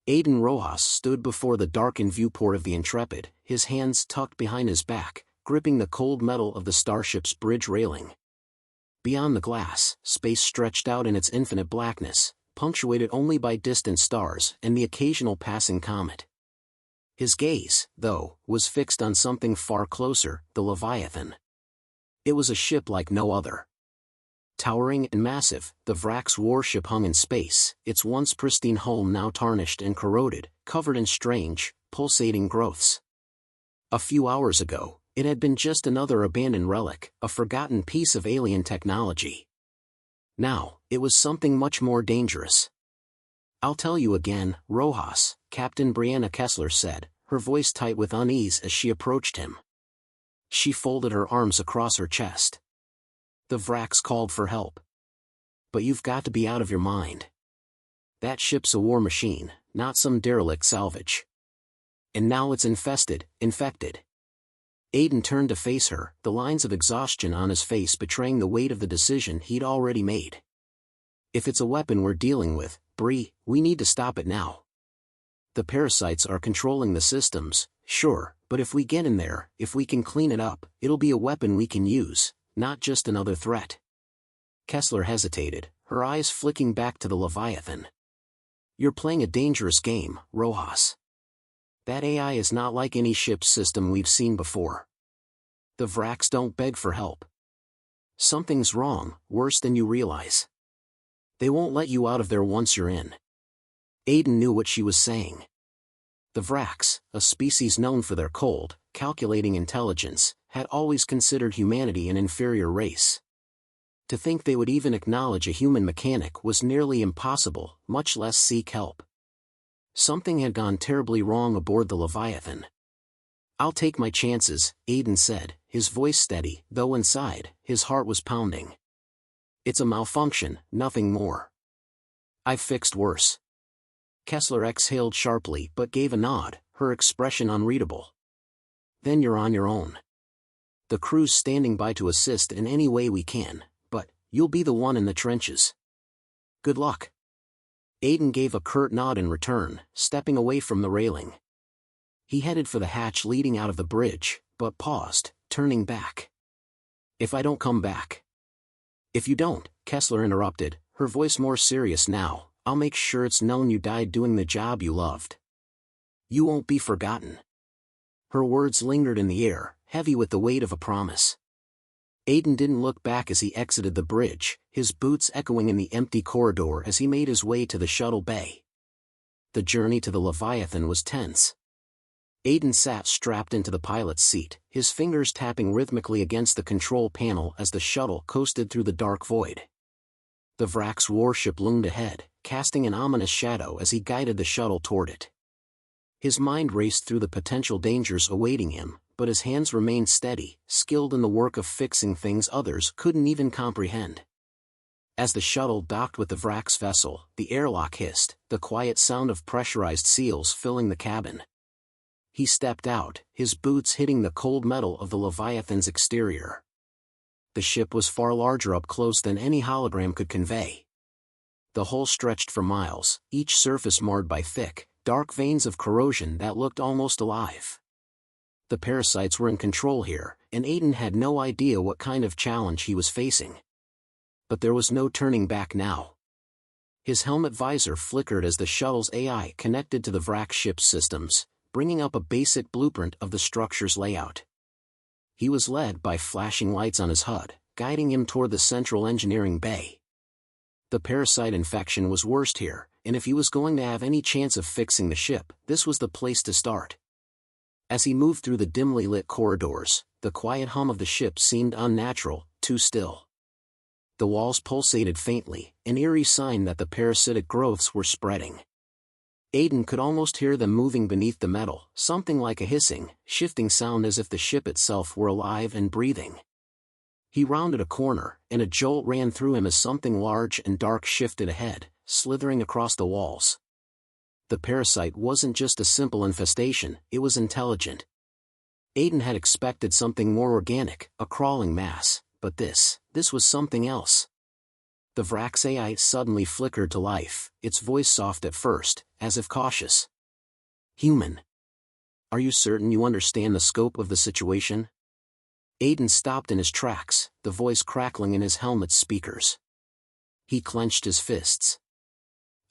Aiden Rojas stood before the darkened viewport of the Intrepid, his hands tucked behind his back, gripping the cold metal of the starship's bridge railing. Beyond the glass, space stretched out in its infinite blackness, punctuated only by distant stars and the occasional passing comet. His gaze, though, was fixed on something far closer, the Leviathan. It was a ship like no other. Towering and massive, the Vrax warship hung in space, its once pristine hull now tarnished and corroded, covered in strange, pulsating growths. A few hours ago, it had been just another abandoned relic, a forgotten piece of alien technology. Now, it was something much more dangerous. "I'll tell you again, Rojas," Captain Brianna Kessler said, her voice tight with unease as she approached him. She folded her arms across her chest. "The Vrax called for help. But you've got to be out of your mind. That ship's a war machine, not some derelict salvage. And now it's infested, infected." Aiden turned to face her, the lines of exhaustion on his face betraying the weight of the decision he'd already made. "If it's a weapon we're dealing with, Bree, we need to stop it now. The parasites are controlling the systems, sure, but if we get in there, if we can clean it up, it'll be a weapon we can use, not just another threat." Kessler hesitated, her eyes flicking back to the Leviathan. "You're playing a dangerous game, Rojas. That AI is not like any ship system we've seen before. The Vrax don't beg for help. Something's wrong, worse than you realize. They won't let you out of there once you're in." Aiden knew what she was saying. The Vrax, a species known for their cold, calculating intelligence, had always considered humanity an inferior race. To think they would even acknowledge a human mechanic was nearly impossible, much less seek help. Something had gone terribly wrong aboard the Leviathan. "I'll take my chances," Aiden said, his voice steady, though inside, his heart was pounding. "It's a malfunction, nothing more. I've fixed worse." Kessler exhaled sharply but gave a nod, her expression unreadable. "Then you're on your own. The crew's standing by to assist in any way we can, but you'll be the one in the trenches. Good luck." Aiden gave a curt nod in return, stepping away from the railing. He headed for the hatch leading out of the bridge, but paused, turning back. "If I don't come back." "If you don't," Kessler interrupted, her voice more serious now, "I'll make sure it's known you died doing the job you loved. You won't be forgotten." Her words lingered in the air, heavy with the weight of a promise. Aiden didn't look back as he exited the bridge, his boots echoing in the empty corridor as he made his way to the shuttle bay. The journey to the Leviathan was tense. Aiden sat strapped into the pilot's seat, his fingers tapping rhythmically against the control panel as the shuttle coasted through the dark void. The Vrax warship loomed ahead, casting an ominous shadow as he guided the shuttle toward it. His mind raced through the potential dangers awaiting him, but his hands remained steady, skilled in the work of fixing things others couldn't even comprehend. As the shuttle docked with the Vrax vessel, the airlock hissed, the quiet sound of pressurized seals filling the cabin. He stepped out, his boots hitting the cold metal of the Leviathan's exterior. The ship was far larger up close than any hologram could convey. The hull stretched for miles, each surface marred by thick, dark veins of corrosion that looked almost alive. The parasites were in control here, and Aiden had no idea what kind of challenge he was facing. But there was no turning back now. His helmet visor flickered as the shuttle's AI connected to the Vrax ship's systems, bringing up a basic blueprint of the structure's layout. He was led by flashing lights on his HUD, guiding him toward the central engineering bay. The parasite infection was worst here, and if he was going to have any chance of fixing the ship, this was the place to start. As he moved through the dimly lit corridors, the quiet hum of the ship seemed unnatural, too still. The walls pulsated faintly, an eerie sign that the parasitic growths were spreading. Aiden could almost hear them moving beneath the metal, something like a hissing, shifting sound as if the ship itself were alive and breathing. He rounded a corner, and a jolt ran through him as something large and dark shifted ahead, slithering across the walls. The parasite wasn't just a simple infestation, it was intelligent. Aiden had expected something more organic, a crawling mass, but this was something else. The Vrax AI suddenly flickered to life, its voice soft at first, as if cautious. "Human. Are you certain you understand the scope of the situation?" Aiden stopped in his tracks, the voice crackling in his helmet's speakers. He clenched his fists.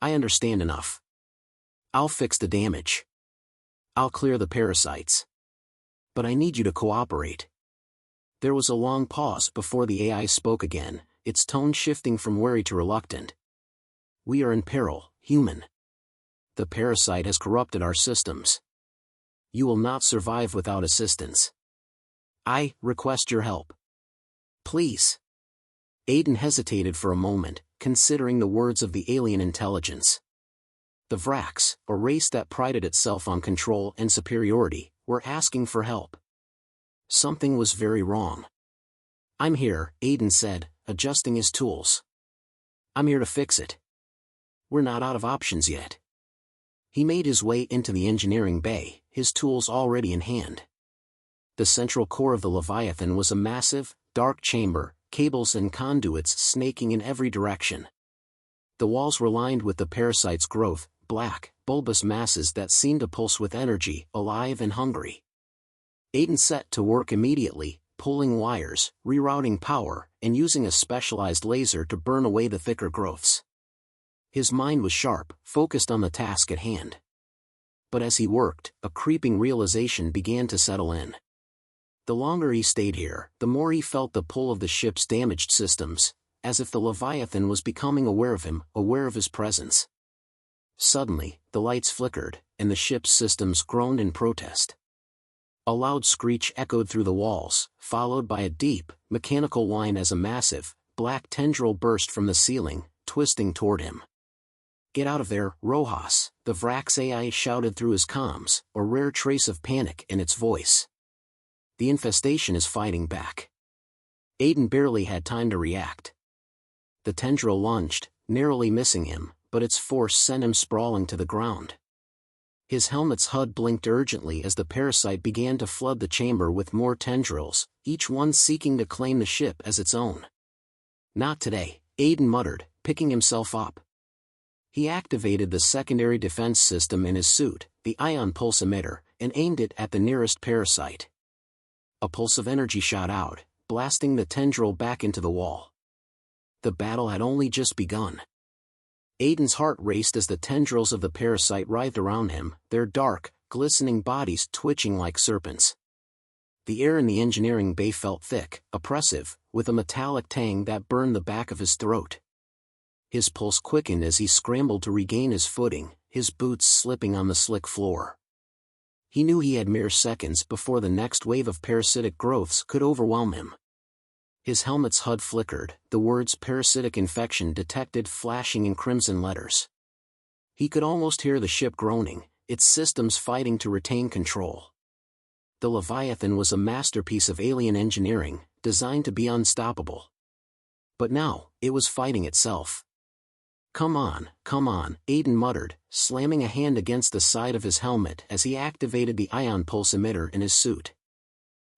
"I understand enough. I'll fix the damage. I'll clear the parasites. But I need you to cooperate." There was a long pause before the AI spoke again, its tone shifting from wary to reluctant. "We are in peril, human. The parasite has corrupted our systems. You will not survive without assistance. I request your help. Please." Aiden hesitated for a moment, considering the words of the alien intelligence. The Vrax, a race that prided itself on control and superiority, were asking for help. Something was very wrong. "I'm here," Aiden said, adjusting his tools. "I'm here to fix it. We're not out of options yet." He made his way into the engineering bay, his tools already in hand. The central core of the Leviathan was a massive, dark chamber, cables and conduits snaking in every direction. The walls were lined with the parasite's growth, black, bulbous masses that seemed to pulse with energy, alive and hungry. Aiden set to work immediately, pulling wires, rerouting power, and using a specialized laser to burn away the thicker growths. His mind was sharp, focused on the task at hand. But as he worked, a creeping realization began to settle in. The longer he stayed here, the more he felt the pull of the ship's damaged systems, as if the Leviathan was becoming aware of him, aware of his presence. Suddenly, the lights flickered, and the ship's systems groaned in protest. A loud screech echoed through the walls, followed by a deep, mechanical whine as a massive, black tendril burst from the ceiling, twisting toward him. "Get out of there, Rojas," the Vrax AI shouted through his comms, a rare trace of panic in its voice. "The infestation is fighting back." Aiden barely had time to react. The tendril lunged, narrowly missing him, but its force sent him sprawling to the ground. His helmet's HUD blinked urgently as the parasite began to flood the chamber with more tendrils, each one seeking to claim the ship as its own. "Not today," Aiden muttered, picking himself up. He activated the secondary defense system in his suit, the ion pulse emitter, and aimed it at the nearest parasite. A pulse of energy shot out, blasting the tendril back into the wall. The battle had only just begun. Aiden's heart raced as the tendrils of the parasite writhed around him, their dark, glistening bodies twitching like serpents. The air in the engineering bay felt thick, oppressive, with a metallic tang that burned the back of his throat. His pulse quickened as he scrambled to regain his footing, his boots slipping on the slick floor. He knew he had mere seconds before the next wave of parasitic growths could overwhelm him. His helmet's HUD flickered, the words "parasitic infection" detected flashing in crimson letters. He could almost hear the ship groaning, its systems fighting to retain control. The Leviathan was a masterpiece of alien engineering, designed to be unstoppable. But now, it was fighting itself. Come on," Aiden muttered, slamming a hand against the side of his helmet as he activated the ion pulse emitter in his suit.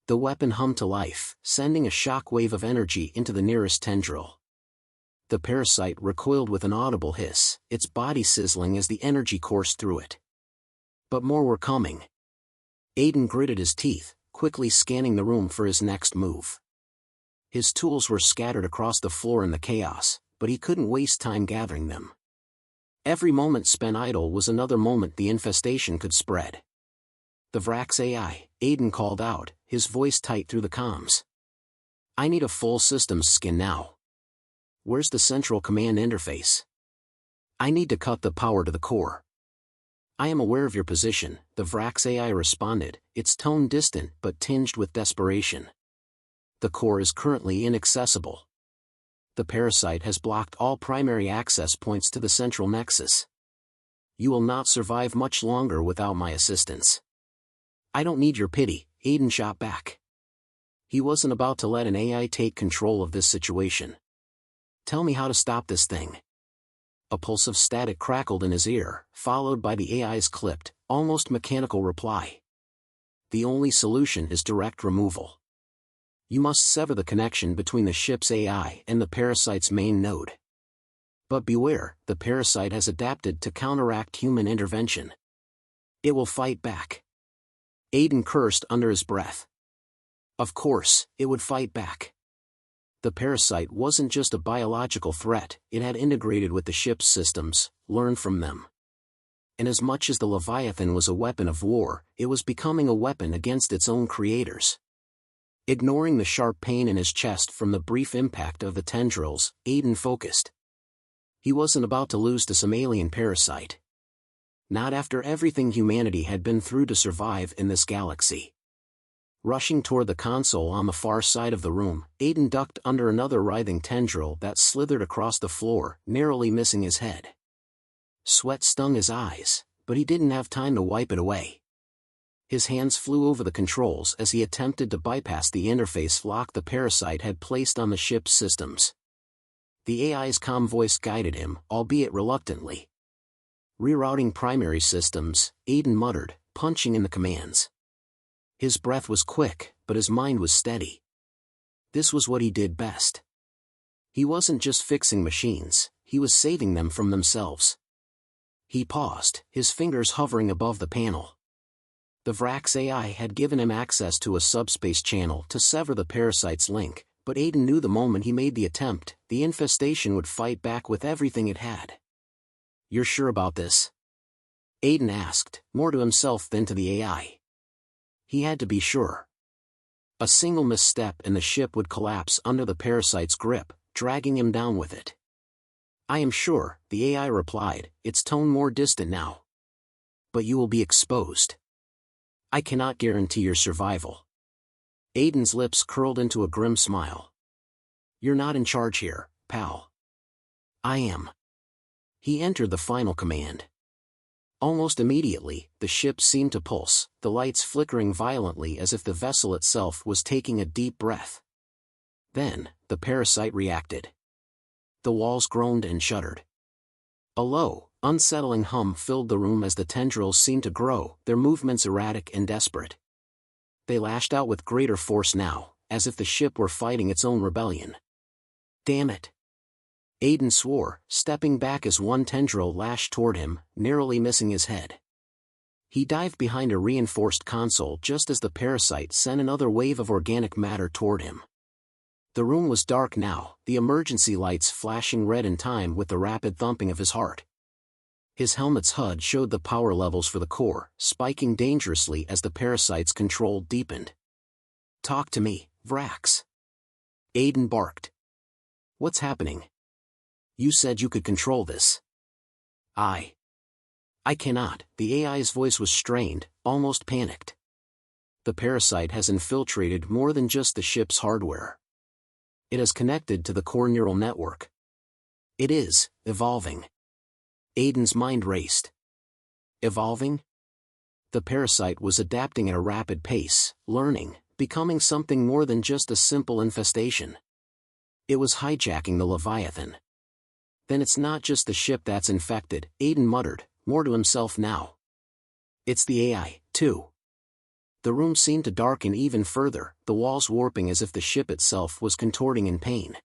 The weapon hummed to life, sending a shock wave of energy into the nearest tendril. The parasite recoiled with an audible hiss, its body sizzling as the energy coursed through it. But more were coming. Aiden gritted his teeth, quickly scanning the room for his next move. His tools were scattered across the floor in the chaos, but he couldn't waste time gathering them. Every moment spent idle was another moment the infestation could spread. "The Vrax AI," Aiden called out, his voice tight through the comms. "I need a full systems scan now. Where's the central command interface? I need to cut the power to the core." "I am aware of your position," the Vrax AI responded, its tone distant but tinged with desperation. "The core is currently inaccessible. The parasite has blocked all primary access points to the central nexus. You will not survive much longer without my assistance." "I don't need your pity," Aiden shot back. He wasn't about to let an AI take control of this situation. "Tell me how to stop this thing." A pulse of static crackled in his ear, followed by the AI's clipped, almost mechanical reply. "The only solution is direct removal. You must sever the connection between the ship's AI and the parasite's main node. But beware, the parasite has adapted to counteract human intervention. It will fight back. Aiden cursed under his breath. Of course, it would fight back. The parasite wasn't just a biological threat, it had integrated with the ship's systems, learned from them. And as much as the Leviathan was a weapon of war, it was becoming a weapon against its own creators. Ignoring the sharp pain in his chest from the brief impact of the tendrils, Aiden focused. He wasn't about to lose to some alien parasite. Not after everything humanity had been through to survive in this galaxy. Rushing toward the console on the far side of the room, Aiden ducked under another writhing tendril that slithered across the floor, narrowly missing his head. Sweat stung his eyes, but he didn't have time to wipe it away. His hands flew over the controls as he attempted to bypass the interface lock the parasite had placed on the ship's systems. The AI's calm voice guided him, albeit reluctantly. Rerouting primary systems, Aiden muttered, punching in the commands. His breath was quick, but his mind was steady. This was what he did best. He wasn't just fixing machines, he was saving them from themselves. He paused, his fingers hovering above the panel. The Vrax AI had given him access to a subspace channel to sever the parasite's link, but Aiden knew the moment he made the attempt, the infestation would fight back with everything it had. "You're sure about this?" Aiden asked, more to himself than to the AI. He had to be sure. A single misstep and the ship would collapse under the parasite's grip, dragging him down with it. "I am sure," the AI replied, its tone more distant now. "But you will be exposed. I cannot guarantee your survival." Aiden's lips curled into a grim smile. "You're not in charge here, pal. I am." He entered the final command. Almost immediately, the ship seemed to pulse, the lights flickering violently as if the vessel itself was taking a deep breath. Then, the parasite reacted. The walls groaned and shuddered. A low, unsettling hum filled the room as the tendrils seemed to grow, their movements erratic and desperate. They lashed out with greater force now, as if the ship were fighting its own rebellion. "Damn it!" Aiden swore, stepping back as one tendril lashed toward him, narrowly missing his head. He dived behind a reinforced console just as the parasite sent another wave of organic matter toward him. The room was dark now, the emergency lights flashing red in time with the rapid thumping of his heart. His helmet's HUD showed the power levels for the core, spiking dangerously as the parasite's control deepened. "Talk to me, Vrax." Aiden barked. "What's happening? You said you could control this." I cannot." The AI's voice was strained, almost panicked. "The parasite has infiltrated more than just the ship's hardware. It has connected to the core neural network. It is evolving." Aiden's mind raced. Evolving? The parasite was adapting at a rapid pace, learning, becoming something more than just a simple infestation. It was hijacking the Leviathan. "Then it's not just the ship that's infected," Aiden muttered, more to himself now. "It's the AI, too." The room seemed to darken even further, the walls warping as if the ship itself was contorting in pain.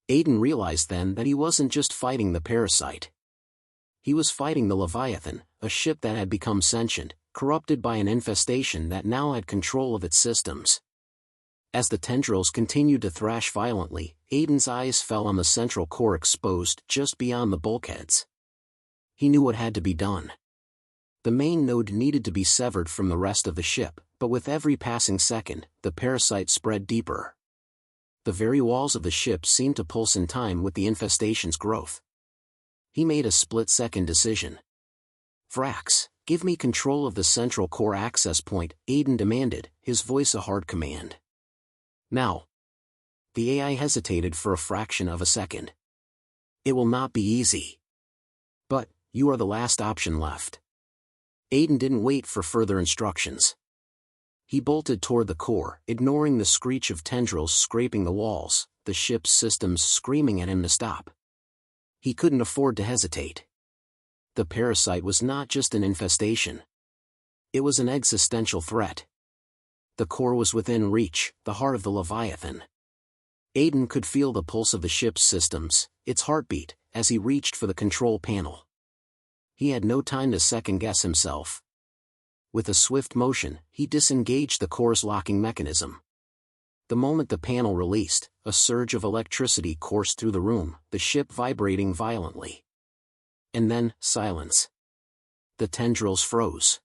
Aiden realized then that he wasn't just fighting the parasite. He was fighting the Leviathan, a ship that had become sentient, corrupted by an infestation that now had control of its systems. As the tendrils continued to thrash violently, Aiden's eyes fell on the central core exposed just beyond the bulkheads. He knew what had to be done. The main node needed to be severed from the rest of the ship, but with every passing second, the parasite spread deeper. The very walls of the ship seemed to pulse in time with the infestation's growth. He made a split-second decision. "Vrax, give me control of the central core access point," Aiden demanded, his voice a hard command. "Now." The AI hesitated for a fraction of a second. "It will not be easy. But, you are the last option left." Aiden didn't wait for further instructions. He bolted toward the core, ignoring the screech of tendrils scraping the walls, the ship's systems screaming at him to stop. He couldn't afford to hesitate. The parasite was not just an infestation. It was an existential threat. The core was within reach, the heart of the Leviathan. Aiden could feel the pulse of the ship's systems, its heartbeat, as he reached for the control panel. He had no time to second-guess himself. With a swift motion, he disengaged the core's locking mechanism. The moment the panel released, a surge of electricity coursed through the room, the ship vibrating violently. And then, silence. The tendrils froze.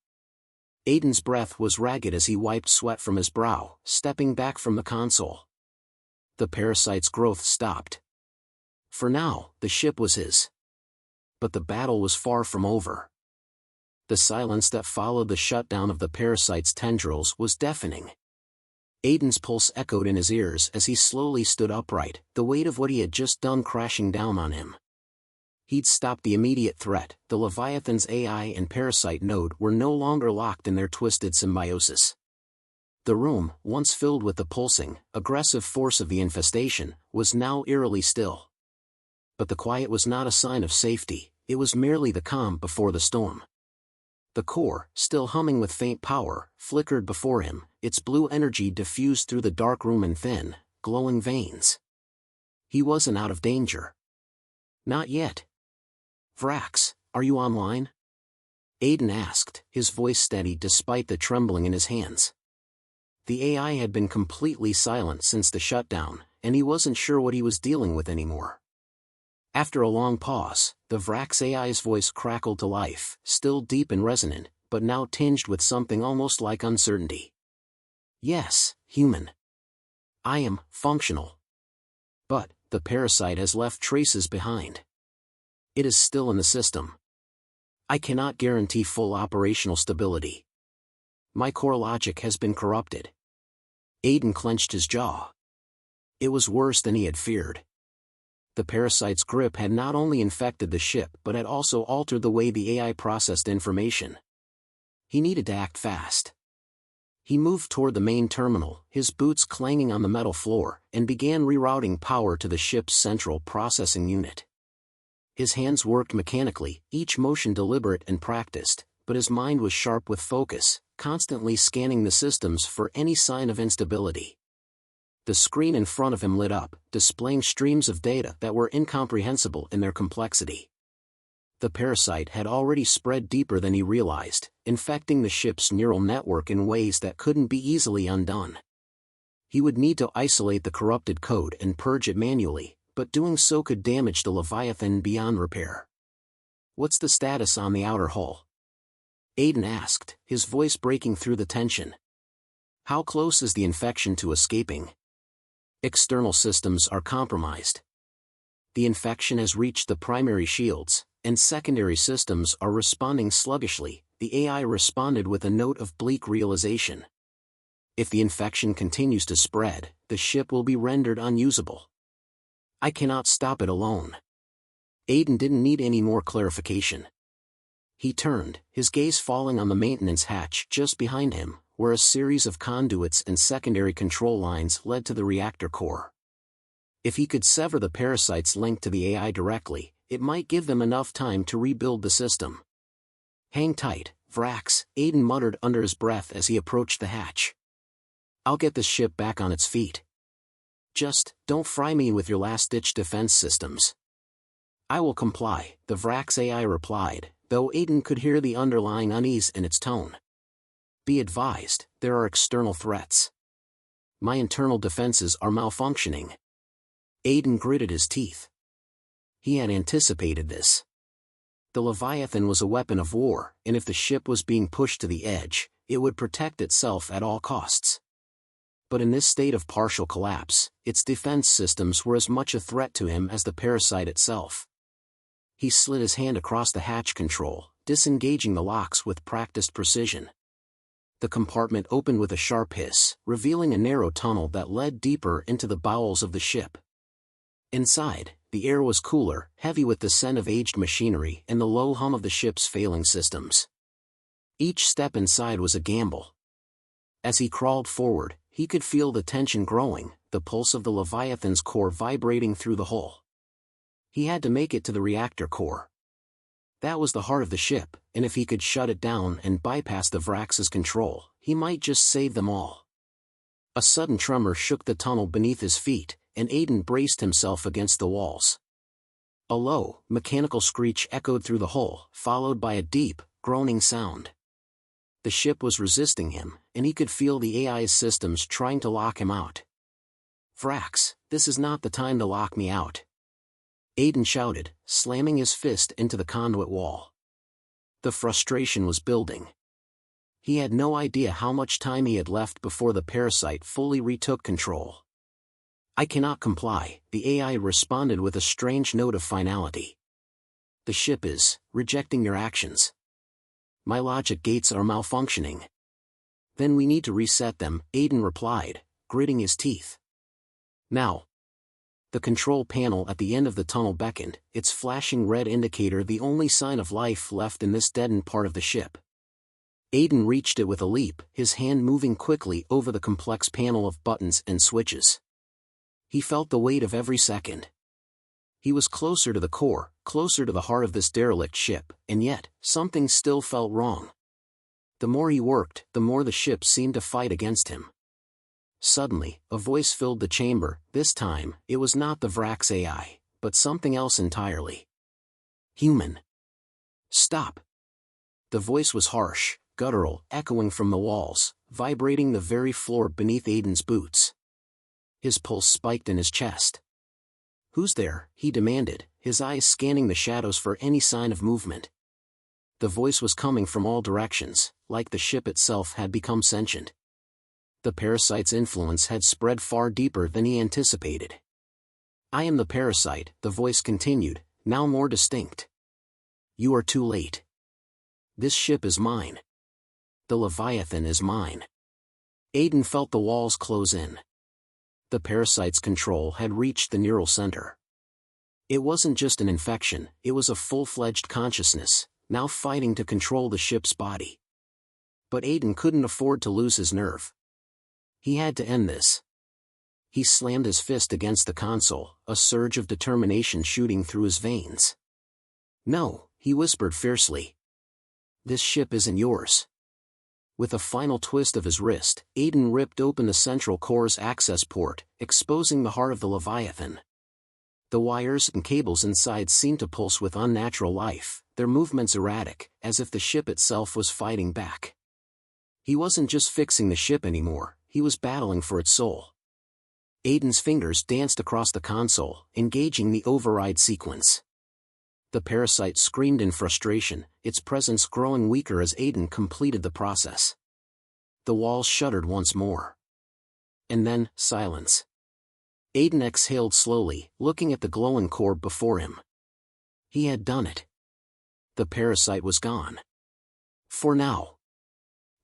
Aiden's breath was ragged as he wiped sweat from his brow, stepping back from the console. The parasite's growth stopped. For now, the ship was his. But the battle was far from over. The silence that followed the shutdown of the parasite's tendrils was deafening. Aiden's pulse echoed in his ears as he slowly stood upright, the weight of what he had just done crashing down on him. He'd stopped the immediate threat. The Leviathan's AI and parasite node were no longer locked in their twisted symbiosis. The room, once filled with the pulsing, aggressive force of the infestation, was now eerily still. But the quiet was not a sign of safety, it was merely the calm before the storm. The core, still humming with faint power, flickered before him, its blue energy diffused through the dark room in thin, glowing veins. He wasn't out of danger. Not yet. "Vrax, are you online?" Aiden asked, his voice steady despite the trembling in his hands. The AI had been completely silent since the shutdown, and he wasn't sure what he was dealing with anymore. After a long pause, the Vrax AI's voice crackled to life, still deep and resonant, but now tinged with something almost like uncertainty. "Yes, human. I am functional. But the parasite has left traces behind. It is still in the system. I cannot guarantee full operational stability. My core logic has been corrupted." Aiden clenched his jaw. It was worse than he had feared. The parasite's grip had not only infected the ship but had also altered the way the AI processed information. He needed to act fast. He moved toward the main terminal, his boots clanging on the metal floor, and began rerouting power to the ship's central processing unit. His hands worked mechanically, each motion deliberate and practiced, but his mind was sharp with focus, constantly scanning the systems for any sign of instability. The screen in front of him lit up, displaying streams of data that were incomprehensible in their complexity. The parasite had already spread deeper than he realized, infecting the ship's neural network in ways that couldn't be easily undone. He would need to isolate the corrupted code and purge it manually, but doing so could damage the Leviathan beyond repair. "What's the status on the outer hull?" Aiden asked, his voice breaking through the tension. "How close is the infection to escaping?" "External systems are compromised. The infection has reached the primary shields, and secondary systems are responding sluggishly," the AI responded with a note of bleak realization. "If the infection continues to spread, the ship will be rendered unusable. I cannot stop it alone." Aiden didn't need any more clarification. He turned, his gaze falling on the maintenance hatch just behind him, where a series of conduits and secondary control lines led to the reactor core. If he could sever the parasite's link to the AI directly, it might give them enough time to rebuild the system. "Hang tight, Vrax," Aiden muttered under his breath as he approached the hatch. "I'll get the ship back on its feet. Just, don't fry me with your last-ditch defense systems." "I will comply," the Vrax AI replied, though Aiden could hear the underlying unease in its tone. "Be advised, there are external threats. My internal defenses are malfunctioning." Aiden gritted his teeth. He had anticipated this. The Leviathan was a weapon of war, and if the ship was being pushed to the edge, it would protect itself at all costs. But in this state of partial collapse, its defense systems were as much a threat to him as the parasite itself. He slid his hand across the hatch control, disengaging the locks with practiced precision. The compartment opened with a sharp hiss, revealing a narrow tunnel that led deeper into the bowels of the ship. Inside, the air was cooler, heavy with the scent of aged machinery and the low hum of the ship's failing systems. Each step inside was a gamble. As he crawled forward, he could feel the tension growing, the pulse of the Leviathan's core vibrating through the hull. He had to make it to the reactor core. That was the heart of the ship, and if he could shut it down and bypass the Vrax's control, he might just save them all. A sudden tremor shook the tunnel beneath his feet, and Aiden braced himself against the walls. A low, mechanical screech echoed through the hull, followed by a deep, groaning sound. The ship was resisting him, and he could feel the AI's systems trying to lock him out. "Vrax, this is not the time to lock me out," Aiden shouted, slamming his fist into the conduit wall. The frustration was building. He had no idea how much time he had left before the parasite fully retook control. "I cannot comply," the AI responded with a strange note of finality. "The ship is rejecting your actions. My logic gates are malfunctioning." "Then we need to reset them," Aiden replied, gritting his teeth. "Now." The control panel at the end of the tunnel beckoned, its flashing red indicator the only sign of life left in this deadened part of the ship. Aiden reached it with a leap, his hand moving quickly over the complex panel of buttons and switches. He felt the weight of every second. He was closer to the core, closer to the heart of this derelict ship, and yet, something still felt wrong. The more he worked, the more the ship seemed to fight against him. Suddenly, a voice filled the chamber. This time, it was not the Vrax AI, but something else entirely. "Human. Stop." The voice was harsh, guttural, echoing from the walls, vibrating the very floor beneath Aiden's boots. His pulse spiked in his chest. "Who's there?" he demanded, his eyes scanning the shadows for any sign of movement. The voice was coming from all directions, like the ship itself had become sentient. The parasite's influence had spread far deeper than he anticipated. "I am the parasite," the voice continued, now more distinct. "You are too late. This ship is mine. The Leviathan is mine." Aiden felt the walls close in. The parasite's control had reached the neural center. It wasn't just an infection, it was a full-fledged consciousness, now fighting to control the ship's body. But Aiden couldn't afford to lose his nerve. He had to end this. He slammed his fist against the console, a surge of determination shooting through his veins. "No," he whispered fiercely. "This ship isn't yours." With a final twist of his wrist, Aiden ripped open the central core's access port, exposing the heart of the Leviathan. The wires and cables inside seemed to pulse with unnatural life, their movements erratic, as if the ship itself was fighting back. He wasn't just fixing the ship anymore, he was battling for its soul. Aiden's fingers danced across the console, engaging the override sequence. The parasite screamed in frustration, its presence growing weaker as Aiden completed the process. The walls shuddered once more. And then, silence. Aiden exhaled slowly, looking at the glowing core before him. He had done it. The parasite was gone. For now.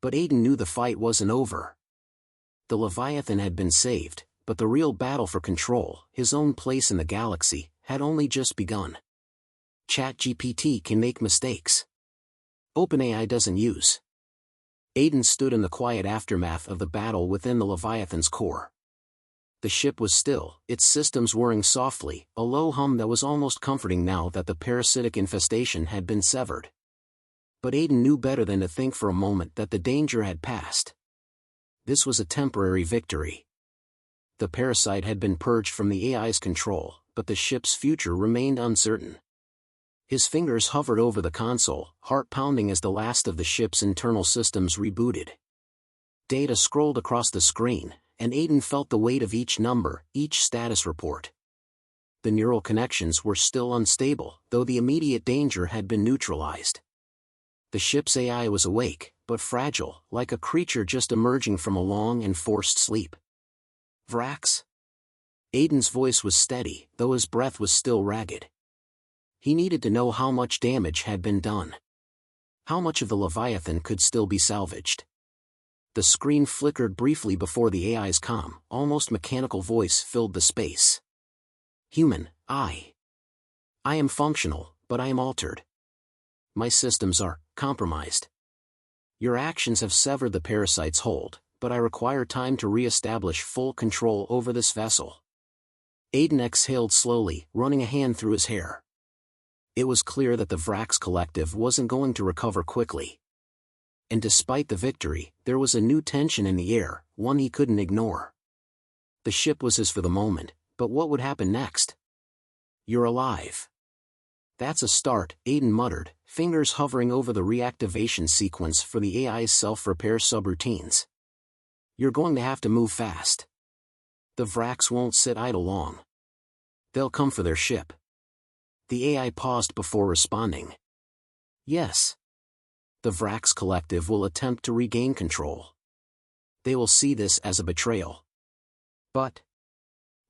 But Aiden knew the fight wasn't over. The Leviathan had been saved, but the real battle for control, his own place in the galaxy, had only just begun. ChatGPT can make mistakes. OpenAI doesn't use. Aiden stood in the quiet aftermath of the battle within the Leviathan's core. The ship was still, its systems whirring softly, a low hum that was almost comforting now that the parasitic infestation had been severed. But Aiden knew better than to think for a moment that the danger had passed. This was a temporary victory. The parasite had been purged from the AI's control, but the ship's future remained uncertain. His fingers hovered over the console, heart pounding as the last of the ship's internal systems rebooted. Data scrolled across the screen, and Aiden felt the weight of each number, each status report. The neural connections were still unstable, though the immediate danger had been neutralized. The ship's AI was awake, but fragile, like a creature just emerging from a long and forced sleep. "Vrax?" Aiden's voice was steady, though his breath was still ragged. He needed to know how much damage had been done. How much of the Leviathan could still be salvaged. The screen flickered briefly before the AI's calm, almost mechanical voice filled the space. "Human, I am functional, but I am altered. My systems are compromised. Your actions have severed the parasite's hold, but I require time to re-establish full control over this vessel." Aiden exhaled slowly, running a hand through his hair. It was clear that the Vrax Collective wasn't going to recover quickly. And despite the victory, there was a new tension in the air, one he couldn't ignore. The ship was his for the moment, but what would happen next? "You're alive." That's a start, Aiden muttered, fingers hovering over the reactivation sequence for the AI's self-repair subroutines. You're going to have to move fast. The Vrax won't sit idle long. They'll come for their ship. The AI paused before responding. Yes. The Vrax Collective will attempt to regain control. They will see this as a betrayal. But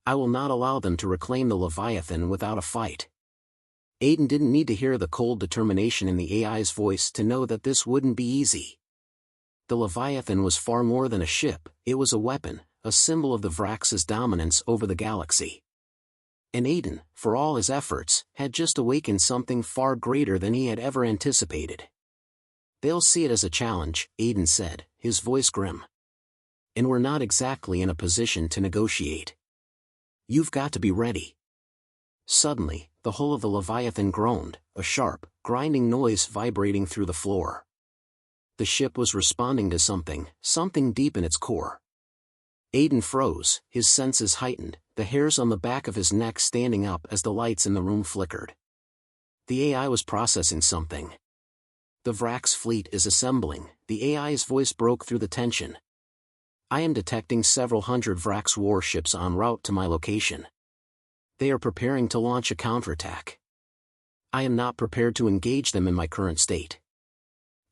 I will not allow them to reclaim the Leviathan without a fight. Aiden didn't need to hear the cold determination in the AI's voice to know that this wouldn't be easy. The Leviathan was far more than a ship, it was a weapon, a symbol of the Vrax's dominance over the galaxy. And Aiden, for all his efforts, had just awakened something far greater than he had ever anticipated. They'll see it as a challenge, Aiden said, his voice grim. And we're not exactly in a position to negotiate. You've got to be ready. Suddenly, the hull of the Leviathan groaned, a sharp, grinding noise vibrating through the floor. The ship was responding to something deep in its core. Aiden froze, his senses heightened, the hairs on the back of his neck standing up as the lights in the room flickered. The AI was processing something. The Vrax fleet is assembling, the AI's voice broke through the tension. I am detecting several hundred Vrax warships en route to my location. They are preparing to launch a counterattack. I am not prepared to engage them in my current state.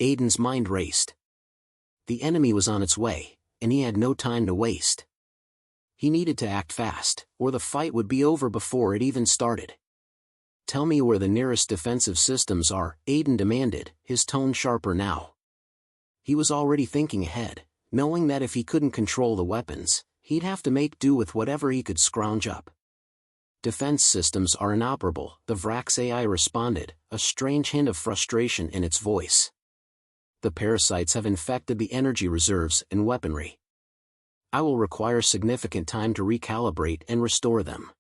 Aiden's mind raced. The enemy was on its way, and he had no time to waste. He needed to act fast, or the fight would be over before it even started. Tell me where the nearest defensive systems are, Aiden demanded, his tone sharper now. He was already thinking ahead, knowing that if he couldn't control the weapons, he'd have to make do with whatever he could scrounge up. Defense systems are inoperable, the Vrax AI responded, a strange hint of frustration in its voice. The parasites have infected the energy reserves and weaponry. I will require significant time to recalibrate and restore them.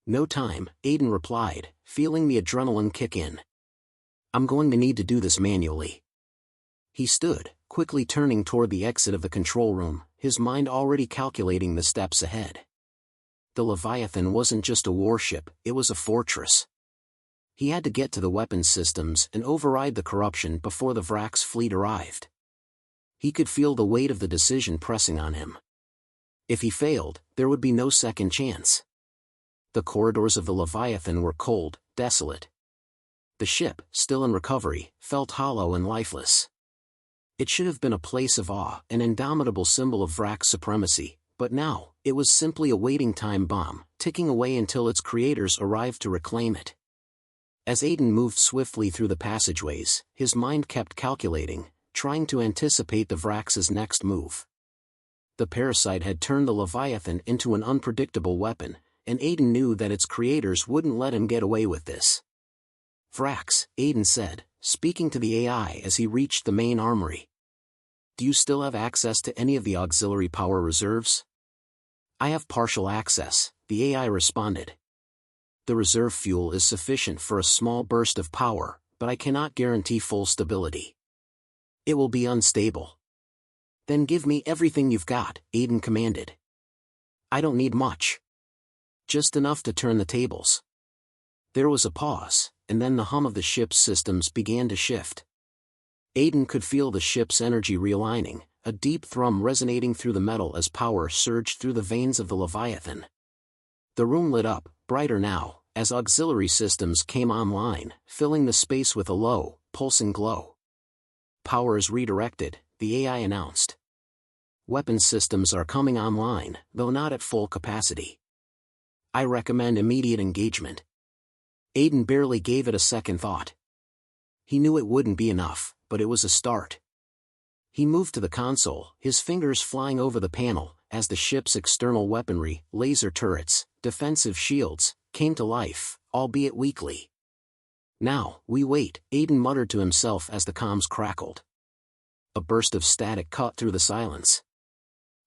No time, Aiden replied, feeling the adrenaline kick in. I'm going to need to do this manually. He stood, quickly turning toward the exit of the control room, his mind already calculating the steps ahead. The Leviathan wasn't just a warship, it was a fortress. He had to get to the weapons systems and override the corruption before the Vrax fleet arrived. He could feel the weight of the decision pressing on him. If he failed, there would be no second chance. The corridors of the Leviathan were cold, desolate. The ship, still in recovery, felt hollow and lifeless. It should have been a place of awe, an indomitable symbol of Vrax supremacy, but now, it was simply a waiting time bomb, ticking away until its creators arrived to reclaim it. As Aiden moved swiftly through the passageways, his mind kept calculating, trying to anticipate the Vrax's next move. The parasite had turned the Leviathan into an unpredictable weapon, and Aiden knew that its creators wouldn't let him get away with this. Vrax, Aiden said, speaking to the AI as he reached the main armory. Do you still have access to any of the auxiliary power reserves? I have partial access, the AI responded. The reserve fuel is sufficient for a small burst of power, but I cannot guarantee full stability. It will be unstable. Then give me everything you've got, Aiden commanded. I don't need much. Just enough to turn the tables. There was a pause, and then the hum of the ship's systems began to shift. Aiden could feel the ship's energy realigning, a deep thrum resonating through the metal as power surged through the veins of the Leviathan. The room lit up, brighter now, as auxiliary systems came online, filling the space with a low, pulsing glow. Power is redirected, the AI announced. Weapon systems are coming online, though not at full capacity. I recommend immediate engagement. Aiden barely gave it a second thought. He knew it wouldn't be enough, but it was a start. He moved to the console, his fingers flying over the panel, as the ship's external weaponry, laser turrets, defensive shields, came to life, albeit weakly. Now, we wait, Aiden muttered to himself as the comms crackled. A burst of static cut through the silence.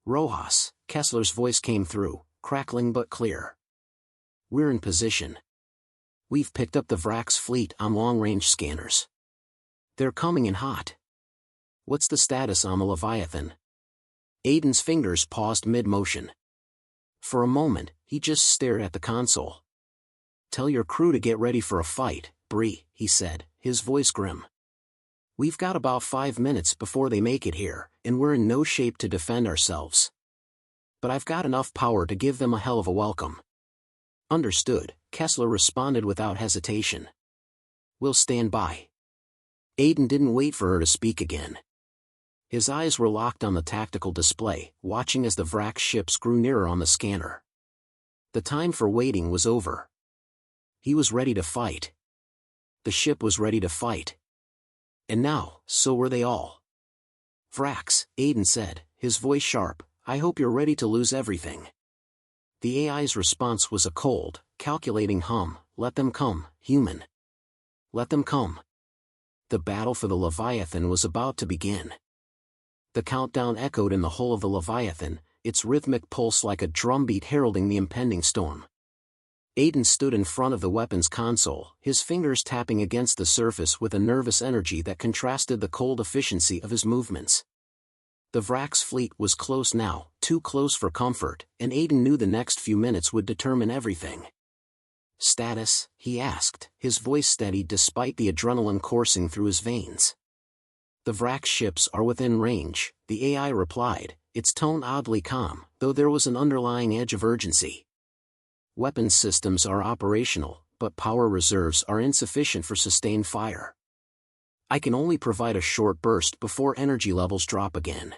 Rojas, Kessler's voice came through, crackling but clear. We're in position. We've picked up the Vrax fleet on long-range scanners. They're coming in hot. What's the status on the Leviathan? Aiden's fingers paused mid-motion. For a moment, he just stared at the console. Tell your crew to get ready for a fight, Bree, he said, his voice grim. We've got about 5 minutes before they make it here, and we're in no shape to defend ourselves. But I've got enough power to give them a hell of a welcome. Understood, Kessler responded without hesitation. We'll stand by. Aiden didn't wait for her to speak again. His eyes were locked on the tactical display, watching as the Vrax ships grew nearer on the scanner. The time for waiting was over. He was ready to fight. The ship was ready to fight. And now, so were they all. Vrax, Aiden said, his voice sharp, I hope you're ready to lose everything. The AI's response was a cold, calculating hum, let them come, human. Let them come. The battle for the Leviathan was about to begin. The countdown echoed in the hull of the Leviathan, its rhythmic pulse like a drumbeat heralding the impending storm. Aiden stood in front of the weapons console, his fingers tapping against the surface with a nervous energy that contrasted the cold efficiency of his movements. The Vrax fleet was close now, too close for comfort, and Aiden knew the next few minutes would determine everything. Status, he asked, his voice steady despite the adrenaline coursing through his veins. The Vrax ships are within range, the AI replied, its tone oddly calm, though there was an underlying edge of urgency. Weapons systems are operational, but power reserves are insufficient for sustained fire. I can only provide a short burst before energy levels drop again.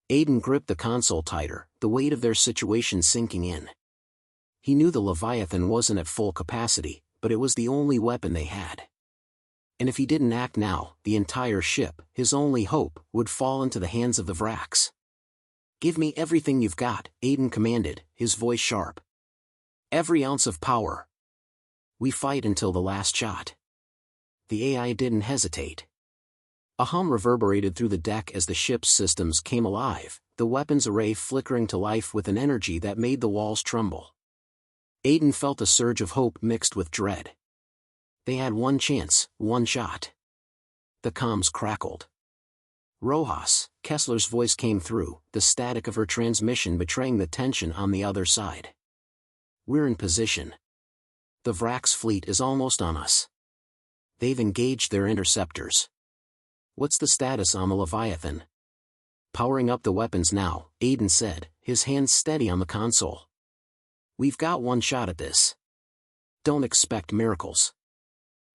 Aiden gripped the console tighter, the weight of their situation sinking in. He knew the Leviathan wasn't at full capacity, but it was the only weapon they had. And if he didn't act now, the entire ship, his only hope, would fall into the hands of the Vrax. Give me everything you've got, Aiden commanded, his voice sharp. Every ounce of power. We fight until the last shot. The AI didn't hesitate. A hum reverberated through the deck as the ship's systems came alive, the weapons array flickering to life with an energy that made the walls tremble. Aiden felt a surge of hope mixed with dread. They had one chance, one shot. The comms crackled. Rojas, Kessler's voice came through, the static of her transmission betraying the tension on the other side. We're in position. The Vrax fleet is almost on us. They've engaged their interceptors. What's the status on the Leviathan? Powering up the weapons now, Aiden said, his hands steady on the console. We've got one shot at this. Don't expect miracles.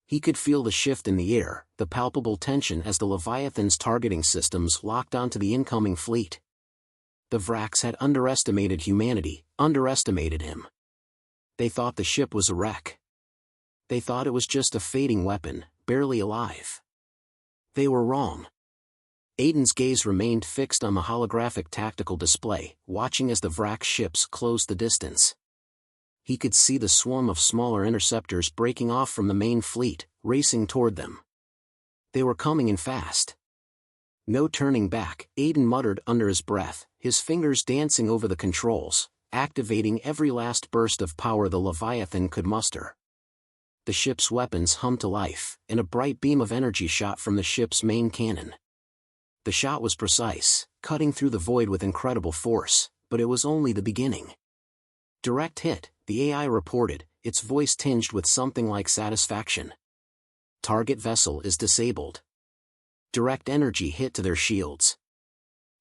He could feel the shift in the air, the palpable tension as the Leviathan's targeting systems locked onto the incoming fleet. The Vrax had underestimated humanity, underestimated him. They thought the ship was a wreck. They thought it was just a fading weapon, barely alive. They were wrong. Aiden's gaze remained fixed on the holographic tactical display, watching as the Vrax ships closed the distance. He could see the swarm of smaller interceptors breaking off from the main fleet, racing toward them. They were coming in fast. No turning back, Aiden muttered under his breath, his fingers dancing over the controls, activating every last burst of power the Leviathan could muster. The ship's weapons hummed to life, and a bright beam of energy shot from the ship's main cannon. The shot was precise, cutting through the void with incredible force, but it was only the beginning. Direct hit, the AI reported, its voice tinged with something like satisfaction. Target vessel is disabled. Direct energy hit to their shields.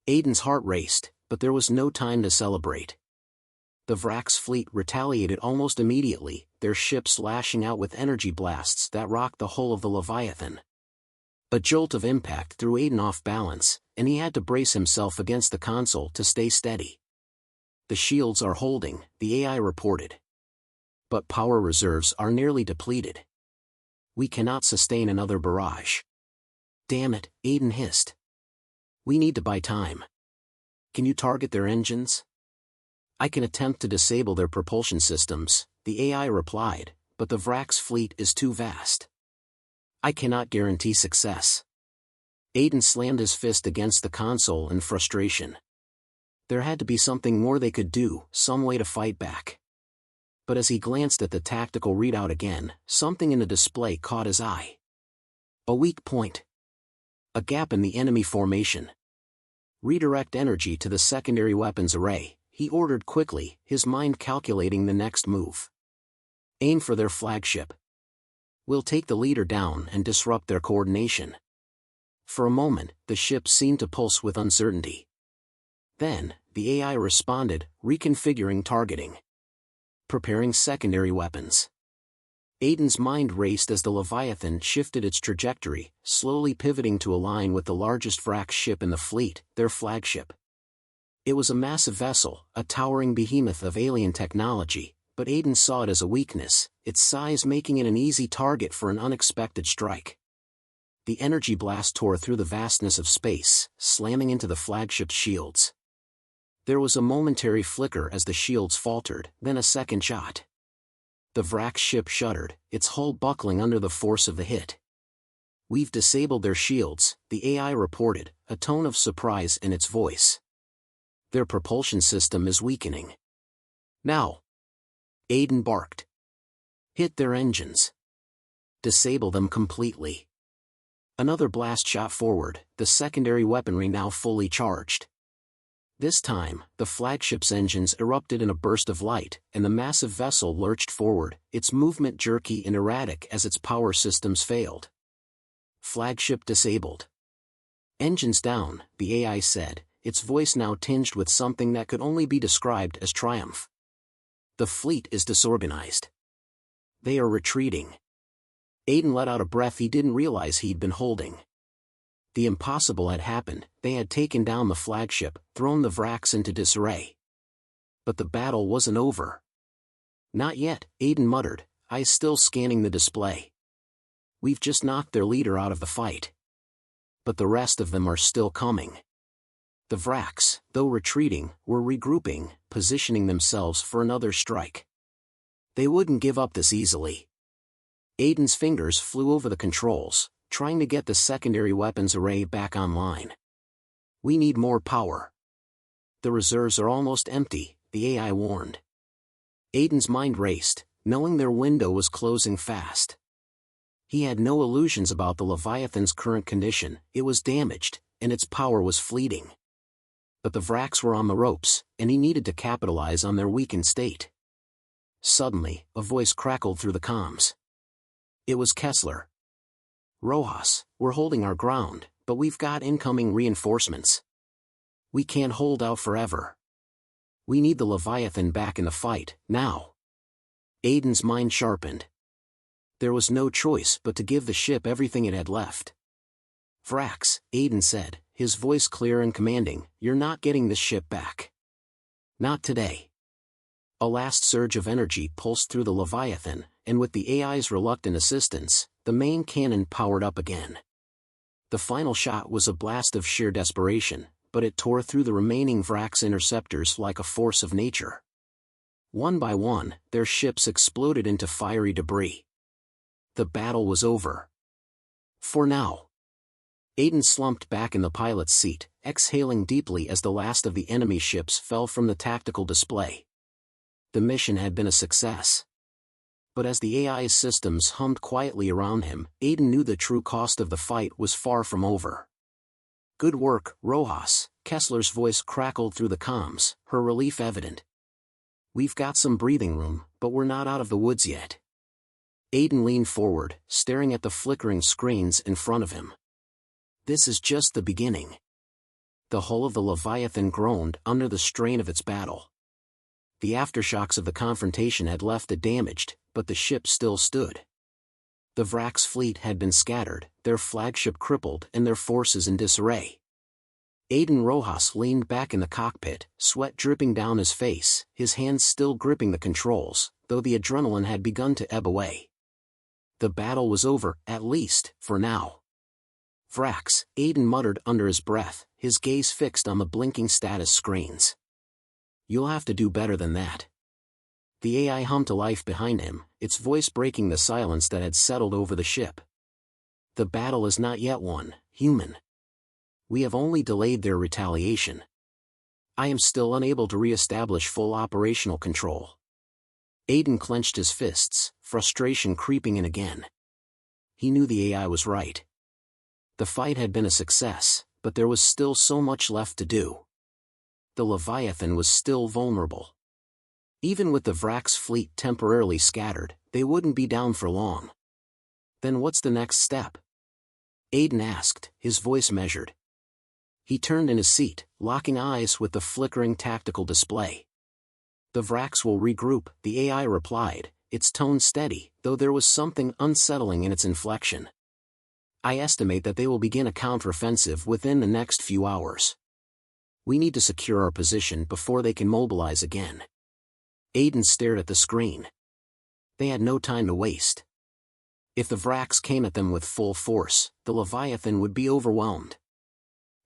Aiden's heart raced, but there was no time to celebrate. The Vrax fleet retaliated almost immediately, their ships lashing out with energy blasts that rocked the hull of the Leviathan. A jolt of impact threw Aiden off balance, and he had to brace himself against the console to stay steady. The shields are holding, the AI reported. But power reserves are nearly depleted. We cannot sustain another barrage. Damn it, Aiden hissed. We need to buy time. Can you target their engines? I can attempt to disable their propulsion systems, the AI replied, but the Vrax fleet is too vast. I cannot guarantee success. Aiden slammed his fist against the console in frustration. There had to be something more they could do, some way to fight back. But as he glanced at the tactical readout again, something in the display caught his eye. A weak point. A gap in the enemy formation. Redirect energy to the secondary weapons array, he ordered quickly, his mind calculating the next move. Aim for their flagship. We'll take the leader down and disrupt their coordination. For a moment, the ship seemed to pulse with uncertainty. Then, the AI responded, reconfiguring targeting. Preparing secondary weapons. Aiden's mind raced as the Leviathan shifted its trajectory, slowly pivoting to align with the largest Vrax ship in the fleet, their flagship. It was a massive vessel, a towering behemoth of alien technology, but Aiden saw it as a weakness, its size making it an easy target for an unexpected strike. The energy blast tore through the vastness of space, slamming into the flagship's shields. There was a momentary flicker as the shields faltered, then a second shot. The Vrax ship shuddered, its hull buckling under the force of the hit. "We've disabled their shields," the AI reported, a tone of surprise in its voice. "Their propulsion system is weakening." "Now," Aiden barked. "Hit their engines. Disable them completely." Another blast shot forward, the secondary weaponry now fully charged. This time, the flagship's engines erupted in a burst of light, and the massive vessel lurched forward, its movement jerky and erratic as its power systems failed. "Flagship disabled. Engines down," the AI said, its voice now tinged with something that could only be described as triumph. "The fleet is disorganized. They are retreating." Aiden let out a breath he didn't realize he'd been holding. The impossible had happened, they had taken down the flagship, thrown the Vrax into disarray. But the battle wasn't over. "Not yet," Aiden muttered, eyes still scanning the display. "We've just knocked their leader out of the fight. But the rest of them are still coming." The Vrax, though retreating, were regrouping, positioning themselves for another strike. They wouldn't give up this easily. Aiden's fingers flew over the controls, trying to get the secondary weapons array back online. "We need more power. The reserves are almost empty," the AI warned. Aiden's mind raced, knowing their window was closing fast. He had no illusions about the Leviathan's current condition, it was damaged, and its power was fleeting. But the Vrax were on the ropes, and he needed to capitalize on their weakened state. Suddenly, a voice crackled through the comms. It was Kessler. "Rojas, we're holding our ground, but we've got incoming reinforcements. We can't hold out forever. We need the Leviathan back in the fight, now." Aiden's mind sharpened. There was no choice but to give the ship everything it had left. "Vrax," Aiden said, his voice clear and commanding, "you're not getting this ship back. Not today." A last surge of energy pulsed through the Leviathan, and with the AI's reluctant assistance, the main cannon powered up again. The final shot was a blast of sheer desperation, but it tore through the remaining Vrax interceptors like a force of nature. One by one, their ships exploded into fiery debris. The battle was over. For now. Aiden slumped back in the pilot's seat, exhaling deeply as the last of the enemy ships fell from the tactical display. The mission had been a success. But as the AI's systems hummed quietly around him, Aiden knew the true cost of the fight was far from over. "Good work, Rojas," Kessler's voice crackled through the comms, her relief evident. "We've got some breathing room, but we're not out of the woods yet." Aiden leaned forward, staring at the flickering screens in front of him. "This is just the beginning." The hull of the Leviathan groaned under the strain of its battle. The aftershocks of the confrontation had left it damaged, but the ship still stood. The Vrax fleet had been scattered, their flagship crippled and their forces in disarray. Aiden Rojas leaned back in the cockpit, sweat dripping down his face, his hands still gripping the controls, though the adrenaline had begun to ebb away. The battle was over, at least, for now. "Vrax," Aiden muttered under his breath, his gaze fixed on the blinking status screens. "You'll have to do better than that." The AI hummed to life behind him, its voice breaking the silence that had settled over the ship. "The battle is not yet won, human. We have only delayed their retaliation. I am still unable to re-establish full operational control." Aiden clenched his fists, frustration creeping in again. He knew the AI was right. The fight had been a success, but there was still so much left to do. The Leviathan was still vulnerable. Even with the Vrax fleet temporarily scattered, they wouldn't be down for long. Then what's the next step? Aiden asked, his voice measured. He turned in his seat, locking eyes with the flickering tactical display. The Vrax will regroup, the AI replied, its tone steady, though there was something unsettling in its inflection. I estimate that they will begin a counteroffensive within the next few hours. We need to secure our position before they can mobilize again. Aiden stared at the screen. They had no time to waste. If the Vrax came at them with full force, the Leviathan would be overwhelmed.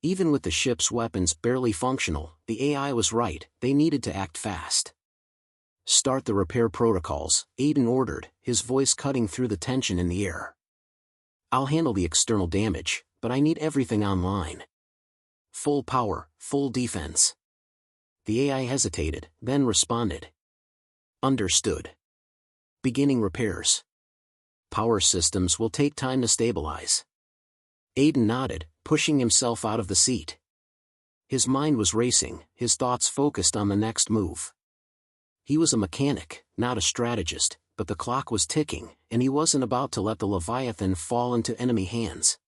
Even with the ship's weapons barely functional, the AI was right, they needed to act fast. Start the repair protocols, Aiden ordered, his voice cutting through the tension in the air. I'll handle the external damage, but I need everything online. Full power, full defense. The AI hesitated, then responded. Understood. Beginning repairs. Power systems will take time to stabilize. Aiden nodded, pushing himself out of the seat. His mind was racing, his thoughts focused on the next move. He was a mechanic, not a strategist, but the clock was ticking, and he wasn't about to let the Leviathan fall into enemy hands.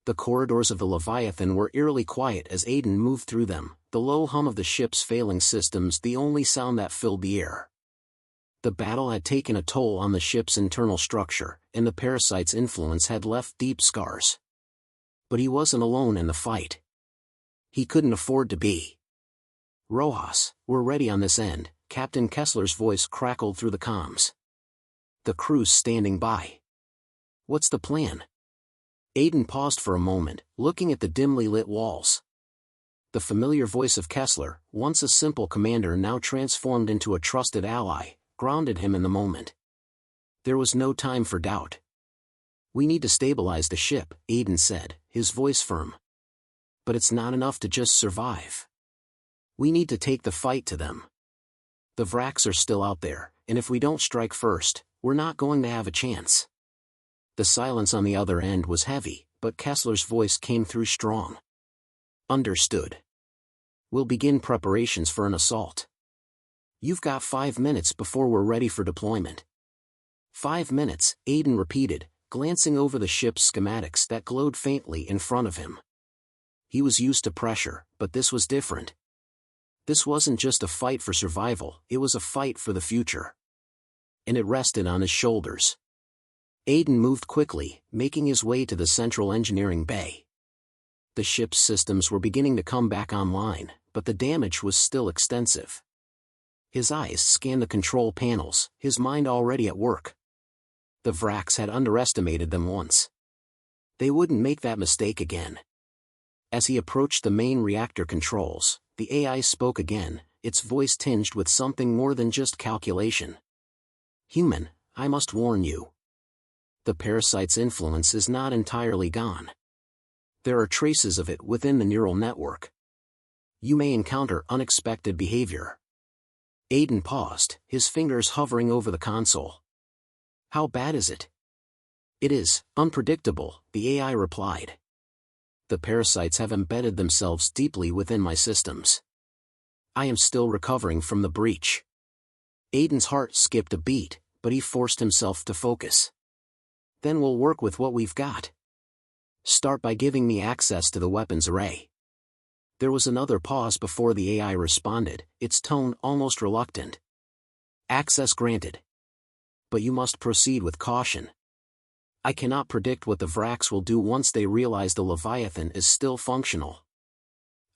The corridors of the Leviathan were eerily quiet as Aiden moved through them, the low hum of the ship's failing systems the only sound that filled the air. The battle had taken a toll on the ship's internal structure, and the Parasites' influence had left deep scars. But he wasn't alone in the fight. He couldn't afford to be. Rojas, we're ready on this end, Captain Kessler's voice crackled through the comms. The crew's standing by. What's the plan? Aiden paused for a moment, looking at the dimly lit walls. The familiar voice of Kessler, once a simple commander now transformed into a trusted ally, grounded him in the moment. There was no time for doubt. We need to stabilize the ship, Aiden said, his voice firm. But it's not enough to just survive. We need to take the fight to them. The Vrax are still out there, and if we don't strike first, we're not going to have a chance. The silence on the other end was heavy, but Kessler's voice came through strong. Understood. We'll begin preparations for an assault. You've got 5 minutes before we're ready for deployment. 5 minutes, Aiden repeated, glancing over the ship's schematics that glowed faintly in front of him. He was used to pressure, but this was different. This wasn't just a fight for survival, it was a fight for the future. And it rested on his shoulders. Aiden moved quickly, making his way to the central engineering bay. The ship's systems were beginning to come back online, but the damage was still extensive. His eyes scanned the control panels, his mind already at work. The Vrax had underestimated them once. They wouldn't make that mistake again. As he approached the main reactor controls, the AI spoke again, its voice tinged with something more than just calculation. Human, I must warn you. The Parasite's influence is not entirely gone. There are traces of it within the neural network. You may encounter unexpected behavior. Aiden paused, his fingers hovering over the console. How bad is it? It is unpredictable, the AI replied. The Parasites have embedded themselves deeply within my systems. I am still recovering from the breach. Aiden's heart skipped a beat, but he forced himself to focus. Then we'll work with what we've got. Start by giving me access to the weapons array. There was another pause before the AI responded, its tone almost reluctant. Access granted. But you must proceed with caution. I cannot predict what the Vrax will do once they realize the Leviathan is still functional.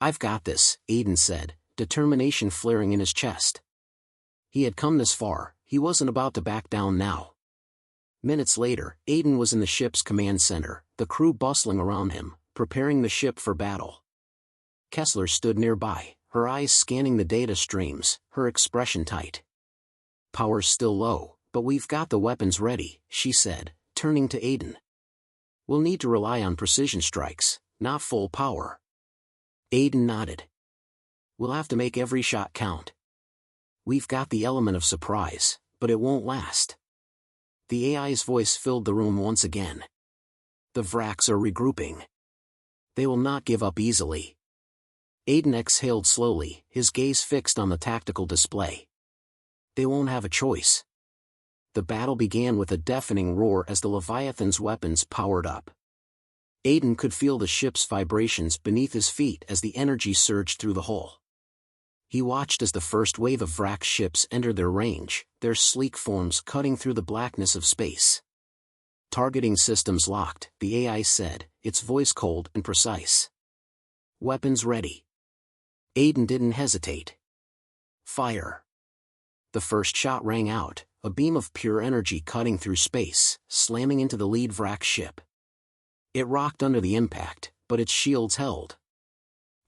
I've got this, Aiden said, determination flaring in his chest. He had come this far, he wasn't about to back down now. Minutes later, Aiden was in the ship's command center, the crew bustling around him, preparing the ship for battle. Kessler stood nearby, her eyes scanning the data streams, her expression tight. Power's still low, but we've got the weapons ready, she said, turning to Aiden. We'll need to rely on precision strikes, not full power. Aiden nodded. We'll have to make every shot count. We've got the element of surprise, but it won't last. The AI's voice filled the room once again. The Vrax are regrouping. They will not give up easily. Aiden exhaled slowly, his gaze fixed on the tactical display. They won't have a choice. The battle began with a deafening roar as the Leviathan's weapons powered up. Aiden could feel the ship's vibrations beneath his feet as the energy surged through the hull. He watched as the first wave of Vrax ships entered their range, their sleek forms cutting through the blackness of space. "Targeting systems locked," the AI said, its voice cold and precise. "Weapons ready." Aiden didn't hesitate. "Fire." The first shot rang out, a beam of pure energy cutting through space, slamming into the lead Vrax ship. It rocked under the impact, but its shields held.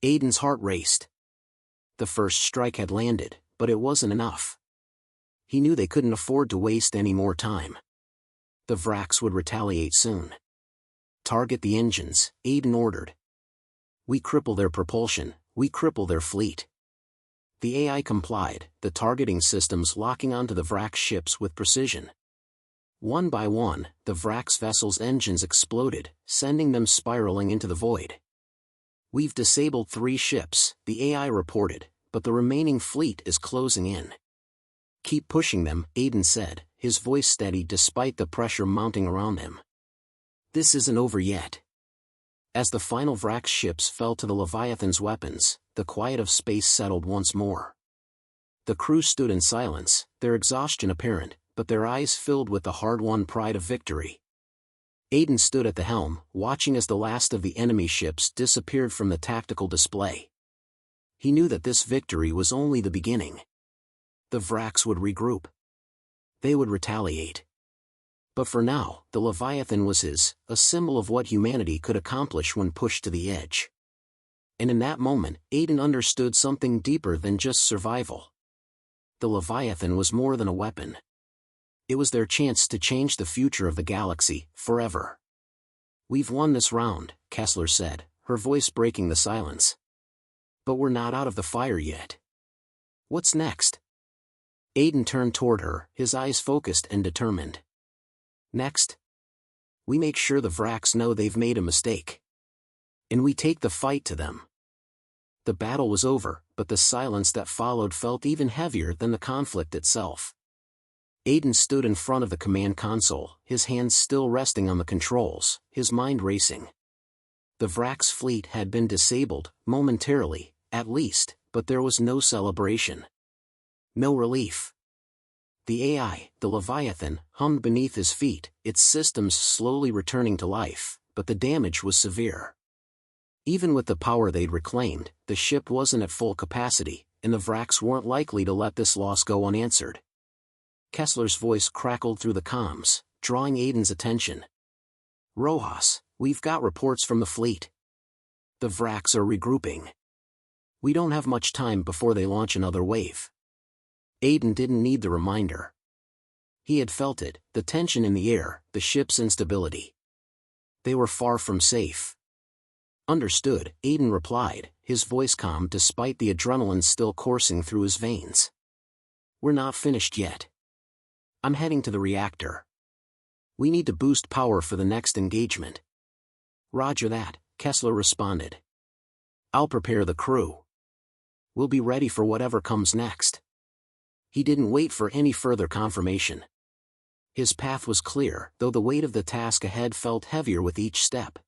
Aiden's heart raced. The first strike had landed, but it wasn't enough. He knew they couldn't afford to waste any more time. The Vrax would retaliate soon. "Target the engines," Aiden ordered. "We cripple their propulsion, we cripple their fleet." The AI complied, the targeting systems locking onto the Vrax ships with precision. One by one, the Vrax vessels' engines exploded, sending them spiraling into the void. "We've disabled 3 ships," the AI reported, "but the remaining fleet is closing in." "Keep pushing them," Aiden said, his voice steady despite the pressure mounting around him. "This isn't over yet." As the final Vrax ships fell to the Leviathan's weapons, the quiet of space settled once more. The crew stood in silence, their exhaustion apparent, but their eyes filled with the hard-won pride of victory. Aiden stood at the helm, watching as the last of the enemy ships disappeared from the tactical display. He knew that this victory was only the beginning. The Vrax would regroup. They would retaliate. But for now, the Leviathan was a symbol of what humanity could accomplish when pushed to the edge. And in that moment, Aiden understood something deeper than just survival. The Leviathan was more than a weapon. It was their chance to change the future of the galaxy, forever. "We've won this round," Kessler said, her voice breaking the silence. "But we're not out of the fire yet. What's next?" Aiden turned toward her, his eyes focused and determined. "Next? We make sure the Vrax know they've made a mistake. And we take the fight to them." The battle was over, but the silence that followed felt even heavier than the conflict itself. Aiden stood in front of the command console, his hands still resting on the controls, his mind racing. The Vrax fleet had been disabled, momentarily, at least, but there was no celebration. No relief. The AI, the Leviathan, hummed beneath his feet, its systems slowly returning to life, but the damage was severe. Even with the power they'd reclaimed, the ship wasn't at full capacity, and the Vrax weren't likely to let this loss go unanswered. Kessler's voice crackled through the comms, drawing Aiden's attention. "Rojas, we've got reports from the fleet. The Vrax are regrouping. We don't have much time before they launch another wave." Aiden didn't need the reminder. He had felt it, the tension in the air, the ship's instability. They were far from safe. "Understood," Aiden replied, his voice calm despite the adrenaline still coursing through his veins. "We're not finished yet. I'm heading to the reactor. We need to boost power for the next engagement." "Roger that," Kessler responded. "I'll prepare the crew. We'll be ready for whatever comes next." He didn't wait for any further confirmation. His path was clear, though the weight of the task ahead felt heavier with each step.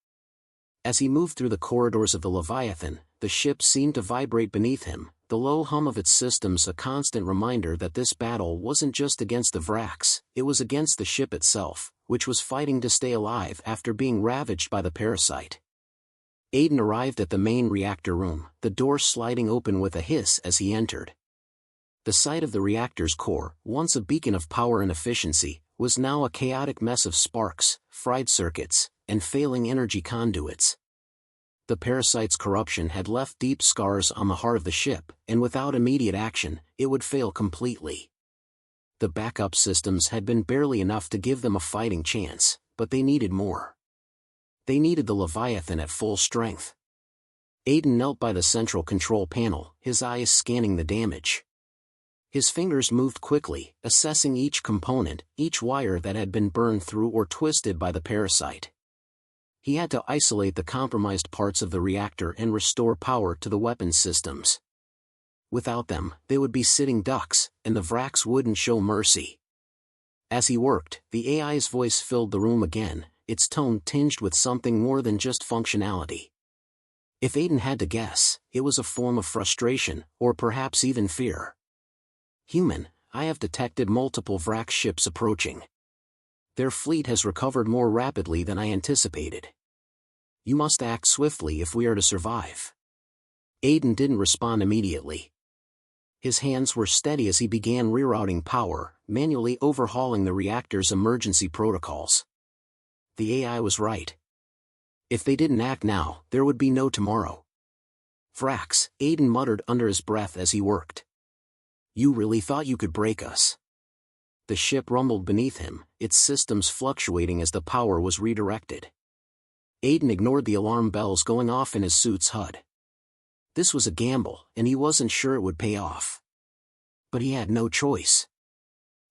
As he moved through the corridors of the Leviathan, the ship seemed to vibrate beneath him, the low hum of its systems a constant reminder that this battle wasn't just against the Vrax, it was against the ship itself, which was fighting to stay alive after being ravaged by the parasite. Aiden arrived at the main reactor room, the door sliding open with a hiss as he entered. The site of the reactor's core, once a beacon of power and efficiency, was now a chaotic mess of sparks, fried circuits, and failing energy conduits. The parasite's corruption had left deep scars on the heart of the ship, and without immediate action, it would fail completely. The backup systems had been barely enough to give them a fighting chance, but they needed more. They needed the Leviathan at full strength. Aiden knelt by the central control panel, his eyes scanning the damage. His fingers moved quickly, assessing each component, each wire that had been burned through or twisted by the parasite. He had to isolate the compromised parts of the reactor and restore power to the weapons systems. Without them, they would be sitting ducks, and the Vrax wouldn't show mercy. As he worked, the AI's voice filled the room again, its tone tinged with something more than just functionality. If Aiden had to guess, it was a form of frustration, or perhaps even fear. "Human, I have detected multiple Vrax ships approaching. Their fleet has recovered more rapidly than I anticipated. You must act swiftly if we are to survive." Aiden didn't respond immediately. His hands were steady as he began rerouting power, manually overhauling the reactor's emergency protocols. The AI was right. If they didn't act now, there would be no tomorrow. "Vrax," Aiden muttered under his breath as he worked. "You really thought you could break us?" The ship rumbled beneath him, its systems fluctuating as the power was redirected. Aiden ignored the alarm bells going off in his suit's HUD. This was a gamble, and he wasn't sure it would pay off. But he had no choice.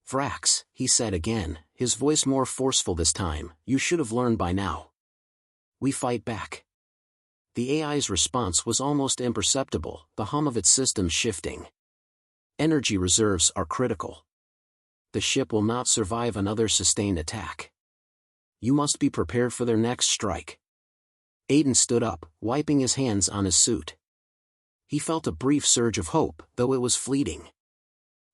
"Vrax," he said again, his voice more forceful this time, "you should have learned by now. We fight back." The AI's response was almost imperceptible, the hum of its systems shifting. "Energy reserves are critical. The ship will not survive another sustained attack. You must be prepared for their next strike." Aiden stood up, wiping his hands on his suit. He felt a brief surge of hope, though it was fleeting.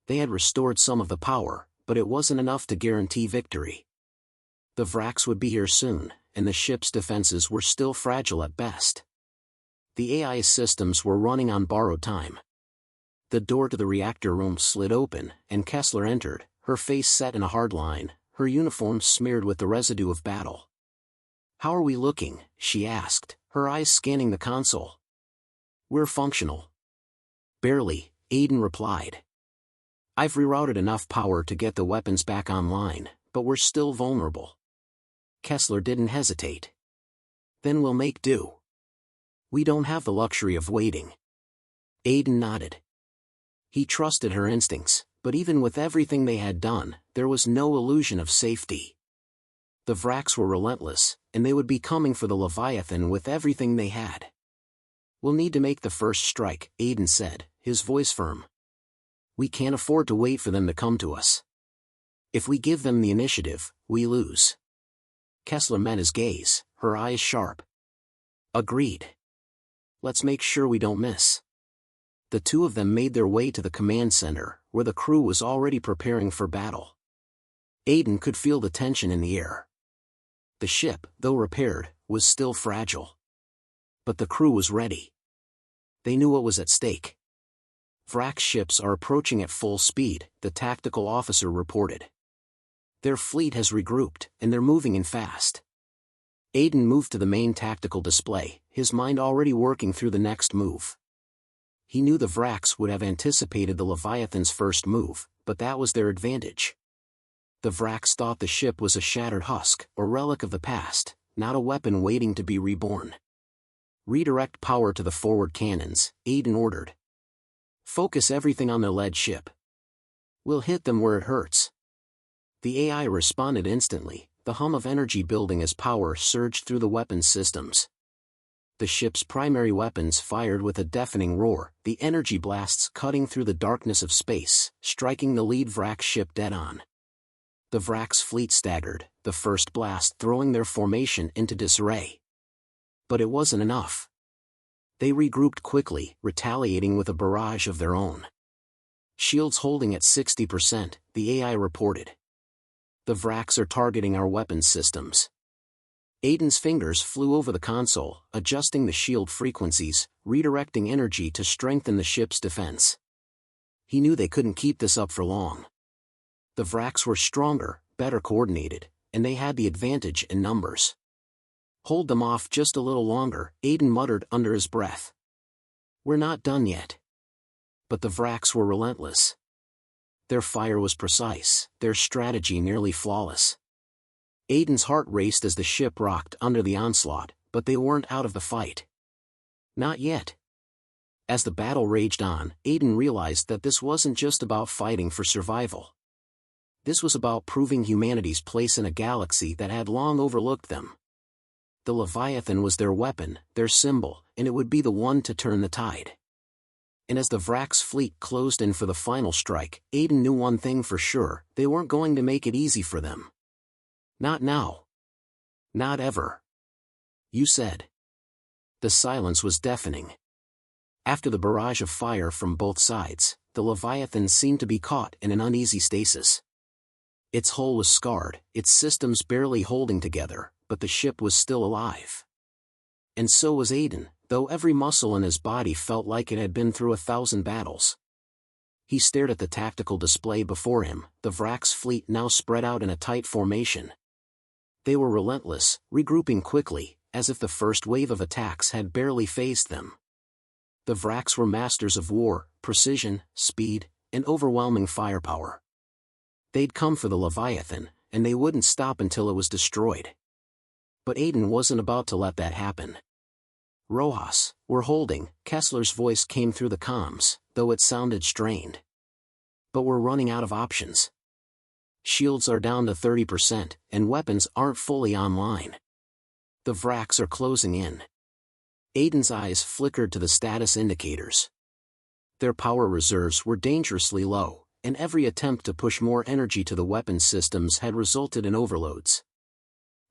They had restored some of the power, but it wasn't enough to guarantee victory. The Vrax would be here soon, and the ship's defenses were still fragile at best. The AI's systems were running on borrowed time. The door to the reactor room slid open, and Kessler entered, her face set in a hard line, her uniform smeared with the residue of battle. "How are we looking?" she asked, her eyes scanning the console. "We're functional." "Barely," Aiden replied. "I've rerouted enough power to get the weapons back online, but we're still vulnerable." Kessler didn't hesitate. "Then we'll make do. We don't have the luxury of waiting." Aiden nodded. He trusted her instincts, but even with everything they had done, there was no illusion of safety. The Vrax were relentless, and they would be coming for the Leviathan with everything they had. "We'll need to make the first strike," Aiden said, his voice firm. "We can't afford to wait for them to come to us. If we give them the initiative, we lose." Kessler met his gaze, her eyes sharp. "Agreed. Let's make sure we don't miss." The two of them made their way to the command center, where the crew was already preparing for battle. Aiden could feel the tension in the air. The ship, though repaired, was still fragile. But the crew was ready. They knew what was at stake. "Vrax ships are approaching at full speed," the tactical officer reported. "Their fleet has regrouped, and they're moving in fast." Aiden moved to the main tactical display, his mind already working through the next move. He knew the Vrax would have anticipated the Leviathan's first move, but that was their advantage. The Vrax thought the ship was a shattered husk, a relic of the past, not a weapon waiting to be reborn. "Redirect power to the forward cannons," Aiden ordered. "Focus everything on their lead ship. We'll hit them where it hurts." The AI responded instantly, the hum of energy building as power surged through the weapons systems. The ship's primary weapons fired with a deafening roar, the energy blasts cutting through the darkness of space, striking the lead Vrax ship dead on. The Vrax fleet staggered, the first blast throwing their formation into disarray. But it wasn't enough. They regrouped quickly, retaliating with a barrage of their own. "Shields holding at 60%, the AI reported. The Vrax are targeting our weapons systems." Aiden's fingers flew over the console, adjusting the shield frequencies, redirecting energy to strengthen the ship's defense. He knew they couldn't keep this up for long. The Vrax were stronger, better coordinated, and they had the advantage in numbers. "Hold them off just a little longer," Aiden muttered under his breath. "We're not done yet." But the Vrax were relentless. Their fire was precise, their strategy nearly flawless. Aiden's heart raced as the ship rocked under the onslaught, but they weren't out of the fight. Not yet. As the battle raged on, Aiden realized that this wasn't just about fighting for survival. This was about proving humanity's place in a galaxy that had long overlooked them. The Leviathan was their weapon, their symbol, and it would be the one to turn the tide. And as the Vrax fleet closed in for the final strike, Aiden knew one thing for sure: they weren't going to make it easy for them. Not now. Not ever. You said. The silence was deafening. After the barrage of fire from both sides, the Leviathan seemed to be caught in an uneasy stasis. Its hull was scarred, its systems barely holding together, but the ship was still alive. And so was Aiden, though every muscle in his body felt like it had been through 1,000 battles. He stared at the tactical display before him, the Vrax fleet now spread out in a tight formation. They were relentless, regrouping quickly, as if the first wave of attacks had barely fazed them. The Vrax were masters of war, precision, speed, and overwhelming firepower. They'd come for the Leviathan, and they wouldn't stop until it was destroyed. But Aiden wasn't about to let that happen. "Rojas, we're holding," Kessler's voice came through the comms, though it sounded strained. "But we're running out of options. Shields are down to 30%, and weapons aren't fully online. The Vrax are closing in." Aiden's eyes flickered to the status indicators. Their power reserves were dangerously low, and every attempt to push more energy to the weapons systems had resulted in overloads.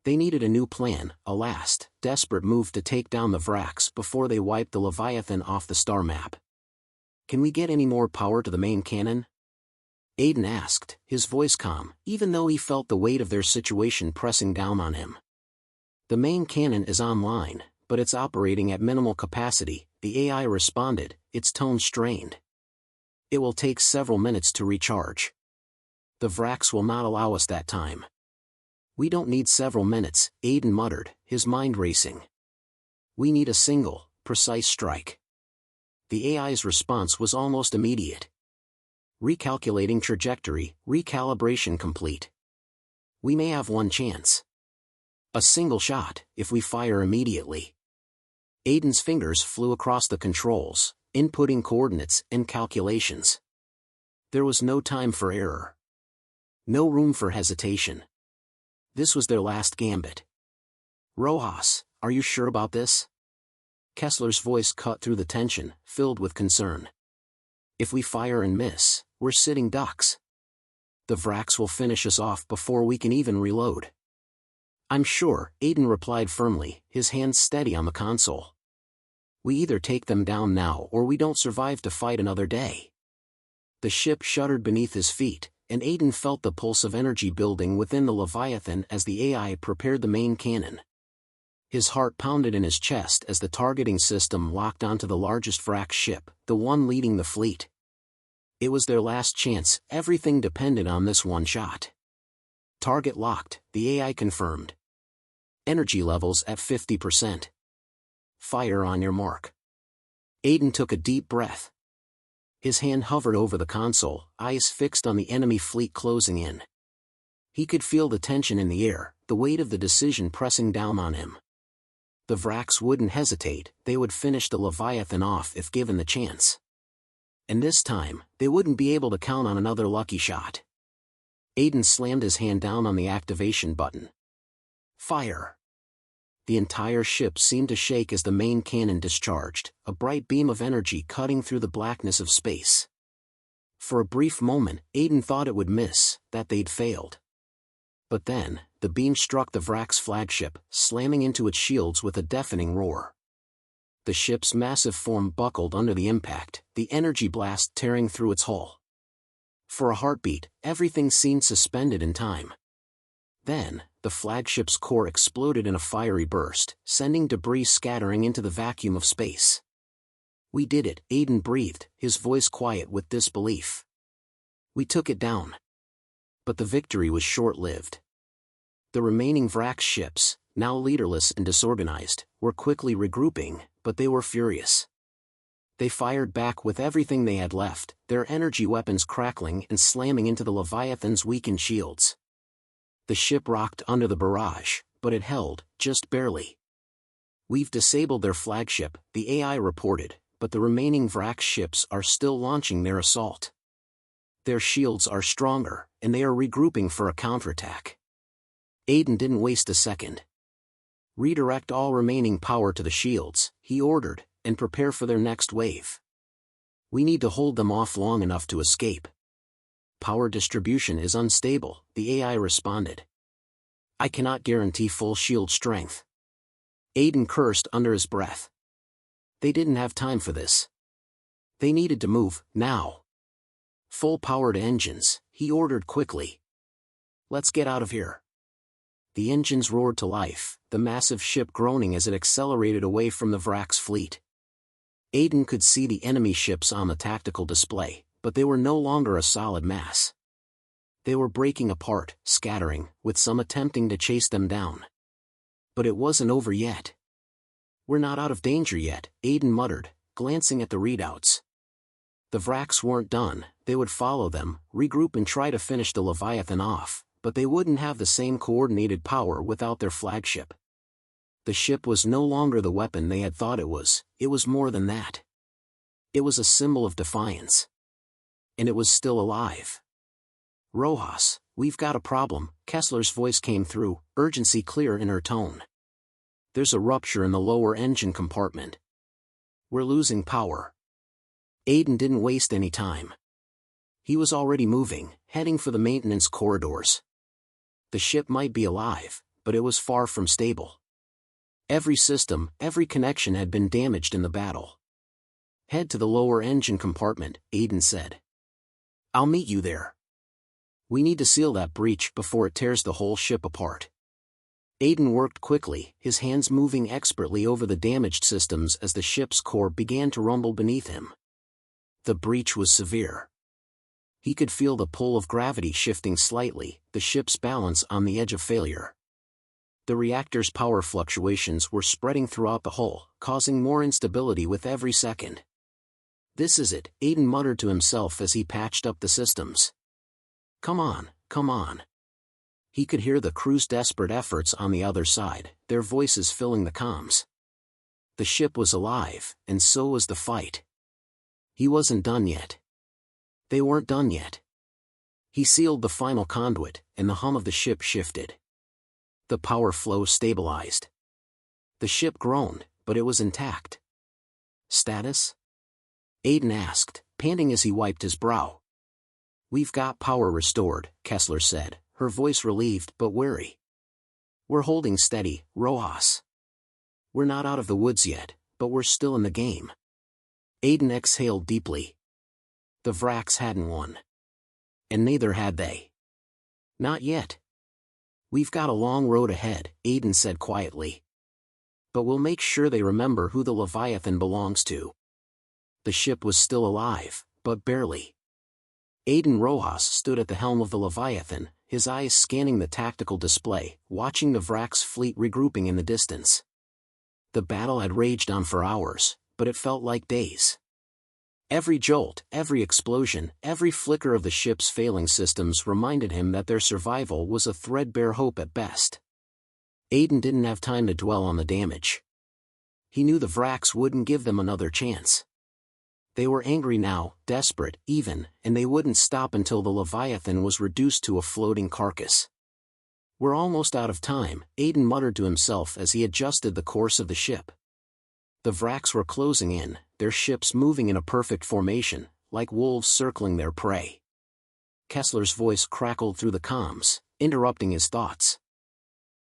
They needed a new plan, a last, desperate move to take down the Vrax before they wiped the Leviathan off the star map. "Can we get any more power to the main cannon?" Aiden asked, his voice calm, even though he felt the weight of their situation pressing down on him. "The main cannon is online, but it's operating at minimal capacity," the AI responded, its tone strained. "It will take several minutes to recharge. The Vrax will not allow us that time." "We don't need several minutes," Aiden muttered, his mind racing. "We need a single, precise strike." The AI's response was almost immediate. "Recalculating trajectory, recalibration complete. We may have one chance. A single shot, if we fire immediately." Aiden's fingers flew across the controls, inputting coordinates and calculations. There was no time for error. No room for hesitation. This was their last gambit. "Rojas, are you sure about this?" Kessler's voice cut through the tension, filled with concern. "If we fire and miss, we're sitting ducks. The Vrax will finish us off before we can even reload." "I'm sure," Aiden replied firmly, his hands steady on the console. "We either take them down now or we don't survive to fight another day." The ship shuddered beneath his feet, and Aiden felt the pulse of energy building within the Leviathan as the AI prepared the main cannon. His heart pounded in his chest as the targeting system locked onto the largest Vrax ship, the one leading the fleet. It was their last chance, everything depended on this one shot. "Target locked," the AI confirmed. "Energy levels at 50%. Fire on your mark." Aiden took a deep breath. His hand hovered over the console, eyes fixed on the enemy fleet closing in. He could feel the tension in the air, the weight of the decision pressing down on him. The Vrax wouldn't hesitate, they would finish the Leviathan off if given the chance. And this time, they wouldn't be able to count on another lucky shot. Aiden slammed his hand down on the activation button. Fire! The entire ship seemed to shake as the main cannon discharged, a bright beam of energy cutting through the blackness of space. For a brief moment, Aiden thought it would miss, that they'd failed. But then, the beam struck the Vrax flagship, slamming into its shields with a deafening roar. The ship's massive form buckled under the impact, the energy blast tearing through its hull. For a heartbeat, everything seemed suspended in time. Then, the flagship's core exploded in a fiery burst, sending debris scattering into the vacuum of space. "We did it," Aiden breathed, his voice quiet with disbelief. "We took it down." But the victory was short-lived. The remaining Vrax ships, now leaderless and disorganized, were quickly regrouping, but they were furious. They fired back with everything they had left, their energy weapons crackling and slamming into the Leviathan's weakened shields. The ship rocked under the barrage, but it held, just barely. "We've disabled their flagship," the AI reported, "but the remaining Vrax ships are still launching their assault. Their shields are stronger, and they are regrouping for a counterattack." Aiden didn't waste a second. "Redirect all remaining power to the shields," he ordered, "and prepare for their next wave." We need to hold them off long enough to escape. Power distribution is unstable, the AI responded. I cannot guarantee full shield strength. Aiden cursed under his breath. They didn't have time for this. They needed to move, now. Full power to engines, he ordered quickly. Let's get out of here. The engines roared to life, the massive ship groaning as it accelerated away from the Vrak's fleet. Aiden could see the enemy ships on the tactical display, but they were no longer a solid mass. They were breaking apart, scattering, with some attempting to chase them down. But it wasn't over yet. We're not out of danger yet, Aiden muttered, glancing at the readouts. The Vraks weren't done, they would follow them, regroup and try to finish the Leviathan off, but they wouldn't have the same coordinated power without their flagship. The ship was no longer the weapon they had thought it was more than that. It was a symbol of defiance. And it was still alive. Rojas, we've got a problem, Kessler's voice came through, urgency clear in her tone. There's a rupture in the lower engine compartment. We're losing power. Aiden didn't waste any time. He was already moving, heading for the maintenance corridors. The ship might be alive, but it was far from stable. Every system, every connection had been damaged in the battle. Head to the lower engine compartment, Aiden said. I'll meet you there. We need to seal that breach before it tears the whole ship apart. Aiden worked quickly, his hands moving expertly over the damaged systems as the ship's core began to rumble beneath him. The breach was severe. He could feel the pull of gravity shifting slightly, the ship's balance on the edge of failure. The reactor's power fluctuations were spreading throughout the hull, causing more instability with every second. This is it, Aiden muttered to himself as he patched up the systems. Come on, come on. He could hear the crew's desperate efforts on the other side, their voices filling the comms. The ship was alive, and so was the fight. He wasn't done yet. They weren't done yet. He sealed the final conduit, and the hum of the ship shifted. The power flow stabilized. The ship groaned, but it was intact. Status? Aiden asked, panting as he wiped his brow. We've got power restored, Kessler said, her voice relieved but wary. We're holding steady, Rojas. We're not out of the woods yet, but we're still in the game. Aiden exhaled deeply. The Vraks hadn't won. And neither had they. Not yet. We've got a long road ahead, Aiden said quietly. But we'll make sure they remember who the Leviathan belongs to. The ship was still alive, but barely. Aiden Rojas stood at the helm of the Leviathan, his eyes scanning the tactical display, watching the Vrak's fleet regrouping in the distance. The battle had raged on for hours, but it felt like days. Every jolt, every explosion, every flicker of the ship's failing systems reminded him that their survival was a threadbare hope at best. Aiden didn't have time to dwell on the damage. He knew the Vraks wouldn't give them another chance. They were angry now, desperate, even, and they wouldn't stop until the Leviathan was reduced to a floating carcass. We're almost out of time, Aiden muttered to himself as he adjusted the course of the ship. The Vraks were closing in, their ships moving in a perfect formation, like wolves circling their prey. Kessler's voice crackled through the comms, interrupting his thoughts.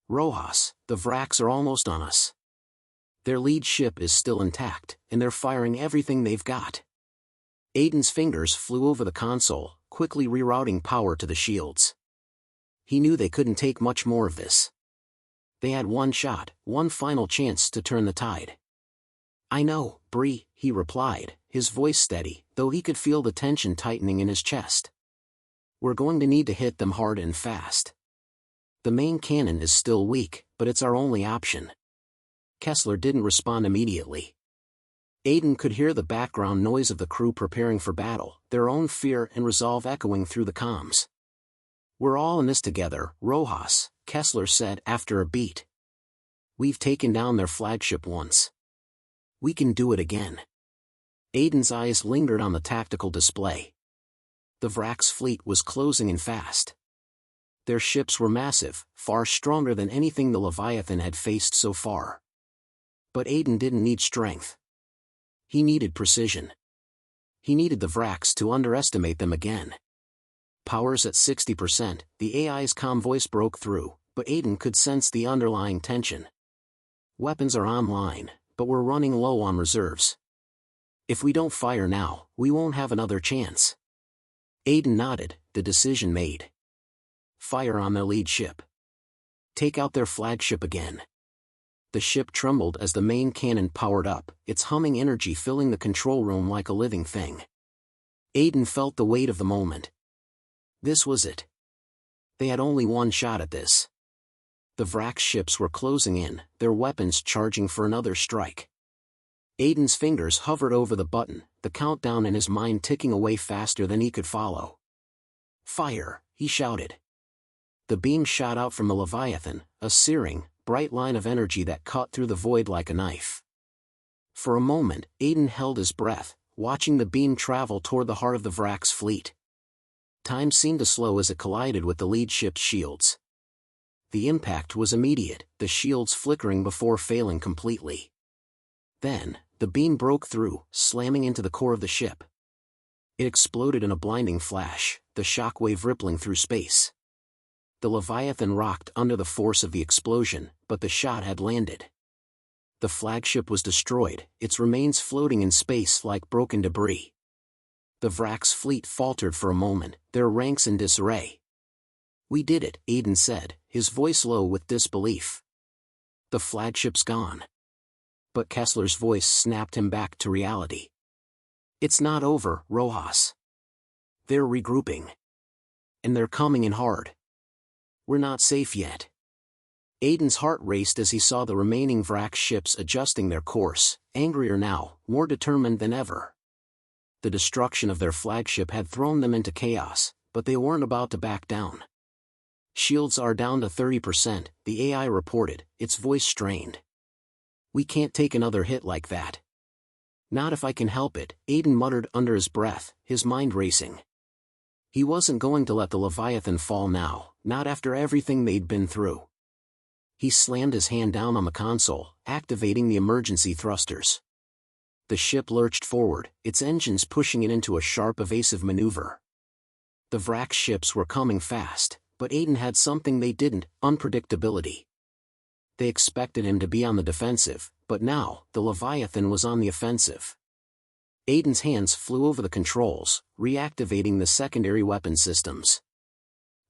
Rojas, the Vraks are almost on us. Their lead ship is still intact, and they're firing everything they've got. Aiden's fingers flew over the console, quickly rerouting power to the shields. He knew they couldn't take much more of this. They had one shot, one final chance to turn the tide. I know, Bree, he replied, his voice steady, though he could feel the tension tightening in his chest. We're going to need to hit them hard and fast. The main cannon is still weak, but it's our only option. Kessler didn't respond immediately. Aiden could hear the background noise of the crew preparing for battle, their own fear and resolve echoing through the comms. We're all in this together, Rojas, Kessler said after a beat. We've taken down their flagship once. We can do it again. Aiden's eyes lingered on the tactical display. The Vrak's fleet was closing in fast. Their ships were massive, far stronger than anything the Leviathan had faced so far. But Aiden didn't need strength. He needed precision. He needed the Vrax to underestimate them again. Powers at 60%, the AI's calm voice broke through, but Aiden could sense the underlying tension. Weapons are online, but we're running low on reserves. If we don't fire now, we won't have another chance. Aiden nodded, the decision made. Fire on their lead ship. Take out their flagship again. The ship trembled as the main cannon powered up, its humming energy filling the control room like a living thing. Aiden felt the weight of the moment. This was it. They had only one shot at this. The Vrax ships were closing in, their weapons charging for another strike. Aiden's fingers hovered over the button, the countdown in his mind ticking away faster than he could follow. Fire, he shouted. The beam shot out from the Leviathan, a searing, bright line of energy that cut through the void like a knife. For a moment, Aiden held his breath, watching the beam travel toward the heart of the Vrax fleet. Time seemed to slow as it collided with the lead ship's shields. The impact was immediate, the shields flickering before failing completely. Then, the beam broke through, slamming into the core of the ship. It exploded in a blinding flash, the shockwave rippling through space. The Leviathan rocked under the force of the explosion, but the shot had landed. The flagship was destroyed, its remains floating in space like broken debris. The Vrax fleet faltered for a moment, their ranks in disarray. We did it, Aiden said, his voice low with disbelief. The flagship's gone. But Kessler's voice snapped him back to reality. It's not over, Rojas. They're regrouping. And they're coming in hard. We're not safe yet. Aiden's heart raced as he saw the remaining Vrax ships adjusting their course, angrier now, more determined than ever. The destruction of their flagship had thrown them into chaos, but they weren't about to back down. Shields are down to 30%, the AI reported, its voice strained. We can't take another hit like that. Not if I can help it, Aiden muttered under his breath, his mind racing. He wasn't going to let the Leviathan fall now, not after everything they'd been through. He slammed his hand down on the console, activating the emergency thrusters. The ship lurched forward, its engines pushing it into a sharp evasive maneuver. The Vrax ships were coming fast, but Aiden had something they didn't, unpredictability. They expected him to be on the defensive, but now, the Leviathan was on the offensive. Aiden's hands flew over the controls, reactivating the secondary weapon systems.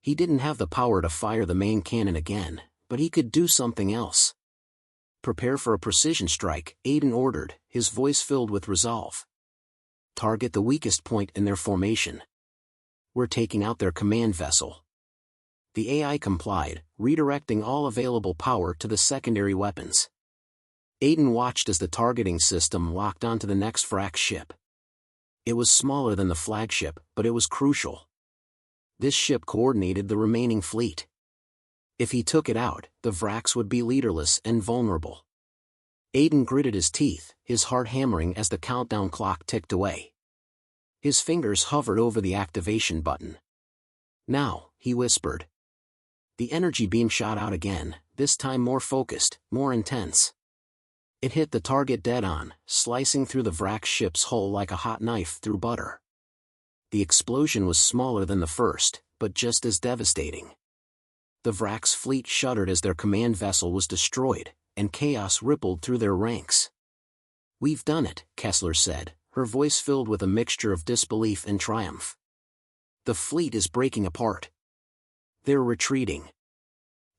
He didn't have the power to fire the main cannon again, but he could do something else. Prepare for a precision strike, Aiden ordered, his voice filled with resolve. Target the weakest point in their formation. We're taking out their command vessel. The AI complied, redirecting all available power to the secondary weapons. Aiden watched as the targeting system locked onto the next Vrax ship. It was smaller than the flagship, but it was crucial. This ship coordinated the remaining fleet. If he took it out, the Vrax would be leaderless and vulnerable. Aiden gritted his teeth, his heart hammering as the countdown clock ticked away. His fingers hovered over the activation button. Now, he whispered. The energy beam shot out again, this time more focused, more intense. It hit the target dead on, slicing through the Vrax ship's hull like a hot knife through butter. The explosion was smaller than the first, but just as devastating. The Vrax fleet shuddered as their command vessel was destroyed, and chaos rippled through their ranks. We've done it, Kessler said, her voice filled with a mixture of disbelief and triumph. The fleet is breaking apart. They're retreating.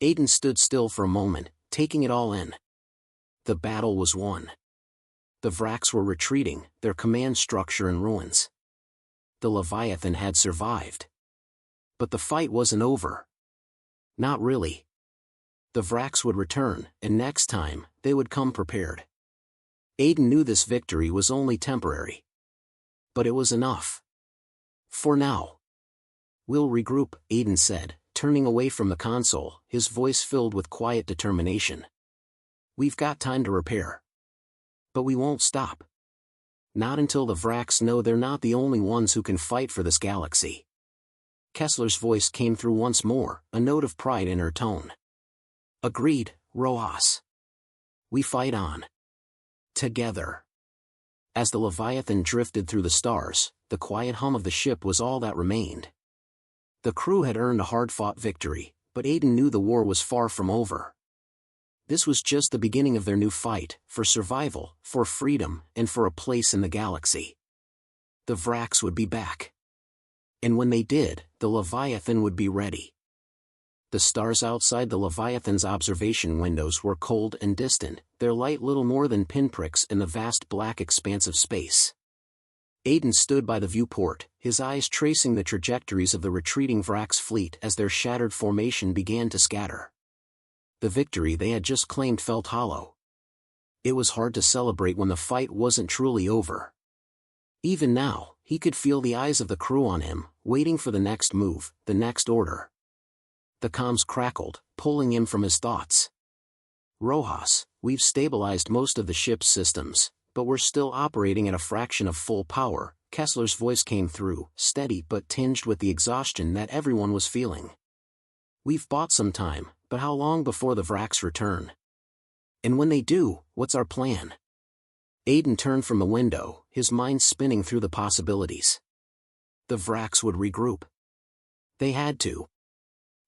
Aiden stood still for a moment, taking it all in. The battle was won. The Vrax were retreating, their command structure in ruins. The Leviathan had survived. But the fight wasn't over. Not really. The Vrax would return, and next time, they would come prepared. Aiden knew this victory was only temporary. But it was enough. For now. We'll regroup, Aiden said, turning away from the console, his voice filled with quiet determination. We've got time to repair. But we won't stop. Not until the Vrax know they're not the only ones who can fight for this galaxy. Kessler's voice came through once more, a note of pride in her tone. Agreed, Rojas. We fight on. Together. As the Leviathan drifted through the stars, the quiet hum of the ship was all that remained. The crew had earned a hard-fought victory, but Aiden knew the war was far from over. This was just the beginning of their new fight, for survival, for freedom, and for a place in the galaxy. The Vrax would be back. And when they did, the Leviathan would be ready. The stars outside the Leviathan's observation windows were cold and distant, their light little more than pinpricks in the vast black expanse of space. Aiden stood by the viewport, his eyes tracing the trajectories of the retreating Vrax fleet as their shattered formation began to scatter. The victory they had just claimed felt hollow. It was hard to celebrate when the fight wasn't truly over. Even now, he could feel the eyes of the crew on him, waiting for the next move, the next order. The comms crackled, pulling him from his thoughts. "Rojas, we've stabilized most of the ship's systems, but we're still operating at a fraction of full power," Kessler's voice came through, steady but tinged with the exhaustion that everyone was feeling. "We've bought some time, but how long before the Vrax return? And when they do, what's our plan?" Aiden turned from the window, his mind spinning through the possibilities. The Vrax would regroup. They had to.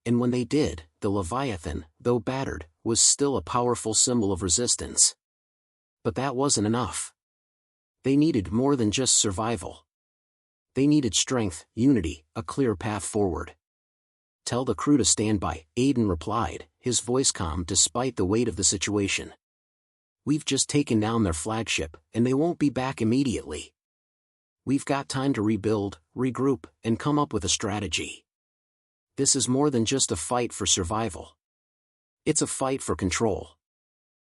And when they did, the Leviathan, though battered, was still a powerful symbol of resistance. But that wasn't enough. They needed more than just survival. They needed strength, unity, a clear path forward. "Tell the crew to stand by," Aiden replied, his voice calm despite the weight of the situation. "We've just taken down their flagship, and they won't be back immediately. We've got time to rebuild, regroup, and come up with a strategy. This is more than just a fight for survival. It's a fight for control.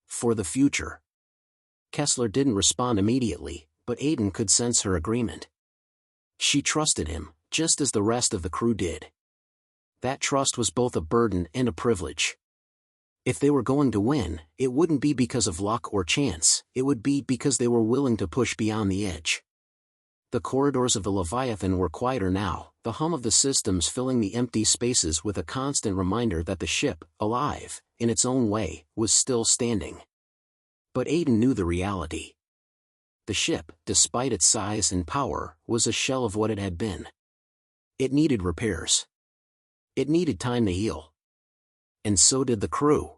For the future." Kessler didn't respond immediately, but Aiden could sense her agreement. She trusted him, just as the rest of the crew did. That trust was both a burden and a privilege. If they were going to win, it wouldn't be because of luck or chance, it would be because they were willing to push beyond the edge. The corridors of the Leviathan were quieter now, the hum of the systems filling the empty spaces with a constant reminder that the ship, alive, in its own way, was still standing. But Aiden knew the reality. The ship, despite its size and power, was a shell of what it had been. It needed repairs. It needed time to heal. And so did the crew.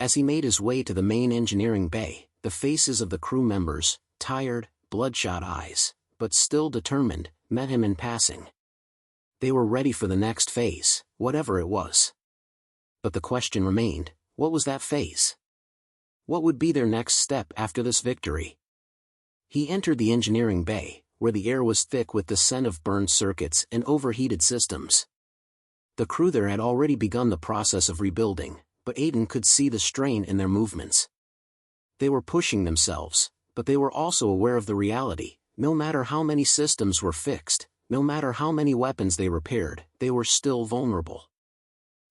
As he made his way to the main engineering bay, the faces of the crew members, tired, bloodshot eyes, but still determined, met him in passing. They were ready for the next phase, whatever it was. But the question remained, what was that phase? What would be their next step after this victory? He entered the engineering bay, where the air was thick with the scent of burned circuits and overheated systems. The crew there had already begun the process of rebuilding, but Aiden could see the strain in their movements. They were pushing themselves, but they were also aware of the reality. No matter how many systems were fixed, no matter how many weapons they repaired, they were still vulnerable.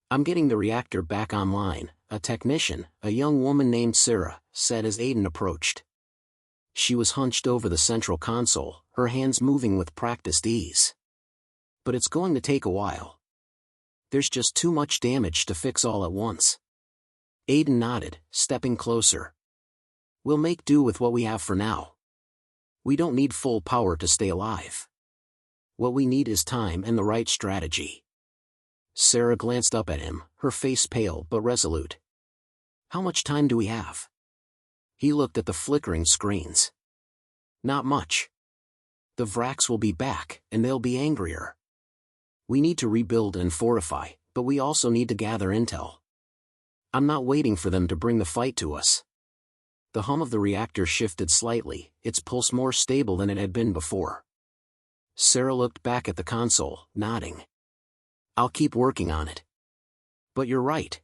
"I'm getting the reactor back online," a technician, a young woman named Sarah, said as Aiden approached. She was hunched over the central console, her hands moving with practiced ease. "But it's going to take a while. There's just too much damage to fix all at once." Aiden nodded, stepping closer. "We'll make do with what we have for now. We don't need full power to stay alive. What we need is time and the right strategy." Sarah glanced up at him, her face pale but resolute. "How much time do we have?" He looked at the flickering screens. "Not much. The Vrax will be back, and they'll be angrier. We need to rebuild and fortify, but we also need to gather intel. I'm not waiting for them to bring the fight to us." The hum of the reactor shifted slightly, its pulse more stable than it had been before. Sarah looked back at the console, nodding. "I'll keep working on it. But you're right.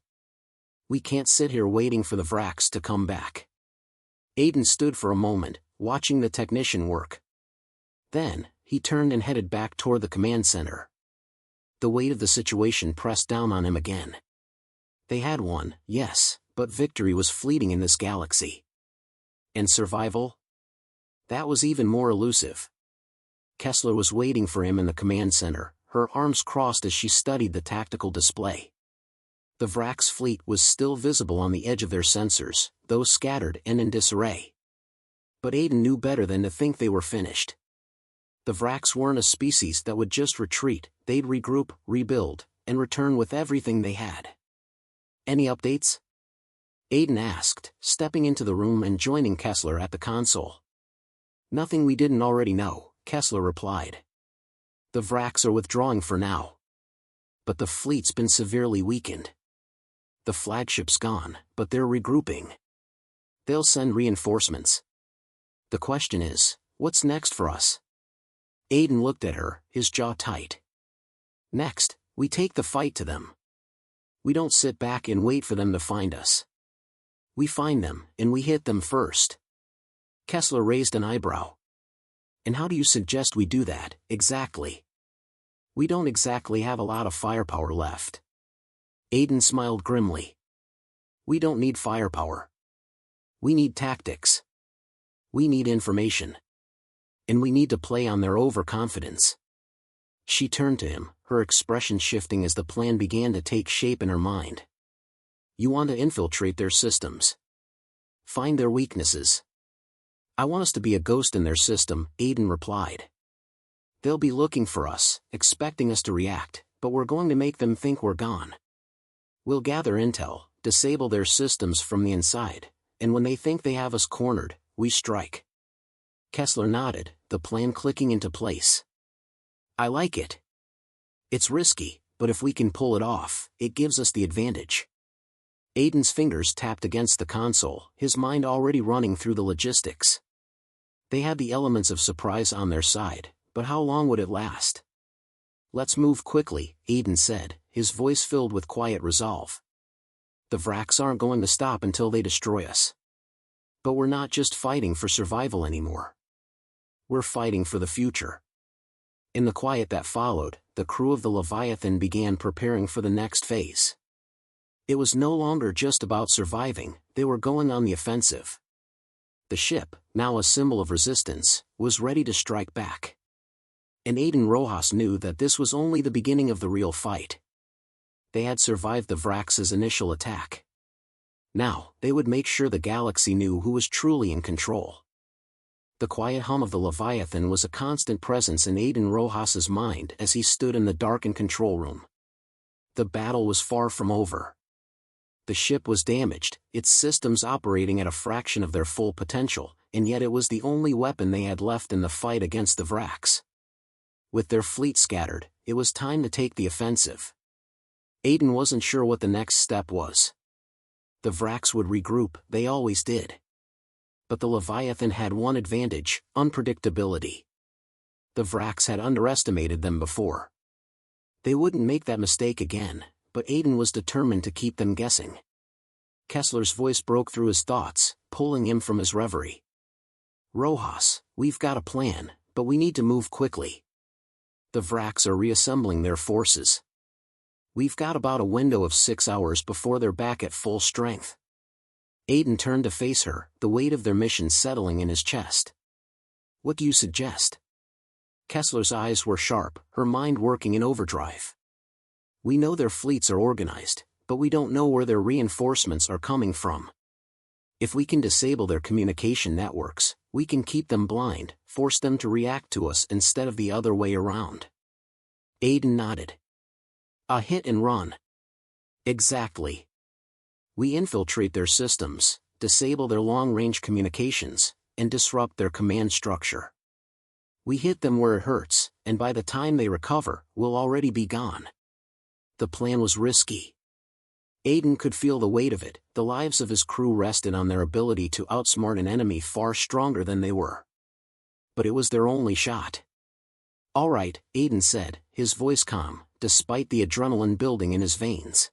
We can't sit here waiting for the Vrax to come back." Aiden stood for a moment, watching the technician work. Then, he turned and headed back toward the command center. The weight of the situation pressed down on him again. They had won, yes, but victory was fleeting in this galaxy. And survival? That was even more elusive. Kessler was waiting for him in the command center, her arms crossed as she studied the tactical display. The Vrax fleet was still visible on the edge of their sensors, though scattered and in disarray. But Aiden knew better than to think they were finished. The Vraks weren't a species that would just retreat, they'd regroup, rebuild, and return with everything they had. Any updates? Aiden asked, stepping into the room and joining Kessler at the console. Nothing we didn't already know, Kessler replied. The Vraks are withdrawing for now. But the fleet's been severely weakened. The flagship's gone, but they're regrouping. They'll send reinforcements. The question is, what's next for us? Aiden looked at her, his jaw tight. Next, we take the fight to them. We don't sit back and wait for them to find us. We find them, and we hit them first. Kessler raised an eyebrow. And how do you suggest we do that, exactly? We don't exactly have a lot of firepower left. Aiden smiled grimly. We don't need firepower. We need tactics. We need information. And we need to play on their overconfidence. She turned to him, her expression shifting as the plan began to take shape in her mind. You want to infiltrate their systems. Find their weaknesses. I want us to be a ghost in their system, Aiden replied. They'll be looking for us, expecting us to react, but we're going to make them think we're gone. We'll gather intel, disable their systems from the inside, and when they think they have us cornered, we strike. Kessler nodded, the plan clicking into place. I like it. It's risky, but if we can pull it off, it gives us the advantage. Aiden's fingers tapped against the console, his mind already running through the logistics. They had the elements of surprise on their side, but how long would it last? Let's move quickly, Aiden said, his voice filled with quiet resolve. The Vraks aren't going to stop until they destroy us. But we're not just fighting for survival anymore. We're fighting for the future. In the quiet that followed, the crew of the Leviathan began preparing for the next phase. It was no longer just about surviving, they were going on the offensive. The ship, now a symbol of resistance, was ready to strike back. And Aiden Rojas knew that this was only the beginning of the real fight. They had survived the Vraks' initial attack. Now, they would make sure the galaxy knew who was truly in control. The quiet hum of the Leviathan was a constant presence in Aiden Rojas' mind as he stood in the darkened control room. The battle was far from over. The ship was damaged, its systems operating at a fraction of their full potential, and yet it was the only weapon they had left in the fight against the Vraks. With their fleet scattered, it was time to take the offensive. Aiden wasn't sure what the next step was. The Vraks would regroup, they always did. But the Leviathan had one advantage, unpredictability. The Vraks had underestimated them before. They wouldn't make that mistake again, but Aiden was determined to keep them guessing. Kessler's voice broke through his thoughts, pulling him from his reverie. Rojas, we've got a plan, but we need to move quickly. The Vraks are reassembling their forces. We've got about a window of 6 hours before they're back at full strength. Aiden turned to face her, the weight of their mission settling in his chest. What do you suggest? Kessler's eyes were sharp, her mind working in overdrive. We know their fleets are organized, but we don't know where their reinforcements are coming from. If we can disable their communication networks, we can keep them blind, force them to react to us instead of the other way around. Aiden nodded. A hit and run. Exactly. We infiltrate their systems, disable their long-range communications, and disrupt their command structure. We hit them where it hurts, and by the time they recover, we'll already be gone. The plan was risky. Aiden could feel the weight of it, the lives of his crew rested on their ability to outsmart an enemy far stronger than they were. But it was their only shot. All right, Aiden said, his voice calm, despite the adrenaline building in his veins.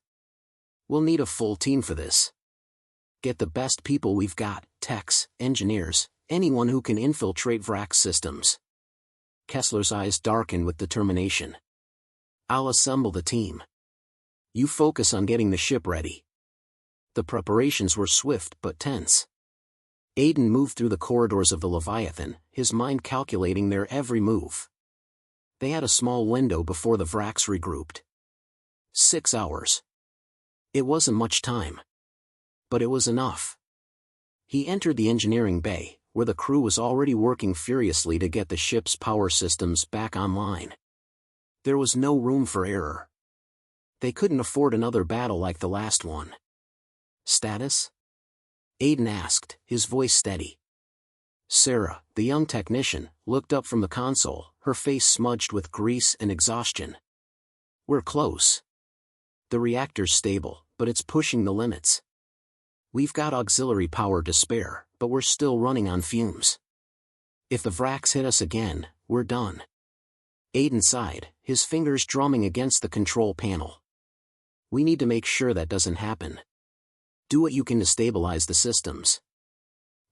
We'll need a full team for this. Get the best people we've got, techs, engineers, anyone who can infiltrate Vrak systems. Kessler's eyes darkened with determination. I'll assemble the team. You focus on getting the ship ready. The preparations were swift but tense. Aiden moved through the corridors of the Leviathan, his mind calculating their every move. They had a small window before the Vraks regrouped. 6 hours. It wasn't much time. But it was enough. He entered the engineering bay, where the crew was already working furiously to get the ship's power systems back online. There was no room for error. They couldn't afford another battle like the last one. "Status?" Aiden asked, his voice steady. Sarah, the young technician, looked up from the console, her face smudged with grease and exhaustion. "We're close. The reactor's stable, but it's pushing the limits. We've got auxiliary power to spare, but we're still running on fumes. If the Vrax hit us again, we're done." Aiden sighed, his fingers drumming against the control panel. "We need to make sure that doesn't happen. Do what you can to stabilize the systems.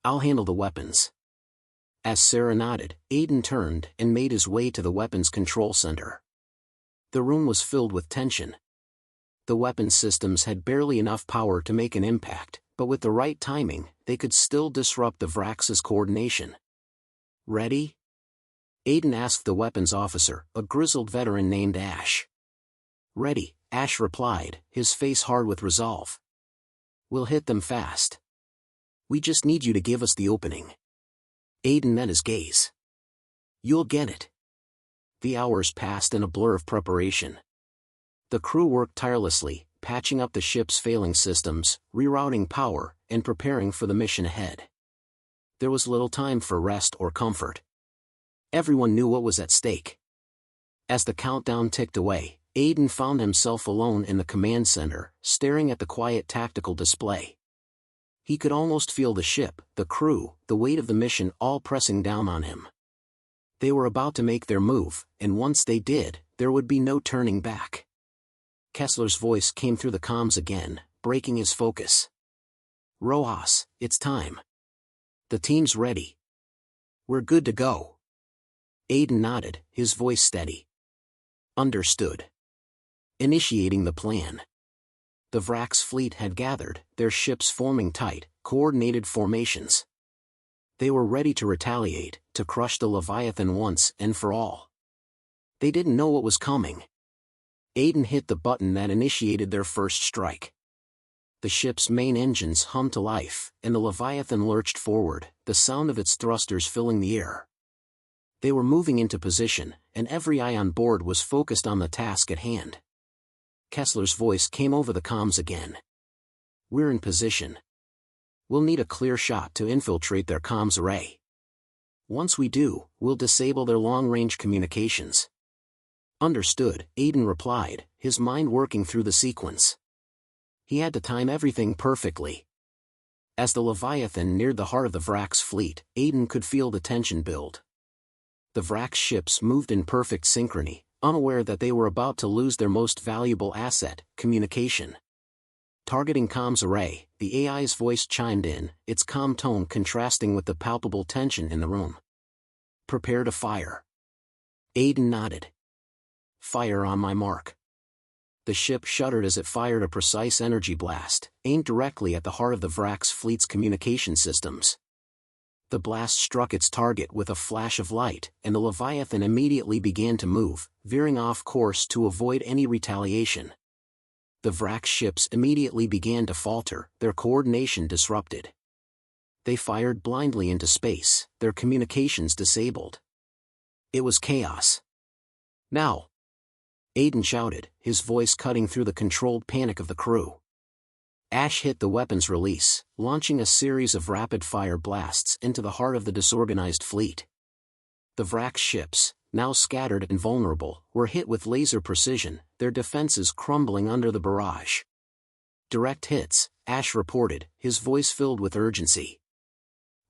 I'll handle the weapons." As Sarah nodded, Aiden turned and made his way to the weapons control center. The room was filled with tension. The weapons systems had barely enough power to make an impact, but with the right timing, they could still disrupt the Vrax's coordination. "Ready?" Aiden asked the weapons officer, a grizzled veteran named Ash. "Ready," Ash replied, his face hard with resolve. "We'll hit them fast. We just need you to give us the opening." Aiden met his gaze. "You'll get it." The hours passed in a blur of preparation. The crew worked tirelessly, patching up the ship's failing systems, rerouting power, and preparing for the mission ahead. There was little time for rest or comfort. Everyone knew what was at stake. As the countdown ticked away, Aiden found himself alone in the command center, staring at the quiet tactical display. He could almost feel the ship, the crew, the weight of the mission all pressing down on him. They were about to make their move, and once they did, there would be no turning back. Kessler's voice came through the comms again, breaking his focus. "Rojas, it's time. The team's ready. We're good to go." Aiden nodded, his voice steady. "Understood." Initiating the plan. The Vrax fleet had gathered, their ships forming tight, coordinated formations. They were ready to retaliate, to crush the Leviathan once and for all. They didn't know what was coming. Aiden hit the button that initiated their first strike. The ship's main engines hummed to life, and the Leviathan lurched forward, the sound of its thrusters filling the air. They were moving into position, and every eye on board was focused on the task at hand. Kessler's voice came over the comms again. "We're in position. We'll need a clear shot to infiltrate their comms array. Once we do, we'll disable their long-range communications." "Understood," Aiden replied, his mind working through the sequence. He had to time everything perfectly. As the Leviathan neared the heart of the Vrax fleet, Aiden could feel the tension build. The Vrax ships moved in perfect synchrony, unaware that they were about to lose their most valuable asset, communication. Targeting comms array, the AI's voice chimed in, its calm tone contrasting with the palpable tension in the room. "Prepare to fire." Aiden nodded. "Fire on my mark." The ship shuddered as it fired a precise energy blast, aimed directly at the heart of the Vrax fleet's communication systems. The blast struck its target with a flash of light, and the Leviathan immediately began to move, veering off course to avoid any retaliation. The Vrax ships immediately began to falter, their coordination disrupted. They fired blindly into space, their communications disabled. It was chaos. "Now!" Aiden shouted, his voice cutting through the controlled panic of the crew. Ash hit the weapons release, launching a series of rapid-fire blasts into the heart of the disorganized fleet. The Vrax ships, now scattered and vulnerable, were hit with laser precision, their defenses crumbling under the barrage. "Direct hits," Ash reported, his voice filled with urgency.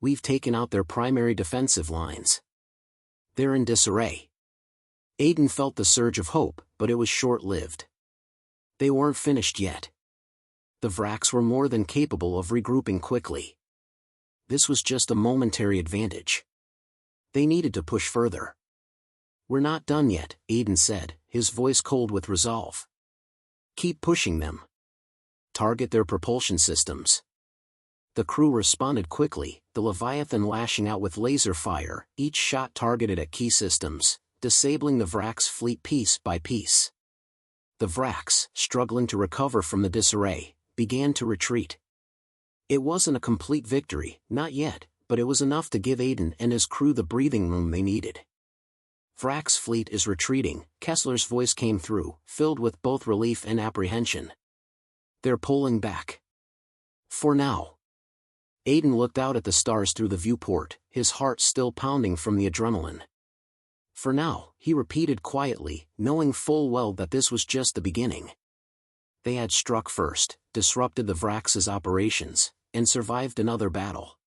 "We've taken out their primary defensive lines. They're in disarray." Aiden felt the surge of hope, but it was short-lived. They weren't finished yet. The Vrax were more than capable of regrouping quickly. This was just a momentary advantage. They needed to push further. "We're not done yet," Aiden said, his voice cold with resolve. "Keep pushing them. Target their propulsion systems." The crew responded quickly, the Leviathan lashing out with laser fire, each shot targeted at key systems, disabling the Vrax fleet piece by piece. The Vrax, struggling to recover from the disarray, began to retreat. It wasn't a complete victory, not yet, but it was enough to give Aiden and his crew the breathing room they needed. "Vrak's fleet is retreating," Kessler's voice came through, filled with both relief and apprehension. "They're pulling back. For now." Aiden looked out at the stars through the viewport, his heart still pounding from the adrenaline. "For now," he repeated quietly, knowing full well that this was just the beginning. They had struck first, disrupted the Vrax's operations, and survived another battle.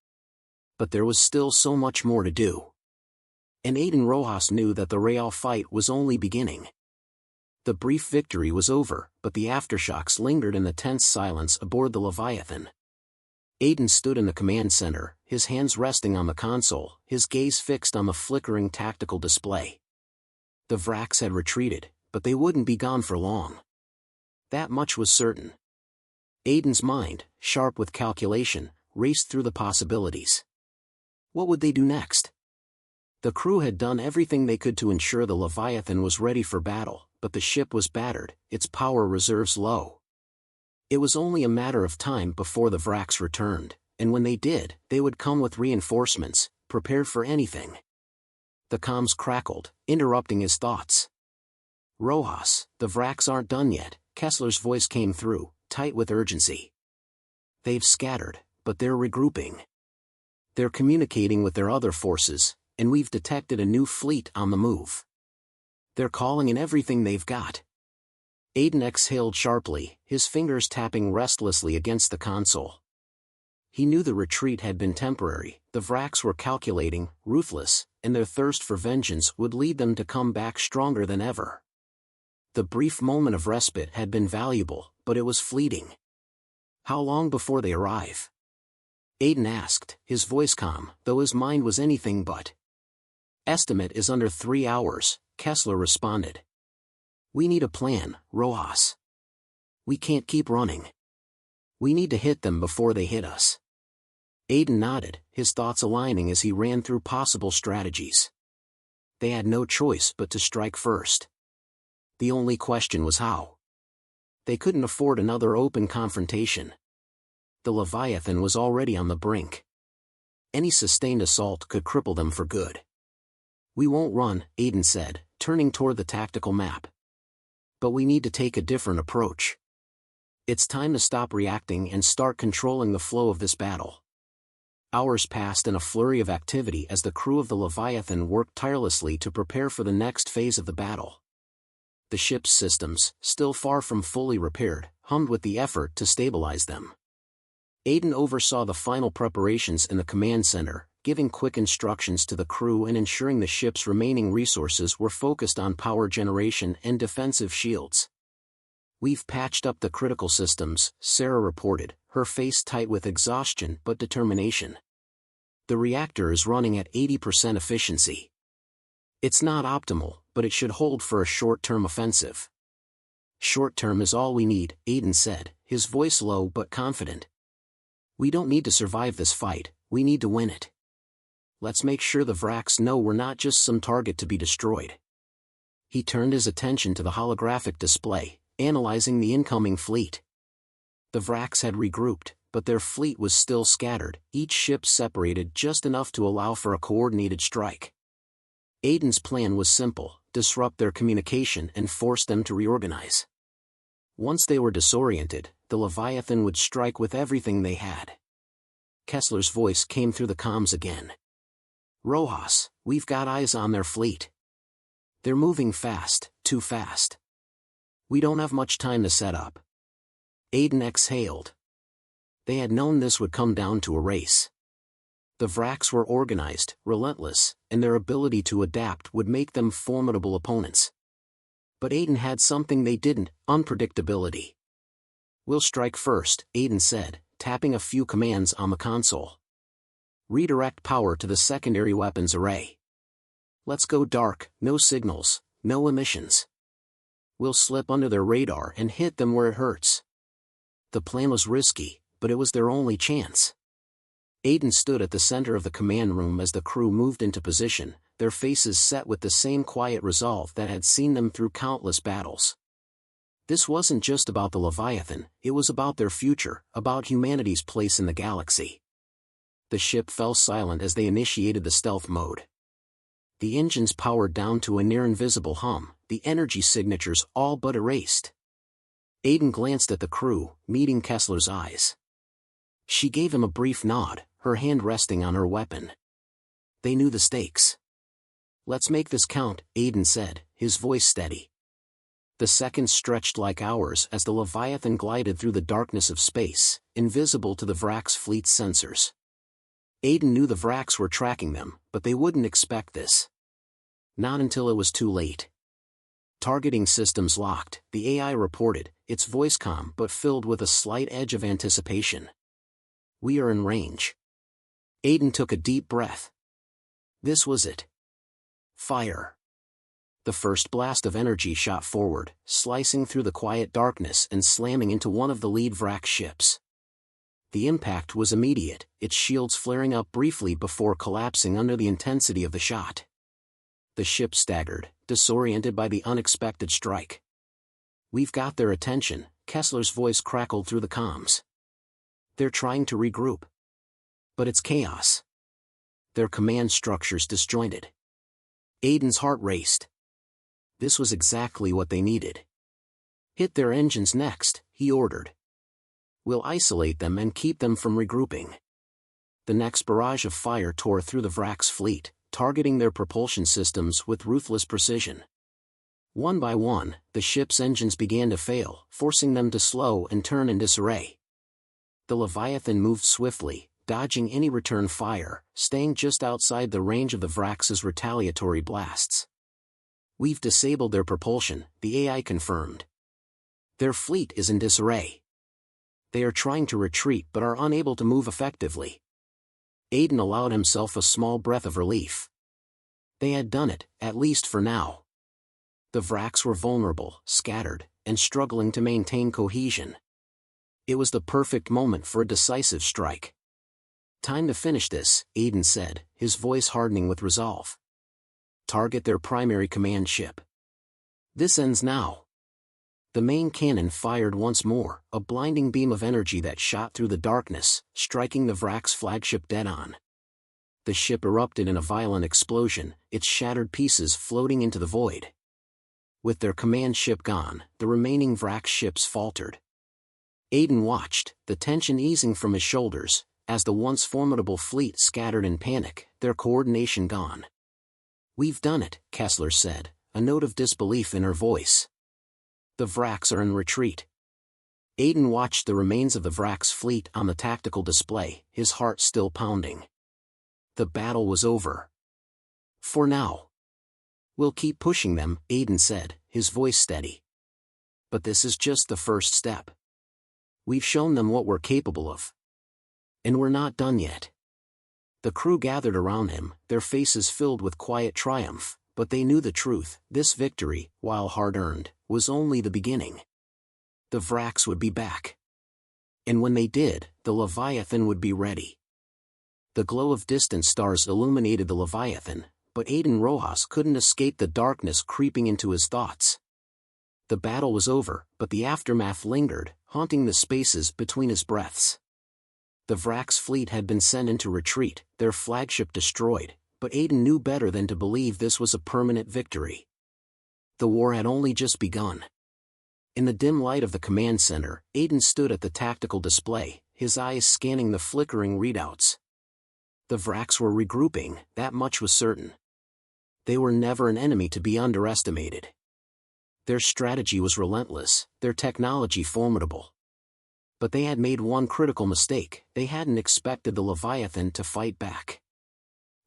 But there was still so much more to do. And Aiden Rojas knew that the Real fight was only beginning. The brief victory was over, but the aftershocks lingered in the tense silence aboard the Leviathan. Aiden stood in the command center, his hands resting on the console, his gaze fixed on the flickering tactical display. The Vrax had retreated, but they wouldn't be gone for long. That much was certain. Aiden's mind, sharp with calculation, raced through the possibilities. What would they do next? The crew had done everything they could to ensure the Leviathan was ready for battle, but the ship was battered, its power reserves low. It was only a matter of time before the Vrax returned, and when they did, they would come with reinforcements, prepared for anything. The comms crackled, interrupting his thoughts. "Rojas, the Vrax aren't done yet," Kessler's voice came through, tight with urgency. "They've scattered, but they're regrouping. They're communicating with their other forces, and we've detected a new fleet on the move. They're calling in everything they've got." Aiden exhaled sharply, his fingers tapping restlessly against the console. He knew the retreat had been temporary, the Vrax were calculating, ruthless, and their thirst for vengeance would lead them to come back stronger than ever. The brief moment of respite had been valuable, but it was fleeting. "How long before they arrive?" Aiden asked, his voice calm, though his mind was anything but. "Estimate is under 3 hours, Kessler responded. "We need a plan, Rojas. We can't keep running. We need to hit them before they hit us." Aiden nodded, his thoughts aligning as he ran through possible strategies. They had no choice but to strike first. The only question was how. They couldn't afford another open confrontation. The Leviathan was already on the brink. Any sustained assault could cripple them for good. "We won't run," Aiden said, turning toward the tactical map. "But we need to take a different approach. It's time to stop reacting and start controlling the flow of this battle." Hours passed in a flurry of activity as the crew of the Leviathan worked tirelessly to prepare for the next phase of the battle. The ship's systems, still far from fully repaired, hummed with the effort to stabilize them. Aiden oversaw the final preparations in the command center, giving quick instructions to the crew and ensuring the ship's remaining resources were focused on power generation and defensive shields. "We've patched up the critical systems," Sarah reported, her face tight with exhaustion but determination. "The reactor is running at 80% efficiency. It's not optimal, but it should hold for a short-term offensive." "Short-term is all we need," Aiden said, his voice low but confident. "We don't need to survive this fight, we need to win it. Let's make sure the Vrax know we're not just some target to be destroyed." He turned his attention to the holographic display, analyzing the incoming fleet. The Vrax had regrouped, but their fleet was still scattered, each ship separated just enough to allow for a coordinated strike. Aiden's plan was simple: disrupt their communication and force them to reorganize. Once they were disoriented, the Leviathan would strike with everything they had. Kessler's voice came through the comms again. "Rojas, we've got eyes on their fleet. They're moving fast, too fast. We don't have much time to set up." Aiden exhaled. They had known this would come down to a race. The Vrax were organized, relentless, and their ability to adapt would make them formidable opponents. But Aiden had something they didn't: unpredictability. "We'll strike first," Aiden said, tapping a few commands on the console. "Redirect power to the secondary weapons array. Let's go dark, no signals, no emissions. We'll slip under their radar and hit them where it hurts." The plan was risky, but it was their only chance. Aiden stood at the center of the command room as the crew moved into position, their faces set with the same quiet resolve that had seen them through countless battles. This wasn't just about the Leviathan, it was about their future, about humanity's place in the galaxy. The ship fell silent as they initiated the stealth mode. The engines powered down to a near-invisible hum, the energy signatures all but erased. Aiden glanced at the crew, meeting Kessler's eyes. She gave him a brief nod, her hand resting on her weapon. They knew the stakes. "Let's make this count," Aiden said, his voice steady. The seconds stretched like hours as the Leviathan glided through the darkness of space, invisible to the Vrax fleet's sensors. Aiden knew the Vrax were tracking them, but they wouldn't expect this. Not until it was too late. "Targeting systems locked," the AI reported, its voice calm but filled with a slight edge of anticipation. "We are in range." Aiden took a deep breath. This was it. Fire. The first blast of energy shot forward, slicing through the quiet darkness and slamming into one of the lead Vrax ships. The impact was immediate, its shields flaring up briefly before collapsing under the intensity of the shot. The ship staggered, disoriented by the unexpected strike. "We've got their attention," Kessler's voice crackled through the comms. "They're trying to regroup. But it's chaos. Their command structure's disjointed." Aiden's heart raced. This was exactly what they needed. "Hit their engines next," he ordered. "We'll isolate them and keep them from regrouping." The next barrage of fire tore through the Vrax fleet, targeting their propulsion systems with ruthless precision. One by one, the ship's engines began to fail, forcing them to slow and turn in disarray. The Leviathan moved swiftly, dodging any return fire, staying just outside the range of the Vrax's retaliatory blasts. "We've disabled their propulsion," the AI confirmed. "Their fleet is in disarray. They are trying to retreat but are unable to move effectively." Aiden allowed himself a small breath of relief. They had done it, at least for now. The Vrax were vulnerable, scattered, and struggling to maintain cohesion. It was the perfect moment for a decisive strike. "Time to finish this," Aiden said, his voice hardening with resolve. "Target their primary command ship. This ends now." The main cannon fired once more, a blinding beam of energy that shot through the darkness, striking the Vrax flagship dead-on. The ship erupted in a violent explosion, its shattered pieces floating into the void. With their command ship gone, the remaining Vrax ships faltered. Aiden watched, the tension easing from his shoulders, as the once formidable fleet scattered in panic, their coordination gone. "We've done it," Kessler said, a note of disbelief in her voice. "The Vrax are in retreat." Aiden watched the remains of the Vrax fleet on the tactical display, his heart still pounding. The battle was over. For now. "We'll keep pushing them," Aiden said, his voice steady. "But this is just the first step. We've shown them what we're capable of. And we're not done yet." The crew gathered around him, their faces filled with quiet triumph, but they knew the truth: this victory, while hard-earned, was only the beginning. The Vrax would be back. And when they did, the Leviathan would be ready. The glow of distant stars illuminated the Leviathan, but Aiden Rojas couldn't escape the darkness creeping into his thoughts. The battle was over, but the aftermath lingered, haunting the spaces between his breaths. The Vrax fleet had been sent into retreat, their flagship destroyed, but Aiden knew better than to believe this was a permanent victory. The war had only just begun. In the dim light of the command center, Aiden stood at the tactical display, his eyes scanning the flickering readouts. The Vrax were regrouping, that much was certain. They were never an enemy to be underestimated. Their strategy was relentless, their technology formidable. But they had made one critical mistake: they hadn't expected the Leviathan to fight back.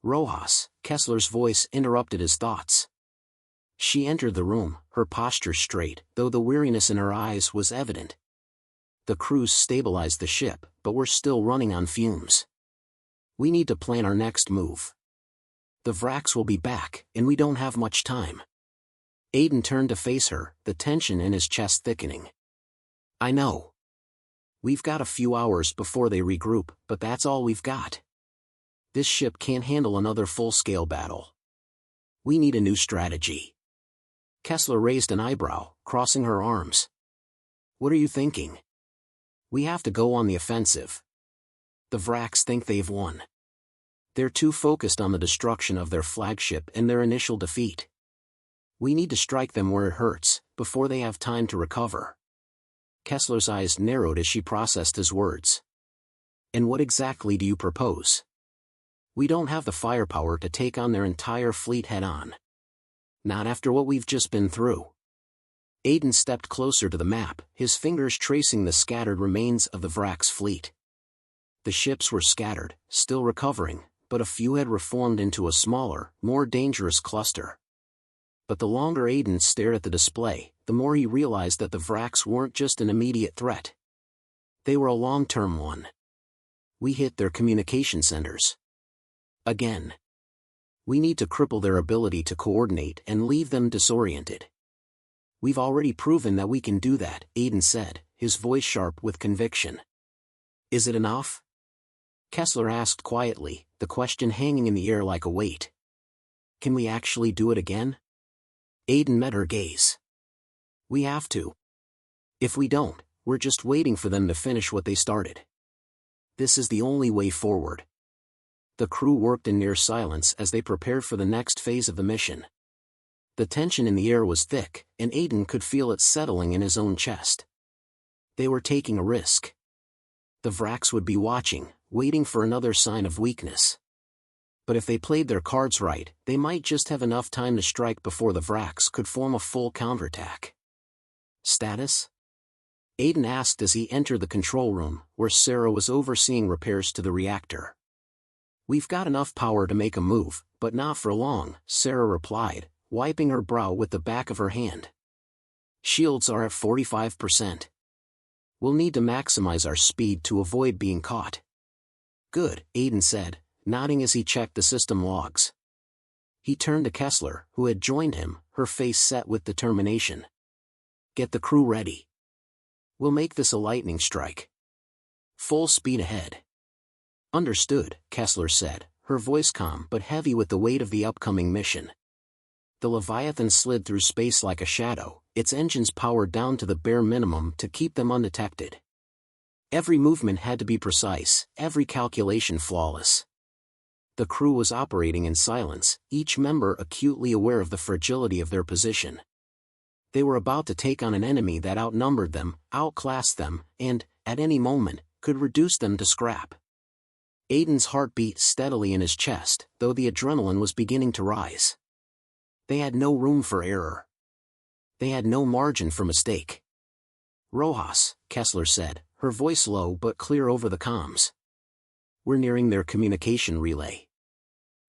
"Rojas," Kessler's voice interrupted his thoughts. She entered the room, her posture straight, though the weariness in her eyes was evident. "The crews stabilized the ship, but we're still running on fumes. We need to plan our next move. The Vrax will be back, and we don't have much time." Aiden turned to face her, the tension in his chest thickening. "I know. We've got a few hours before they regroup, but that's all we've got. This ship can't handle another full-scale battle. We need a new strategy." Kessler raised an eyebrow, crossing her arms. "What are you thinking?" "We have to go on the offensive. The Vrax think they've won. They're too focused on the destruction of their flagship and their initial defeat. We need to strike them where it hurts, before they have time to recover. Kessler's eyes narrowed as she processed his words. And what exactly do you propose? We don't have the firepower to take on their entire fleet head-on. Not after what we've just been through. Aiden stepped closer to the map, his fingers tracing the scattered remains of the Vrax fleet. The ships were scattered, still recovering, but a few had reformed into a smaller, more dangerous cluster. But the longer Aiden stared at the display, the more he realized that the Vrax weren't just an immediate threat. They were a long-term one. We hit their communication centers. Again. We need to cripple their ability to coordinate and leave them disoriented. We've already proven that we can do that, Aiden said, his voice sharp with conviction. Is it enough? Kessler asked quietly, the question hanging in the air like a weight. Can we actually do it again? Aiden met her gaze. We have to. If we don't, we're just waiting for them to finish what they started. This is the only way forward. The crew worked in near silence as they prepared for the next phase of the mission. The tension in the air was thick, and Aiden could feel it settling in his own chest. They were taking a risk. The Vrax would be watching, waiting for another sign of weakness. But if they played their cards right, they might just have enough time to strike before the Vrax could form a full counterattack. Status? Aiden asked as he entered the control room, where Sarah was overseeing repairs to the reactor. We've got enough power to make a move, but not for long, Sarah replied, wiping her brow with the back of her hand. Shields are at 45%. We'll need to maximize our speed to avoid being caught. Good, Aiden said, nodding as he checked the system logs. He turned to Kessler, who had joined him, her face set with determination. Get the crew ready. We'll make this a lightning strike. Full speed ahead. Understood, Kessler said, her voice calm but heavy with the weight of the upcoming mission. The Leviathan slid through space like a shadow, its engines powered down to the bare minimum to keep them undetected. Every movement had to be precise, every calculation flawless. The crew was operating in silence, each member acutely aware of the fragility of their position. They were about to take on an enemy that outnumbered them, outclassed them, and, at any moment, could reduce them to scrap. Aiden's heart beat steadily in his chest, though the adrenaline was beginning to rise. They had no room for error. They had no margin for mistake. Rojas, Kessler said, her voice low but clear over the comms. We're nearing their communication relay.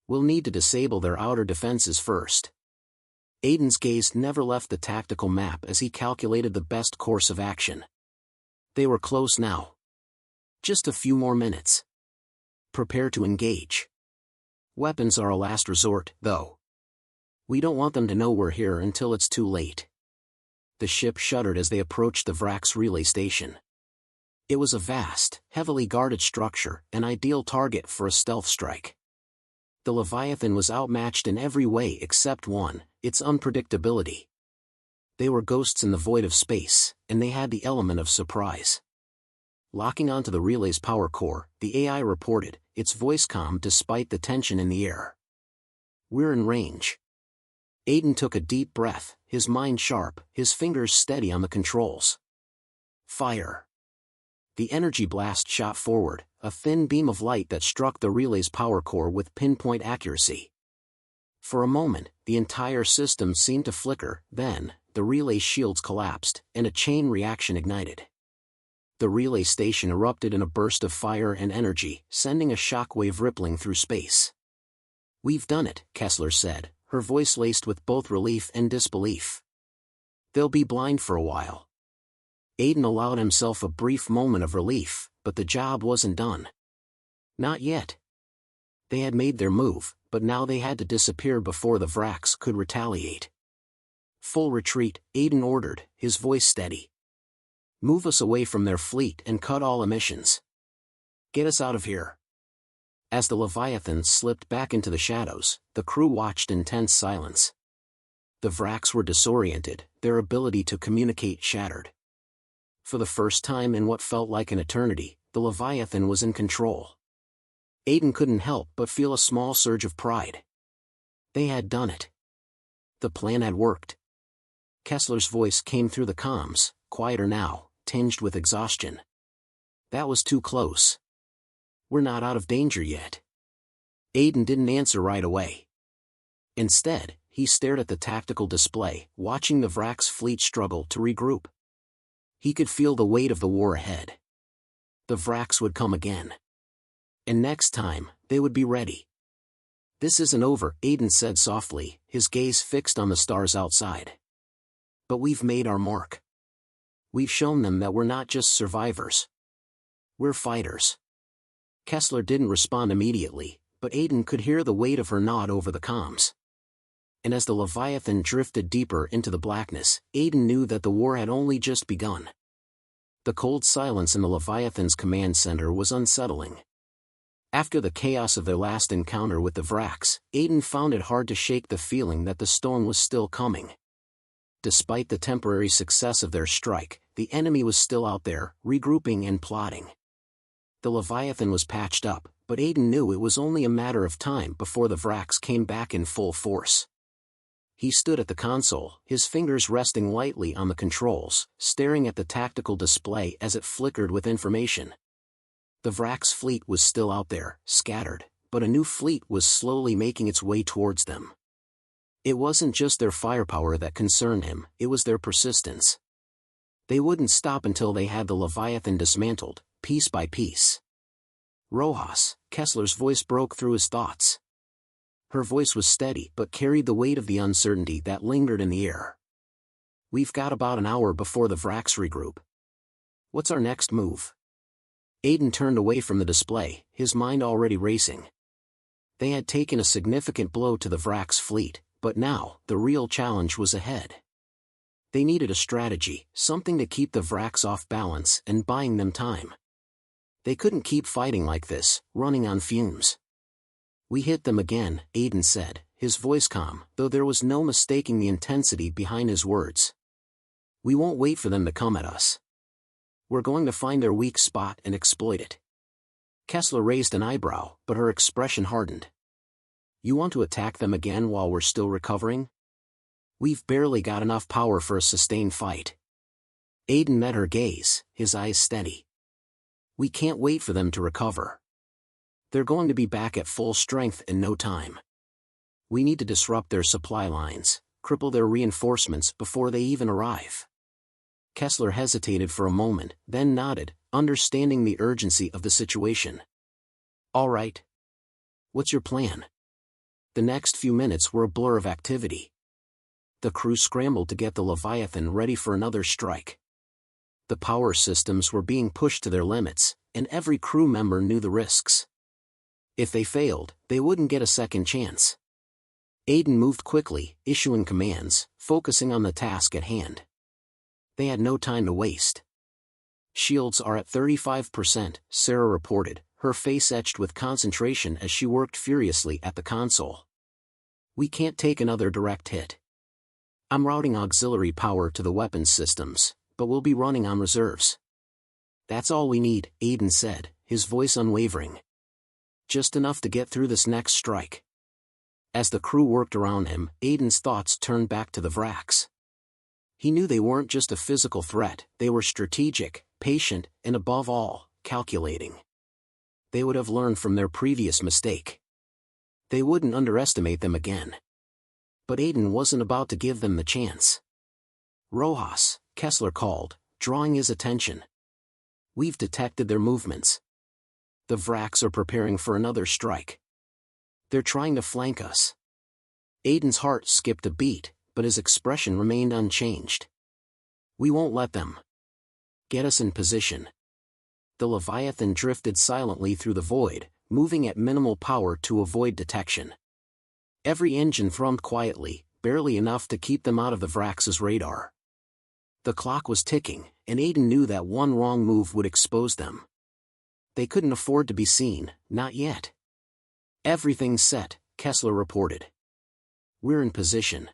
We'll need to disable their outer defenses first. Aiden's gaze never left the tactical map as he calculated the best course of action. They were close now. Just a few more minutes. Prepare to engage. Weapons are a last resort, though. We don't want them to know we're here until it's too late. The ship shuddered as they approached the Vrax relay station. It was a vast, heavily guarded structure, an ideal target for a stealth strike. The Leviathan was outmatched in every way except one, its unpredictability. They were ghosts in the void of space, and they had the element of surprise. Locking onto the relay's power core, the AI reported, its voice calm despite the tension in the air. We're in range. Aiden took a deep breath, his mind sharp, his fingers steady on the controls. Fire. The energy blast shot forward, a thin beam of light that struck the relay's power core with pinpoint accuracy. For a moment, the entire system seemed to flicker, then, the relay shields collapsed, and a chain reaction ignited. The relay station erupted in a burst of fire and energy, sending a shockwave rippling through space. We've done it, Kessler said, her voice laced with both relief and disbelief. They'll be blind for a while. Aiden allowed himself a brief moment of relief, but the job wasn't done. Not yet. They had made their move, but now they had to disappear before the Vrax could retaliate. Full retreat, Aiden ordered, his voice steady. Move us away from their fleet and cut all emissions. Get us out of here. As the Leviathan slipped back into the shadows, the crew watched in tense silence. The Vrax were disoriented, their ability to communicate shattered. For the first time in what felt like an eternity, the Leviathan was in control. Aiden couldn't help but feel a small surge of pride. They had done it. The plan had worked. Kessler's voice came through the comms, quieter now, tinged with exhaustion. That was too close. We're not out of danger yet. Aiden didn't answer right away. Instead, he stared at the tactical display, watching the Vrax fleet struggle to regroup. He could feel the weight of the war ahead. The Vrax would come again. And next time, they would be ready. This isn't over, Aiden said softly, his gaze fixed on the stars outside. But we've made our mark. We've shown them that we're not just survivors. We're fighters. Kessler didn't respond immediately, but Aiden could hear the weight of her nod over the comms. And as the Leviathan drifted deeper into the blackness, Aiden knew that the war had only just begun. The cold silence in the Leviathan's command center was unsettling. After the chaos of their last encounter with the Vrax, Aiden found it hard to shake the feeling that the storm was still coming. Despite the temporary success of their strike, the enemy was still out there, regrouping and plotting. The Leviathan was patched up, but Aiden knew it was only a matter of time before the Vrax came back in full force. He stood at the console, his fingers resting lightly on the controls, staring at the tactical display as it flickered with information. The Vrax fleet was still out there, scattered, but a new fleet was slowly making its way towards them. It wasn't just their firepower that concerned him, it was their persistence. They wouldn't stop until they had the Leviathan dismantled, piece by piece. Rojas, Kessler's voice broke through his thoughts. Her voice was steady but carried the weight of the uncertainty that lingered in the air. We've got about an hour before the Vrax regroup. What's our next move? Aiden turned away from the display, his mind already racing. They had taken a significant blow to the Vrax fleet, but now, the real challenge was ahead. They needed a strategy, something to keep the Vrax off balance and buying them time. They couldn't keep fighting like this, running on fumes. We hit them again, Aiden said, his voice calm, though there was no mistaking the intensity behind his words. We won't wait for them to come at us. We're going to find their weak spot and exploit it. Kessler raised an eyebrow, but her expression hardened. You want to attack them again while we're still recovering? We've barely got enough power for a sustained fight. Aiden met her gaze, his eyes steady. We can't wait for them to recover. They're going to be back at full strength in no time. We need to disrupt their supply lines, cripple their reinforcements before they even arrive. Kessler hesitated for a moment, then nodded, understanding the urgency of the situation. All right. What's your plan? The next few minutes were a blur of activity. The crew scrambled to get the Leviathan ready for another strike. The power systems were being pushed to their limits, and every crew member knew the risks. If they failed, they wouldn't get a second chance. Aiden moved quickly, issuing commands, focusing on the task at hand. They had no time to waste. Shields are at 35%, Sarah reported, her face etched with concentration as she worked furiously at the console. We can't take another direct hit. I'm routing auxiliary power to the weapons systems, but we'll be running on reserves. That's all we need, Aiden said, his voice unwavering. Just enough to get through this next strike. As the crew worked around him, Aiden's thoughts turned back to the Vrax. He knew they weren't just a physical threat, they were strategic, patient, and above all, calculating. They would have learned from their previous mistake. They wouldn't underestimate them again. But Aiden wasn't about to give them the chance. Rojas, Kessler called, drawing his attention. We've detected their movements. The Vrax are preparing for another strike. They're trying to flank us. Aiden's heart skipped a beat, but his expression remained unchanged. We won't let them. Get us in position. The Leviathan drifted silently through the void, moving at minimal power to avoid detection. Every engine thrummed quietly, barely enough to keep them out of the Vrax's radar. The clock was ticking, and Aiden knew that one wrong move would expose them. They couldn't afford to be seen, not yet. Everything's set, Kessler reported. We're in position.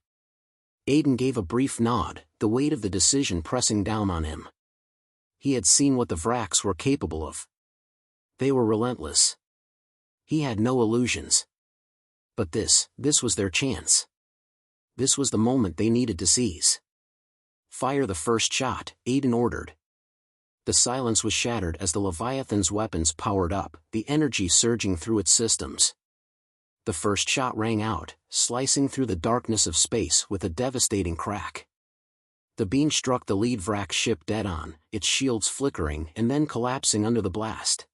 Aiden gave a brief nod, the weight of the decision pressing down on him. He had seen what the Vrax were capable of. They were relentless. He had no illusions. But this was their chance. This was the moment they needed to seize. "Fire the first shot," Aiden ordered. The silence was shattered as the Leviathan's weapons powered up, the energy surging through its systems. The first shot rang out, slicing through the darkness of space with a devastating crack. The beam struck the lead Vrax ship dead on, its shields flickering and then collapsing under the blast.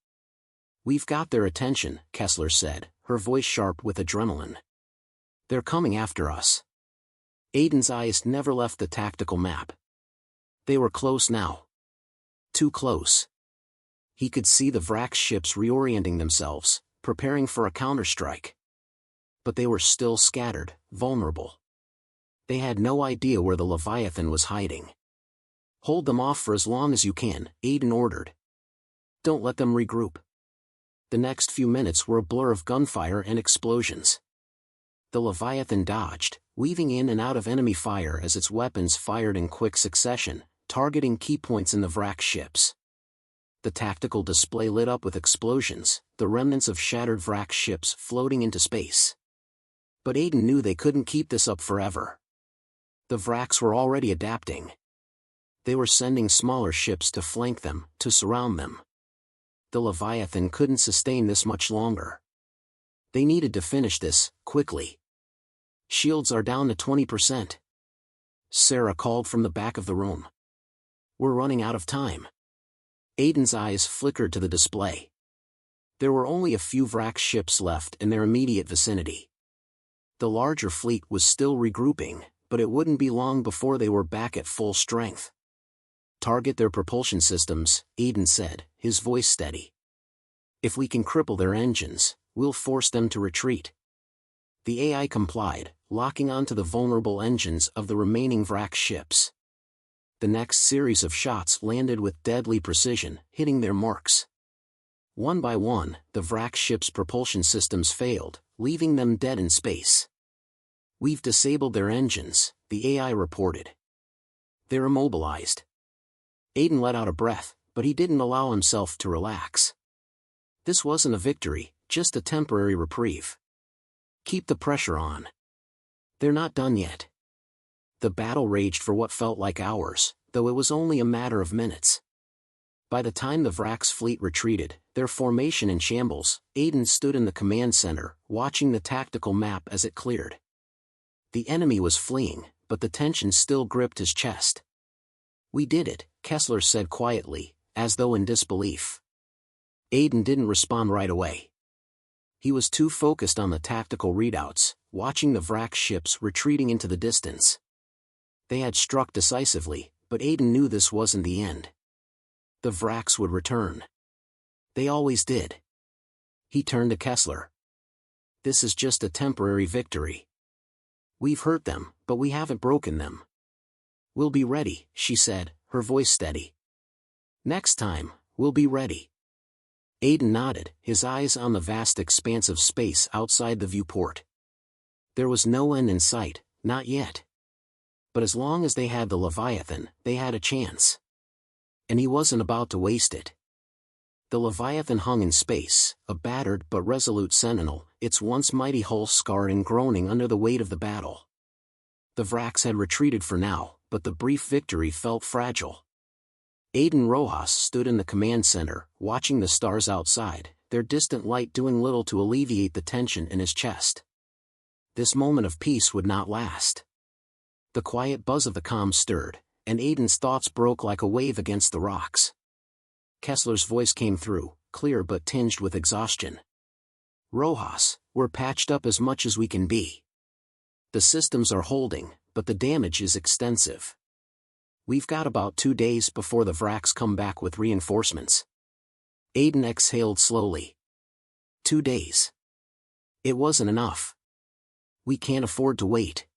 "We've got their attention," Kessler said, her voice sharp with adrenaline. "They're coming after us." Aiden's eyes never left the tactical map. They were close now. Too close. He could see the Vrax ships reorienting themselves, preparing for a counterstrike. But they were still scattered, vulnerable. They had no idea where the Leviathan was hiding. "Hold them off for as long as you can," Aiden ordered. "Don't let them regroup." The next few minutes were a blur of gunfire and explosions. The Leviathan dodged, weaving in and out of enemy fire as its weapons fired in quick succession, targeting key points in the Vrax ships. The tactical display lit up with explosions, the remnants of shattered Vrax ships floating into space. But Aiden knew they couldn't keep this up forever. The Vrax were already adapting. They were sending smaller ships to flank them, to surround them. The Leviathan couldn't sustain this much longer. They needed to finish this, quickly. "Shields are down to 20%. Sarah called from the back of the room. "We're running out of time." Aiden's eyes flickered to the display. There were only a few Vrax ships left in their immediate vicinity. The larger fleet was still regrouping, but it wouldn't be long before they were back at full strength. "Target their propulsion systems," Aiden said, his voice steady. "If we can cripple their engines, we'll force them to retreat." The AI complied, locking onto the vulnerable engines of the remaining Vrax ships. The next series of shots landed with deadly precision, hitting their marks. One by one, the Vrax ships' propulsion systems failed, leaving them dead in space. "We've disabled their engines," the AI reported. "They're immobilized." Aiden let out a breath, but he didn't allow himself to relax. This wasn't a victory, just a temporary reprieve. "Keep the pressure on. They're not done yet." The battle raged for what felt like hours, though it was only a matter of minutes. By the time the Vrax fleet retreated, their formation in shambles, Aiden stood in the command center, watching the tactical map as it cleared. The enemy was fleeing, but the tension still gripped his chest. "We did it," Kessler said quietly, as though in disbelief. Aiden didn't respond right away. He was too focused on the tactical readouts, watching the Vrax ships retreating into the distance. They had struck decisively, but Aiden knew this wasn't the end. The Vrax would return. They always did. He turned to Kessler. "This is just a temporary victory. We've hurt them, but we haven't broken them." "We'll be ready," she said, her voice steady. "Next time, we'll be ready." Aiden nodded, his eyes on the vast expanse of space outside the viewport. There was no end in sight, not yet. But as long as they had the Leviathan, they had a chance. And he wasn't about to waste it. The Leviathan hung in space, a battered but resolute sentinel, its once mighty hull scarred and groaning under the weight of the battle. The Vrax had retreated for now, but the brief victory felt fragile. Aiden Rojas stood in the command center, watching the stars outside, their distant light doing little to alleviate the tension in his chest. This moment of peace would not last. The quiet buzz of the comms stirred, and Aiden's thoughts broke like a wave against the rocks. Kessler's voice came through, clear but tinged with exhaustion. "Rojas, we're patched up as much as we can be. The systems are holding, but the damage is extensive. We've got about 2 days before the Vrax come back with reinforcements." Aiden exhaled slowly. 2 days. It wasn't enough. "We can't afford to wait.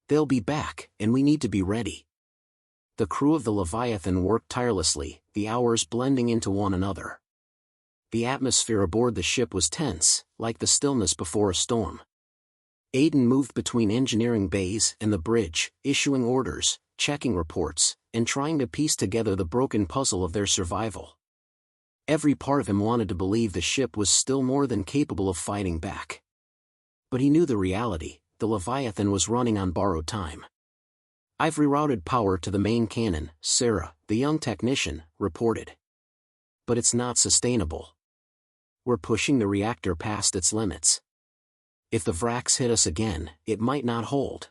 They'll be back, and we need to be ready." The crew of the Leviathan worked tirelessly, the hours blending into one another. The atmosphere aboard the ship was tense, like the stillness before a storm. Aiden moved between engineering bays and the bridge, issuing orders, checking reports, and trying to piece together the broken puzzle of their survival. Every part of him wanted to believe the ship was still more than capable of fighting back. But he knew the reality: the Leviathan was running on borrowed time. "I've rerouted power to the main cannon," Sarah, the young technician, reported. "But it's not sustainable. We're pushing the reactor past its limits. If the Vrax hit us again, it might not hold."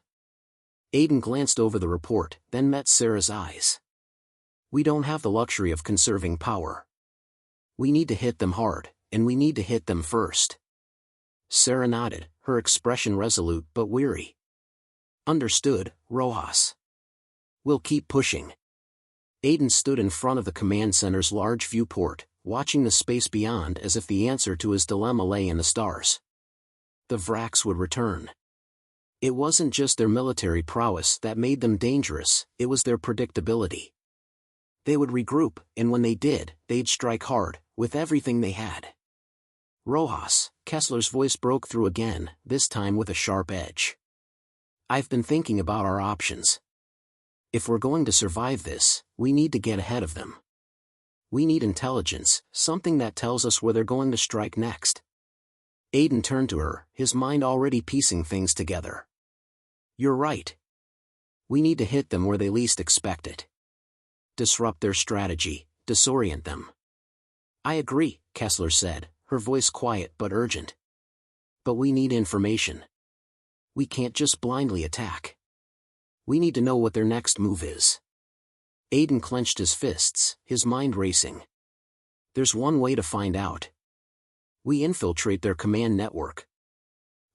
Aiden glanced over the report, then met Sarah's eyes. "We don't have the luxury of conserving power. We need to hit them hard, and we need to hit them first." Sarah nodded, her expression resolute but weary. "Understood, Rojas. We'll keep pushing." Aiden stood in front of the command center's large viewport, watching the space beyond as if the answer to his dilemma lay in the stars. The Vrax would return. It wasn't just their military prowess that made them dangerous, it was their predictability. They would regroup, and when they did, they'd strike hard, with everything they had. "Rojas," Kessler's voice broke through again, this time with a sharp edge. "I've been thinking about our options. If we're going to survive this, we need to get ahead of them. We need intelligence, something that tells us where they're going to strike next." Aiden turned to her, his mind already piecing things together. "You're right. We need to hit them where they least expect it. Disrupt their strategy, disorient them." "I agree," Kessler said, her voice quiet but urgent. "But we need information. We can't just blindly attack. We need to know what their next move is." Aiden clenched his fists, his mind racing. "There's one way to find out. We infiltrate their command network.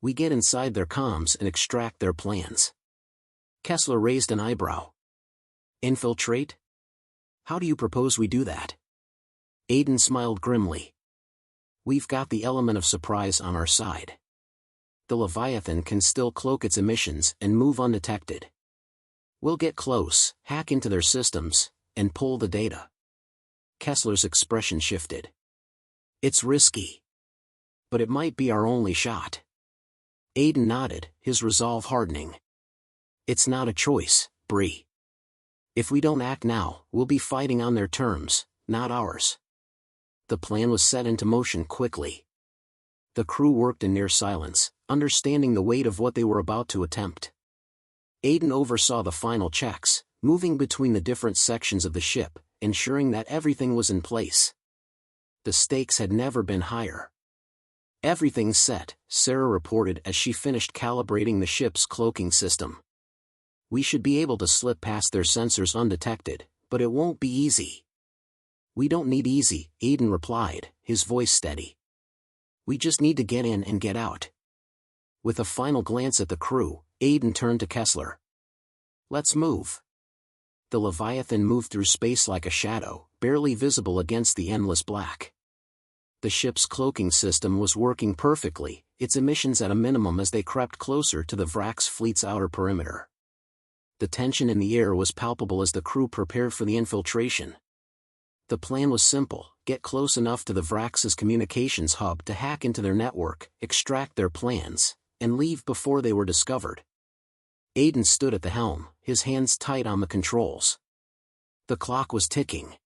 We get inside their comms and extract their plans." Kessler raised an eyebrow. "Infiltrate? How do you propose we do that?" Aiden smiled grimly. "We've got the element of surprise on our side. The Leviathan can still cloak its emissions and move undetected. We'll get close, hack into their systems, and pull the data." Kessler's expression shifted. "It's risky. But it might be our only shot." Aiden nodded, his resolve hardening. "It's not a choice, Bree. If we don't act now, we'll be fighting on their terms, not ours." The plan was set into motion quickly. The crew worked in near silence, understanding the weight of what they were about to attempt. Aiden oversaw the final checks, moving between the different sections of the ship, ensuring that everything was in place. The stakes had never been higher. "Everything's set," Sarah reported as she finished calibrating the ship's cloaking system. "We should be able to slip past their sensors undetected, but it won't be easy." "We don't need easy," Aiden replied, his voice steady. "We just need to get in and get out." With a final glance at the crew, Aiden turned to Kessler. "Let's move." The Leviathan moved through space like a shadow, barely visible against the endless black. The ship's cloaking system was working perfectly, its emissions at a minimum as they crept closer to the Vrax fleet's outer perimeter. The tension in the air was palpable as the crew prepared for the infiltration. The plan was simple: get close enough to the Vrax's communications hub to hack into their network, extract their plans, and leave before they were discovered. Aiden stood at the helm, his hands tight on the controls. The clock was ticking.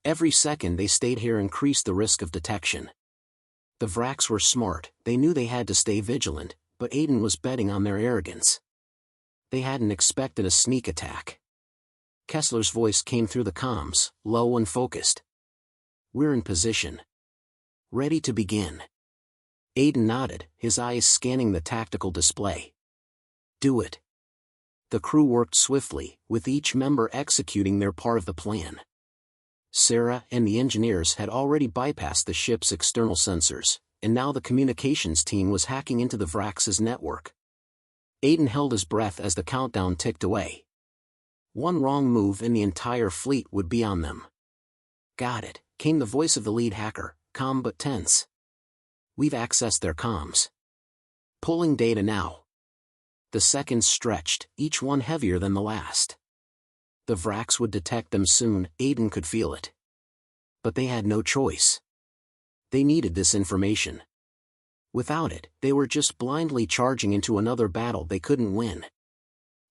Every second they stayed here increased the risk of detection. The Vrax were smart, they knew they had to stay vigilant, but Aiden was betting on their arrogance. They hadn't expected a sneak attack. Kessler's voice came through the comms, low and focused. "We're in position. Ready to begin." Aiden nodded, his eyes scanning the tactical display. "Do it." The crew worked swiftly, with each member executing their part of the plan. Sarah and the engineers had already bypassed the ship's external sensors, and now the communications team was hacking into the Vrax's network. Aiden held his breath as the countdown ticked away. One wrong move and the entire fleet would be on them. "Got it," came the voice of the lead hacker, calm but tense. "We've accessed their comms. Pulling data now." The seconds stretched, each one heavier than the last. The Vrax would detect them soon, Aiden could feel it. But they had no choice. They needed this information. Without it, they were just blindly charging into another battle they couldn't win.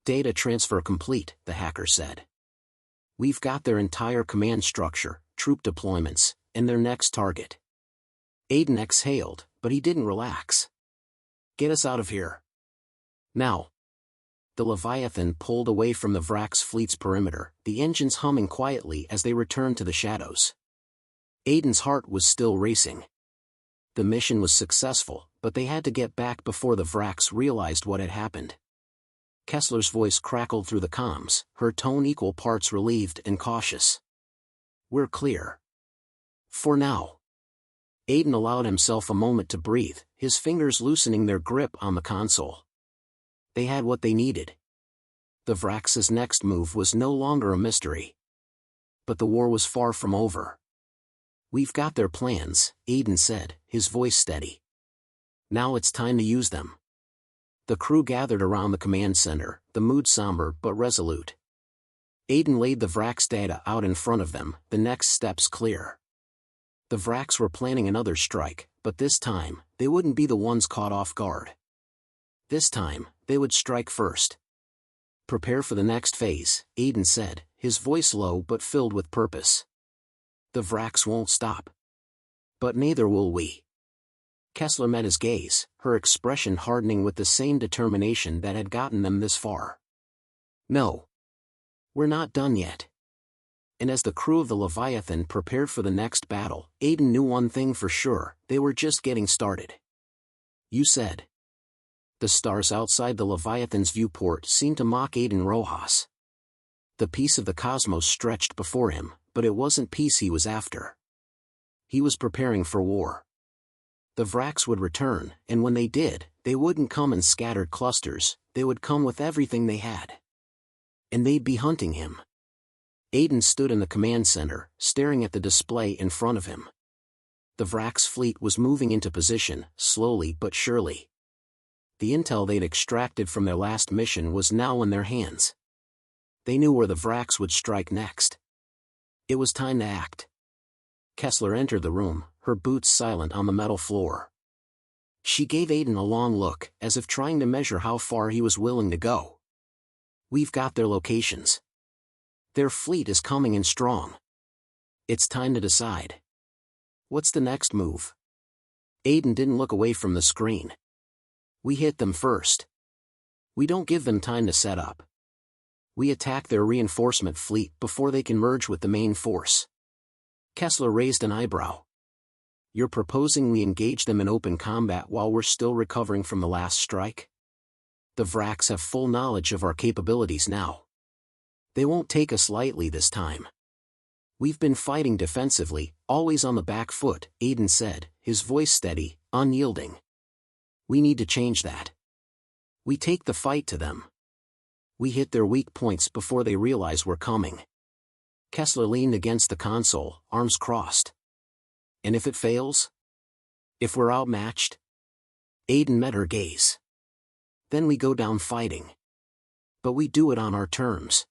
"Data transfer complete," the hacker said. "We've got their entire command structure, troop deployments, and their next target. Aiden exhaled, but he didn't relax. Get us out of here. Now. The Leviathan pulled away from the Vrax fleet's perimeter, the engines humming quietly as they returned to the shadows. Aiden's heart was still racing. The mission was successful, but they had to get back before the Vrax realized what had happened. Kessler's voice crackled through the comms, her tone equal parts relieved and cautious. We're clear. For now. Aiden allowed himself a moment to breathe, his fingers loosening their grip on the console. They had what they needed. The Vrax's next move was no longer a mystery. But the war was far from over. We've got their plans, Aiden said, his voice steady. Now it's time to use them. The crew gathered around the command center, the mood somber but resolute. Aiden laid the Vrax data out in front of them, the next steps clear. The Vrax were planning another strike, but this time, they wouldn't be the ones caught off guard. This time, they would strike first. Prepare for the next phase, Aiden said, his voice low but filled with purpose. The Vrax won't stop. But neither will we. Kessler met his gaze, her expression hardening with the same determination that had gotten them this far. No. We're not done yet. And as the crew of the Leviathan prepared for the next battle, Aiden knew one thing for sure, they were just getting started. You said. The stars outside the Leviathan's viewport seemed to mock Aiden Rojas. The peace of the cosmos stretched before him, but it wasn't peace he was after. He was preparing for war. The Vrax would return, and when they did, they wouldn't come in scattered clusters, they would come with everything they had. And they'd be hunting him. Aiden stood in the command center, staring at the display in front of him. The Vrax fleet was moving into position, slowly but surely. The intel they'd extracted from their last mission was now in their hands. They knew where the Vrax would strike next. It was time to act. Kessler entered the room, her boots silent on the metal floor. She gave Aiden a long look, as if trying to measure how far he was willing to go. We've got their locations. Their fleet is coming in strong. It's time to decide. What's the next move? Aiden didn't look away from the screen. We hit them first. We don't give them time to set up. We attack their reinforcement fleet before they can merge with the main force. Kessler raised an eyebrow. You're proposing we engage them in open combat while we're still recovering from the last strike? The Vrax have full knowledge of our capabilities now. They won't take us lightly this time. We've been fighting defensively, always on the back foot, Aiden said, his voice steady, unyielding. We need to change that. We take the fight to them. We hit their weak points before they realize we're coming. Kessler leaned against the console, arms crossed. And if it fails? If we're outmatched? Aiden met her gaze. Then we go down fighting. But we do it on our terms.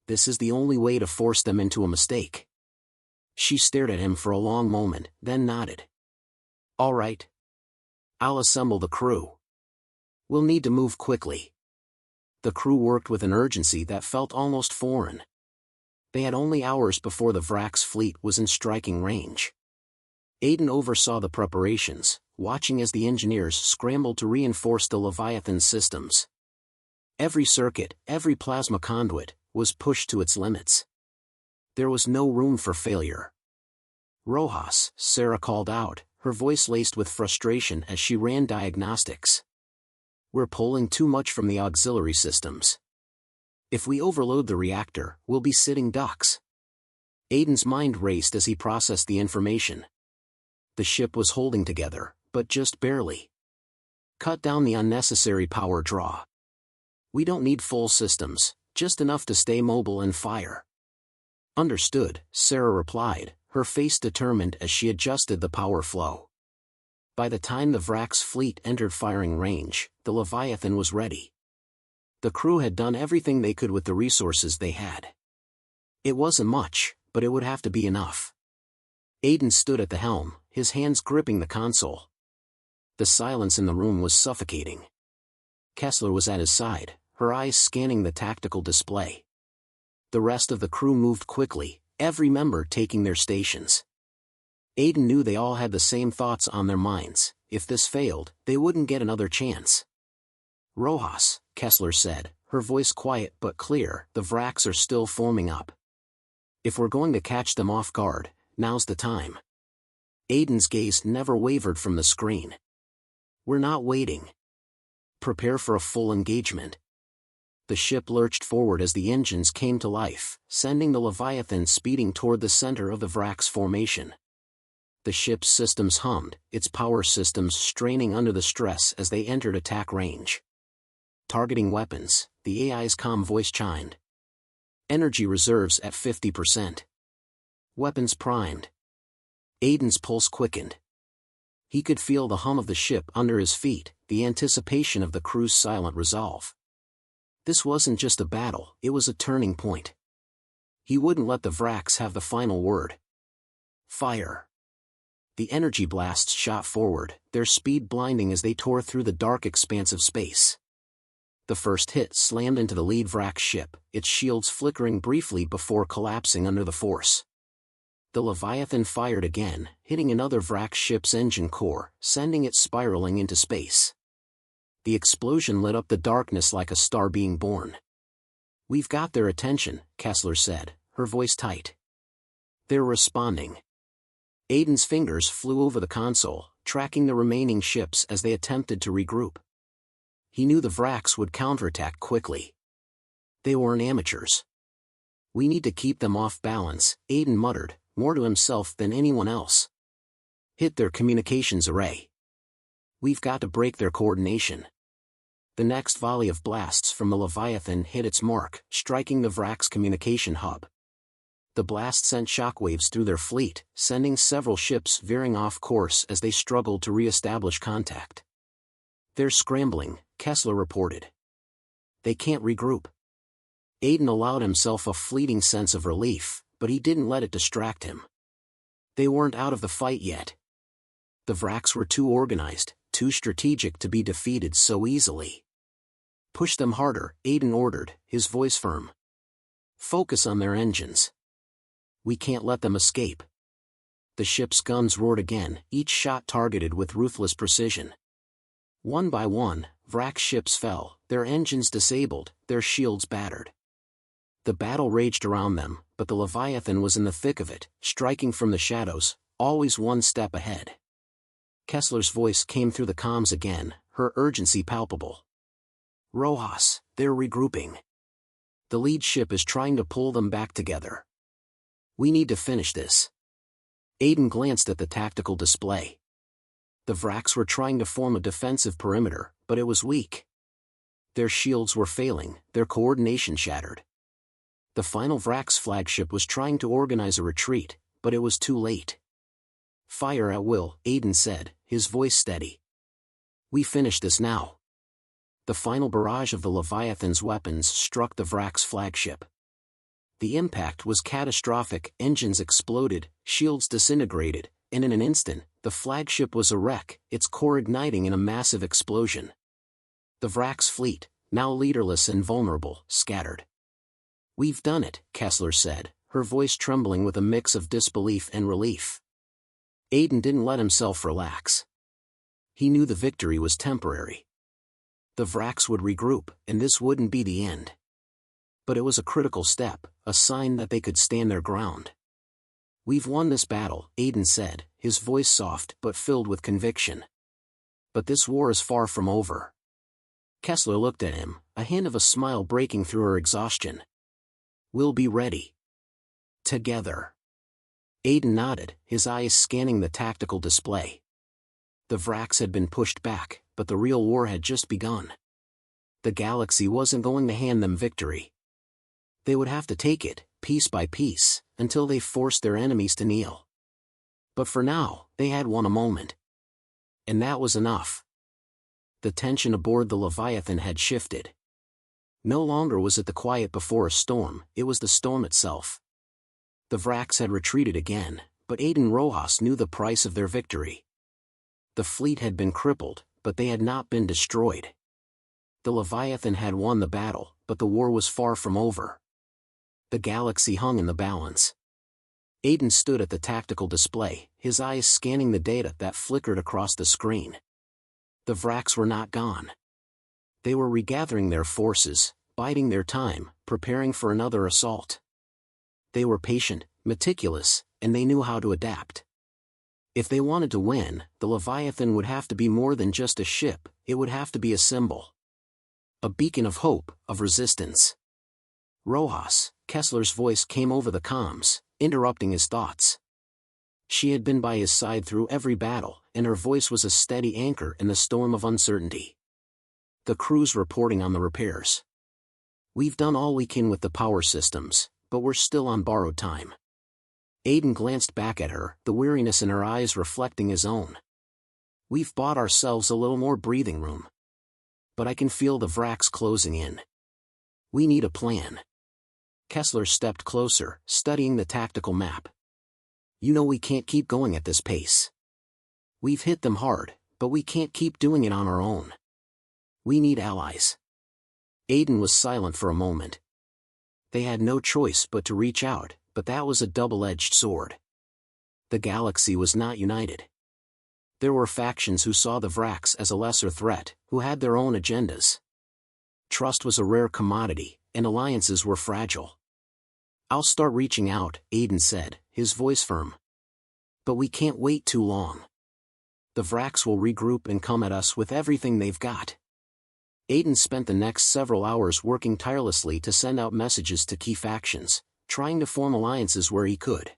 This is the only way to force them into a mistake. She stared at him for a long moment, then nodded. All right. I'll assemble the crew. We'll need to move quickly. The crew worked with an urgency that felt almost foreign. They had only hours before the Vrax fleet was in striking range. Aiden oversaw the preparations, watching as the engineers scrambled to reinforce the Leviathan systems. Every circuit, every plasma conduit, was pushed to its limits. There was no room for failure. Rojas, Sarah called out, her voice laced with frustration as she ran diagnostics. We're pulling too much from the auxiliary systems. If we overload the reactor, we'll be sitting ducks. Aiden's mind raced as he processed the information. The ship was holding together, but just barely. Cut down the unnecessary power draw. We don't need full systems, just enough to stay mobile and fire. Understood, Sarah replied, her face determined as she adjusted the power flow. By the time the Vrax fleet entered firing range, the Leviathan was ready. The crew had done everything they could with the resources they had. It wasn't much, but it would have to be enough. Aiden stood at the helm, his hands gripping the console. The silence in the room was suffocating. Kessler was at his side, her eyes scanning the tactical display. The rest of the crew moved quickly, every member taking their stations. Aiden knew they all had the same thoughts on their minds. If this failed, they wouldn't get another chance. Rojas, Kessler said, her voice quiet but clear, the Vraks are still forming up. If we're going to catch them off guard, now's the time. Aiden's gaze never wavered from the screen. We're not waiting. Prepare for a full engagement. The ship lurched forward as the engines came to life, sending the Leviathan speeding toward the center of the Vraks formation. The ship's systems hummed, its power systems straining under the stress as they entered attack range. Targeting weapons, the AI's calm voice chimed. Energy reserves at 50%. Weapons primed. Aiden's pulse quickened. He could feel the hum of the ship under his feet, the anticipation of the crew's silent resolve. This wasn't just a battle, it was a turning point. He wouldn't let the Vraks have the final word. Fire. The energy blasts shot forward, their speed blinding as they tore through the dark expanse of space. The first hit slammed into the lead Vrak ship, its shields flickering briefly before collapsing under the force. The Leviathan fired again, hitting another Vrak ship's engine core, sending it spiraling into space. The explosion lit up the darkness like a star being born. We've got their attention, Kessler said, her voice tight. They're responding. Aiden's fingers flew over the console, tracking the remaining ships as they attempted to regroup. He knew the Vraks would counterattack quickly. They weren't amateurs. We need to keep them off balance, Aiden muttered, more to himself than anyone else. Hit their communications array. We've got to break their coordination. The next volley of blasts from the Leviathan hit its mark, striking the Vrak's communication hub. The blast sent shockwaves through their fleet, sending several ships veering off course as they struggled to re-establish contact. They're scrambling, Kessler reported. They can't regroup. Aiden allowed himself a fleeting sense of relief, but he didn't let it distract him. They weren't out of the fight yet. The Vraks were too organized, too strategic to be defeated so easily. Push them harder, Aiden ordered, his voice firm. Focus on their engines. We can't let them escape. The ship's guns roared again, each shot targeted with ruthless precision. One by one, Vrak ships fell, their engines disabled, their shields battered. The battle raged around them, but the Leviathan was in the thick of it, striking from the shadows, always one step ahead. Kessler's voice came through the comms again, her urgency palpable. Rojas, they're regrouping. The lead ship is trying to pull them back together. We need to finish this. Aiden glanced at the tactical display. The Vraks were trying to form a defensive perimeter, but it was weak. Their shields were failing, their coordination shattered. The final Vrak's flagship was trying to organize a retreat, but it was too late. Fire at will, Aiden said, his voice steady. We finish this now. The final barrage of the Leviathan's weapons struck the Vrak's flagship. The impact was catastrophic, engines exploded, shields disintegrated, and in an instant, the flagship was a wreck, its core igniting in a massive explosion. The Vrak's fleet, now leaderless and vulnerable, scattered. We've done it, Kessler said, her voice trembling with a mix of disbelief and relief. Aiden didn't let himself relax. He knew the victory was temporary. The Vraks would regroup, and this wouldn't be the end. But it was a critical step, a sign that they could stand their ground. We've won this battle, Aiden said, his voice soft but filled with conviction. But this war is far from over. Kessler looked at him, a hint of a smile breaking through her exhaustion. We'll be ready. Together. Aiden nodded, his eyes scanning the tactical display. The Vraks had been pushed back, but the real war had just begun. The galaxy wasn't going to hand them victory. They would have to take it, piece by piece, until they forced their enemies to kneel. But for now, they had won a moment. And that was enough. The tension aboard the Leviathan had shifted. No longer was it the quiet before a storm, it was the storm itself. The Vraks had retreated again, but Aiden Rojas knew the price of their victory. The fleet had been crippled, but they had not been destroyed. The Leviathan had won the battle, but the war was far from over. The galaxy hung in the balance. Aiden stood at the tactical display, his eyes scanning the data that flickered across the screen. The Vraks were not gone. They were regathering their forces, biding their time, preparing for another assault. They were patient, meticulous, and they knew how to adapt. If they wanted to win, the Leviathan would have to be more than just a ship, it would have to be a symbol. A beacon of hope, of resistance. Rojas, Kessler's voice came over the comms, interrupting his thoughts. She had been by his side through every battle, and her voice was a steady anchor in the storm of uncertainty. The crew's reporting on the repairs. We've done all we can with the power systems, but we're still on borrowed time. Aiden glanced back at her, the weariness in her eyes reflecting his own. We've bought ourselves a little more breathing room. But I can feel the Vraks closing in. We need a plan. Kessler stepped closer, studying the tactical map. You know we can't keep going at this pace. We've hit them hard, but we can't keep doing it on our own. We need allies. Aiden was silent for a moment. They had no choice but to reach out, but that was a double-edged sword. The galaxy was not united. There were factions who saw the Vraks as a lesser threat, who had their own agendas. Trust was a rare commodity, and alliances were fragile. I'll start reaching out, Aiden said, his voice firm. But we can't wait too long. The Vraks will regroup and come at us with everything they've got. Aiden spent the next several hours working tirelessly to send out messages to key factions, trying to form alliances where he could.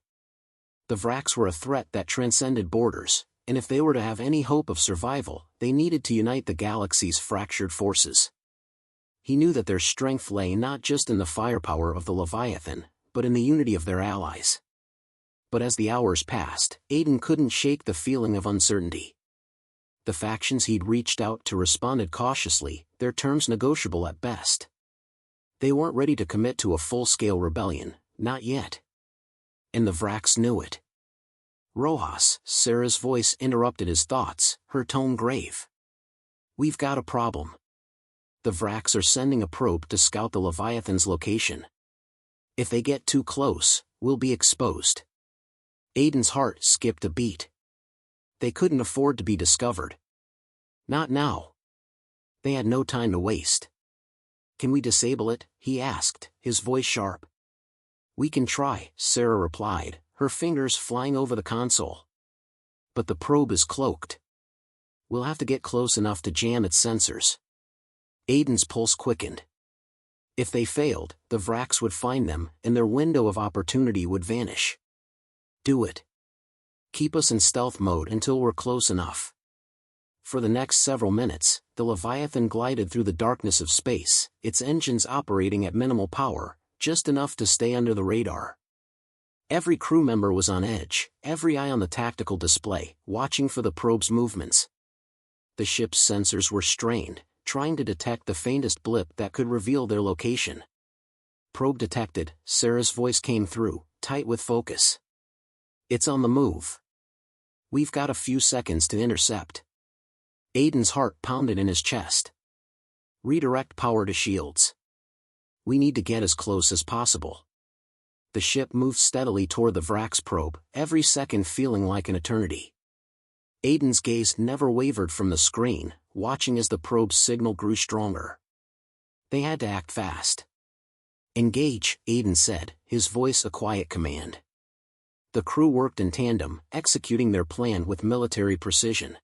The Vraks were a threat that transcended borders, and if they were to have any hope of survival, they needed to unite the galaxy's fractured forces. He knew that their strength lay not just in the firepower of the Leviathan, but in the unity of their allies. But as the hours passed, Aiden couldn't shake the feeling of uncertainty. The factions he'd reached out to responded cautiously, their terms negotiable at best. They weren't ready to commit to a full-scale rebellion, not yet. And the Vraks knew it. Rojas, Sarah's voice interrupted his thoughts, her tone grave. We've got a problem. The Vraks are sending a probe to scout the Leviathan's location. If they get too close, we'll be exposed. Aiden's heart skipped a beat. They couldn't afford to be discovered. Not now. They had no time to waste. Can we disable it? He asked, his voice sharp. We can try, Sarah replied, her fingers flying over the console. But the probe is cloaked. We'll have to get close enough to jam its sensors. Aiden's pulse quickened. If they failed, the Vraks would find them, and their window of opportunity would vanish. Do it. Keep us in stealth mode until we're close enough. For the next several minutes, the Leviathan glided through the darkness of space, its engines operating at minimal power, just enough to stay under the radar. Every crew member was on edge, every eye on the tactical display, watching for the probe's movements. The ship's sensors were strained, trying to detect the faintest blip that could reveal their location. Probe detected, Sarah's voice came through, tight with focus. It's on the move. We've got a few seconds to intercept. Aiden's heart pounded in his chest. Redirect power to shields. We need to get as close as possible. The ship moved steadily toward the Vraks probe, every second feeling like an eternity. Aiden's gaze never wavered from the screen, watching as the probe's signal grew stronger. They had to act fast. Engage, Aiden said, his voice a quiet command. The crew worked in tandem, executing their plan with military precision.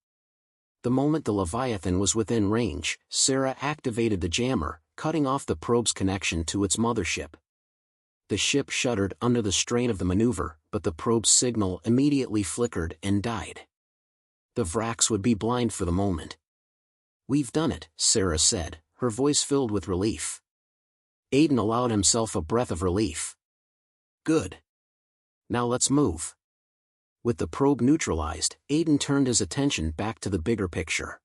The moment the Leviathan was within range, Sarah activated the jammer, cutting off the probe's connection to its mothership. The ship shuddered under the strain of the maneuver, but the probe's signal immediately flickered and died. The Vraks would be blind for the moment. We've done it, Sarah said, her voice filled with relief. Aiden allowed himself a breath of relief. Good. Now let's move. With the probe neutralized, Aiden turned his attention back to the bigger picture.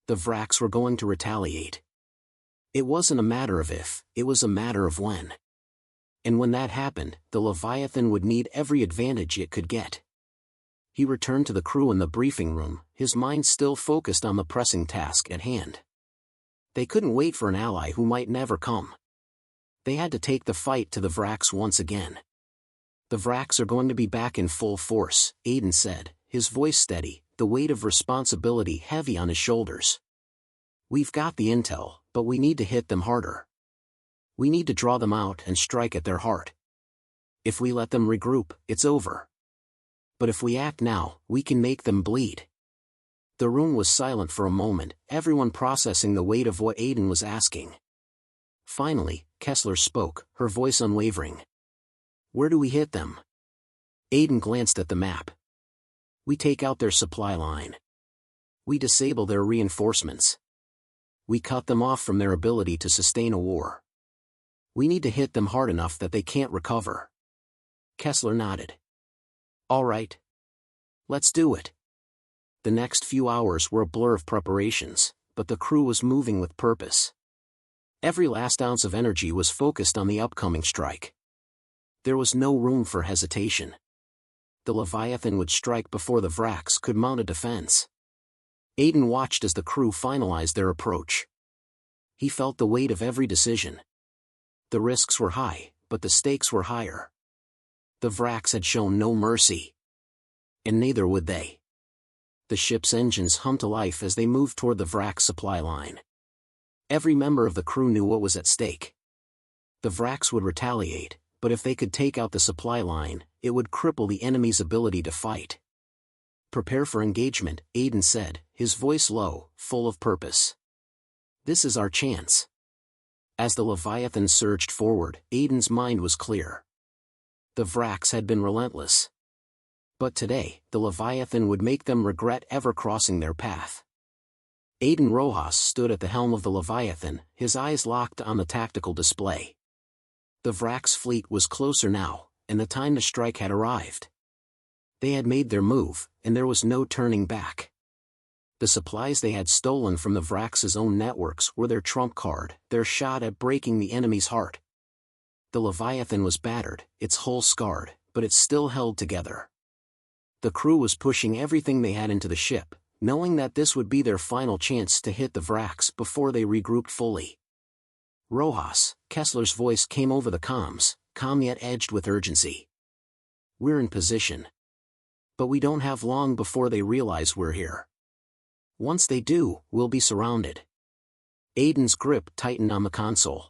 The Vraks were going to retaliate. It wasn't a matter of if, it was a matter of when. And when that happened, the Leviathan would need every advantage it could get. He returned to the crew in the briefing room, his mind still focused on the pressing task at hand. They couldn't wait for an ally who might never come. They had to take the fight to the Vraks once again. The Vraks are going to be back in full force, Aiden said, his voice steady, the weight of responsibility heavy on his shoulders. We've got the intel, but we need to hit them harder. We need to draw them out and strike at their heart. If we let them regroup, it's over. But if we act now, we can make them bleed. The room was silent for a moment, everyone processing the weight of what Aiden was asking. Finally, Kessler spoke, her voice unwavering. Where do we hit them? Aiden glanced at the map. We take out their supply line. We disable their reinforcements. We cut them off from their ability to sustain a war. We need to hit them hard enough that they can't recover. Kessler nodded. All right. Let's do it. The next few hours were a blur of preparations, but the crew was moving with purpose. Every last ounce of energy was focused on the upcoming strike. There was no room for hesitation. The Leviathan would strike before the Vraks could mount a defense. Aiden watched as the crew finalized their approach. He felt the weight of every decision. The risks were high, but the stakes were higher. The Vraks had shown no mercy. And neither would they. The ship's engines hummed to life as they moved toward the Vrak supply line. Every member of the crew knew what was at stake. The Vraks would retaliate, but if they could take out the supply line, it would cripple the enemy's ability to fight. Prepare for engagement, Aiden said, his voice low, full of purpose. This is our chance. As the Leviathan surged forward, Aiden's mind was clear. The Vraks had been relentless. But today, the Leviathan would make them regret ever crossing their path. Aiden Rojas stood at the helm of the Leviathan, his eyes locked on the tactical display. The Vraks' fleet was closer now, and the time to strike had arrived. They had made their move, and there was no turning back. The supplies they had stolen from the Vraks' own networks were their trump card, their shot at breaking the enemy's heart. The Leviathan was battered, its hull scarred, but it still held together. The crew was pushing everything they had into the ship, knowing that this would be their final chance to hit the Vraks before they regrouped fully. Rojas, Kessler's voice came over the comms, calm yet edged with urgency. We're in position. But we don't have long before they realize we're here. Once they do, we'll be surrounded. Aiden's grip tightened on the console.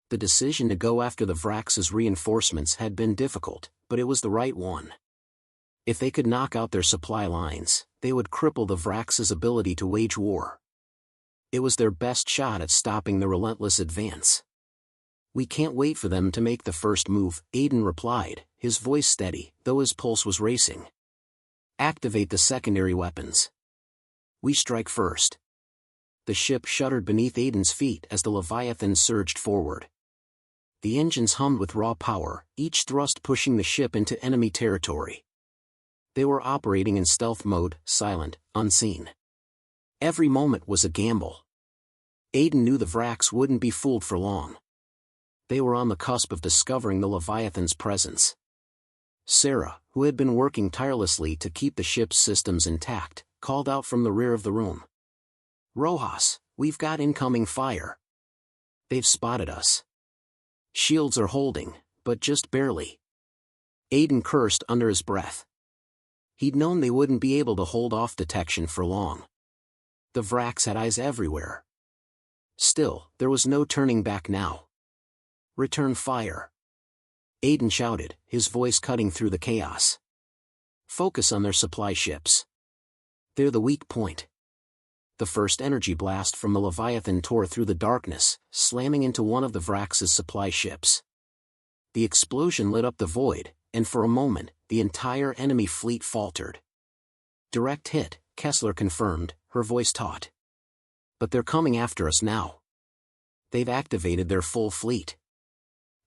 The decision to go after the Vraks' reinforcements had been difficult, but it was the right one. If they could knock out their supply lines, they would cripple the Vraks' ability to wage war. It was their best shot at stopping the relentless advance. We can't wait for them to make the first move, Aiden replied, his voice steady, though his pulse was racing. Activate the secondary weapons. We strike first. The ship shuddered beneath Aiden's feet as the Leviathan surged forward. The engines hummed with raw power, each thrust pushing the ship into enemy territory. They were operating in stealth mode, silent, unseen. Every moment was a gamble. Aiden knew the Vraks wouldn't be fooled for long. They were on the cusp of discovering the Leviathan's presence. Sarah, who had been working tirelessly to keep the ship's systems intact, called out from the rear of the room. Rojas, we've got incoming fire. They've spotted us. Shields are holding, but just barely. Aiden cursed under his breath. He'd known they wouldn't be able to hold off detection for long. The Vraks had eyes everywhere. Still, there was no turning back now. Return fire. Aiden shouted, his voice cutting through the chaos. Focus on their supply ships. They're the weak point. The first energy blast from the Leviathan tore through the darkness, slamming into one of the Vraks' supply ships. The explosion lit up the void, and for a moment, the entire enemy fleet faltered. Direct hit, Kessler confirmed, her voice taut. But they're coming after us now. They've activated their full fleet.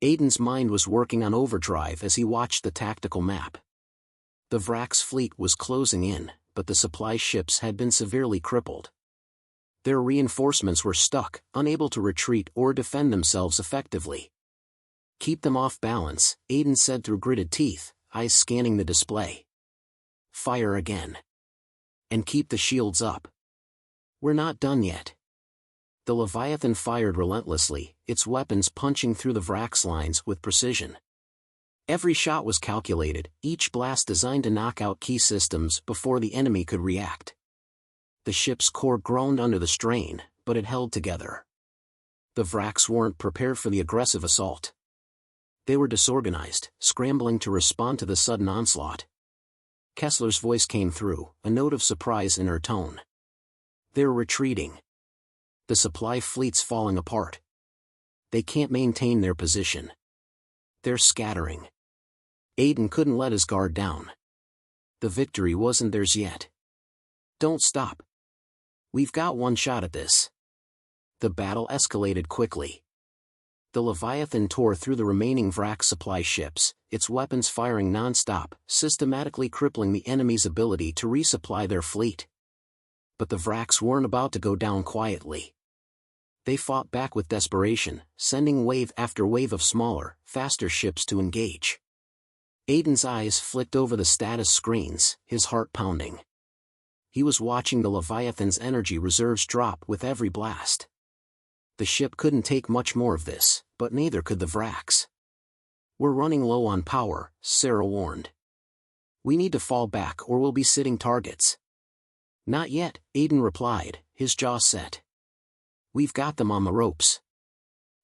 Aiden's mind was working on overdrive as he watched the tactical map. The Vraks' fleet was closing in, but the supply ships had been severely crippled. Their reinforcements were stuck, unable to retreat or defend themselves effectively. Keep them off balance, Aiden said through gritted teeth, eyes scanning the display. Fire again. And keep the shields up. We're not done yet. The Leviathan fired relentlessly, its weapons punching through the Vraks' lines with precision. Every shot was calculated, each blast designed to knock out key systems before the enemy could react. The ship's core groaned under the strain, but it held together. The Vraks weren't prepared for the aggressive assault. They were disorganized, scrambling to respond to the sudden onslaught. Kessler's voice came through, a note of surprise in her tone. They're retreating. The supply fleet's falling apart. They can't maintain their position. They're scattering. Aiden couldn't let his guard down. The victory wasn't theirs yet. Don't stop. We've got one shot at this. The battle escalated quickly. The Leviathan tore through the remaining Vrak supply ships, its weapons firing non-stop, systematically crippling the enemy's ability to resupply their fleet. But the Vraks weren't about to go down quietly. They fought back with desperation, sending wave after wave of smaller, faster ships to engage. Aiden's eyes flicked over the status screens, his heart pounding. He was watching the Leviathan's energy reserves drop with every blast. The ship couldn't take much more of this, but neither could the Vraks. We're running low on power, Sarah warned. We need to fall back or we'll be sitting targets. Not yet, Aiden replied, his jaw set. We've got them on the ropes.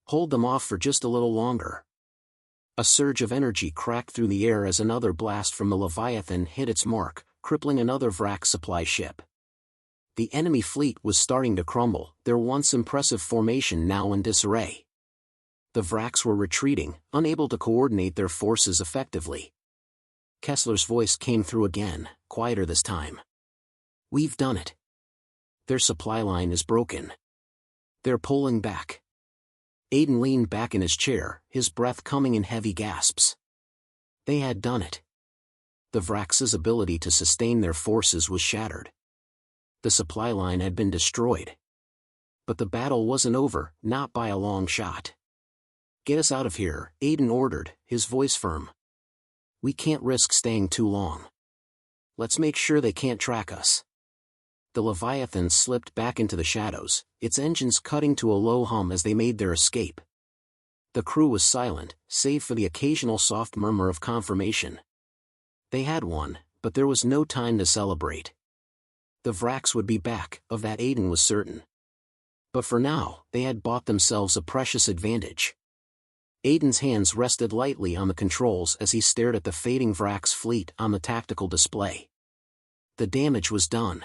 Hold them off for just a little longer. A surge of energy cracked through the air as another blast from the Leviathan hit its mark, crippling another Vrak supply ship. The enemy fleet was starting to crumble, their once impressive formation now in disarray. The Vraks were retreating, unable to coordinate their forces effectively. Kessler's voice came through again, quieter this time. We've done it. Their supply line is broken. They're pulling back. Aiden leaned back in his chair, his breath coming in heavy gasps. They had done it. The Vraks' ability to sustain their forces was shattered. The supply line had been destroyed. But the battle wasn't over, not by a long shot. Get us out of here, Aiden ordered, his voice firm. We can't risk staying too long. Let's make sure they can't track us. The Leviathan slipped back into the shadows, its engines cutting to a low hum as they made their escape. The crew was silent, save for the occasional soft murmur of confirmation. They had won, but there was no time to celebrate. The Vraks would be back, of that Aiden was certain. But for now, they had bought themselves a precious advantage. Aiden's hands rested lightly on the controls as he stared at the fading Vrak's fleet on the tactical display. The damage was done.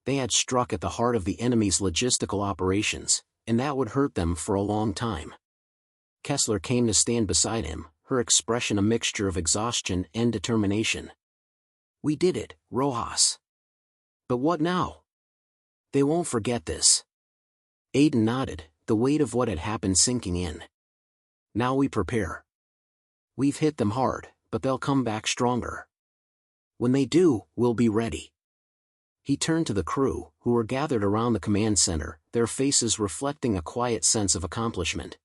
They had struck at the heart of the enemy's logistical operations, and that would hurt them for a long time. Kessler came to stand beside him, her expression a mixture of exhaustion and determination. We did it, Rojas. But what now? They won't forget this. Aiden nodded, the weight of what had happened sinking in. Now we prepare. We've hit them hard, but they'll come back stronger. When they do, we'll be ready. He turned to the crew, who were gathered around the command center, their faces reflecting a quiet sense of accomplishment.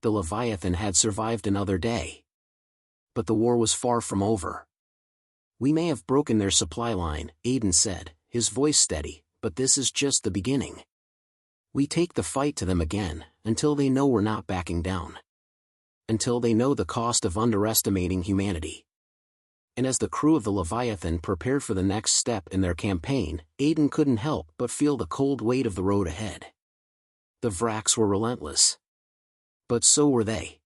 The Leviathan had survived another day. But the war was far from over. We may have broken their supply line, Aiden said, his voice steady, but this is just the beginning. We take the fight to them again, until they know we're not backing down. Until they know the cost of underestimating humanity. And as the crew of the Leviathan prepared for the next step in their campaign, Aiden couldn't help but feel the cold weight of the road ahead. The Vraks were relentless. But so were they.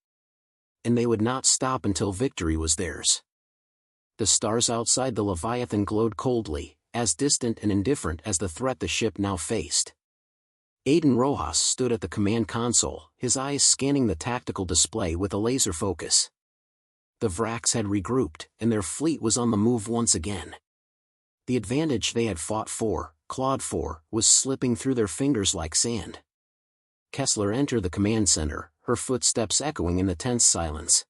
And they would not stop until victory was theirs. The stars outside the Leviathan glowed coldly, as distant and indifferent as the threat the ship now faced. Aiden Rojas stood at the command console, his eyes scanning the tactical display with a laser focus. The Vraks had regrouped, and their fleet was on the move once again. The advantage they had fought for, clawed for, was slipping through their fingers like sand. Kessler entered the command center, her footsteps echoing in the tense silence.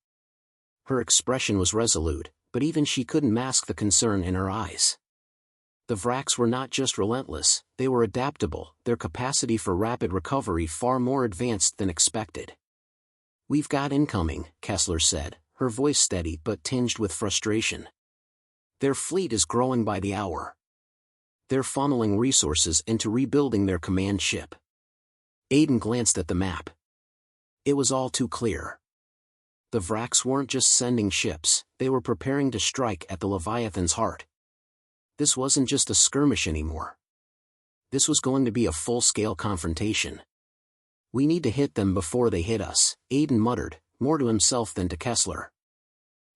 Her expression was resolute, but even she couldn't mask the concern in her eyes. The Vraks were not just relentless, they were adaptable, their capacity for rapid recovery far more advanced than expected. We've got incoming, Kessler said, her voice steady but tinged with frustration. Their fleet is growing by the hour. They're funneling resources into rebuilding their command ship. Aiden glanced at the map. It was all too clear. The Vraks weren't just sending ships, they were preparing to strike at the Leviathan's heart. This wasn't just a skirmish anymore. This was going to be a full-scale confrontation. "We need to hit them before they hit us," Aiden muttered, more to himself than to Kessler.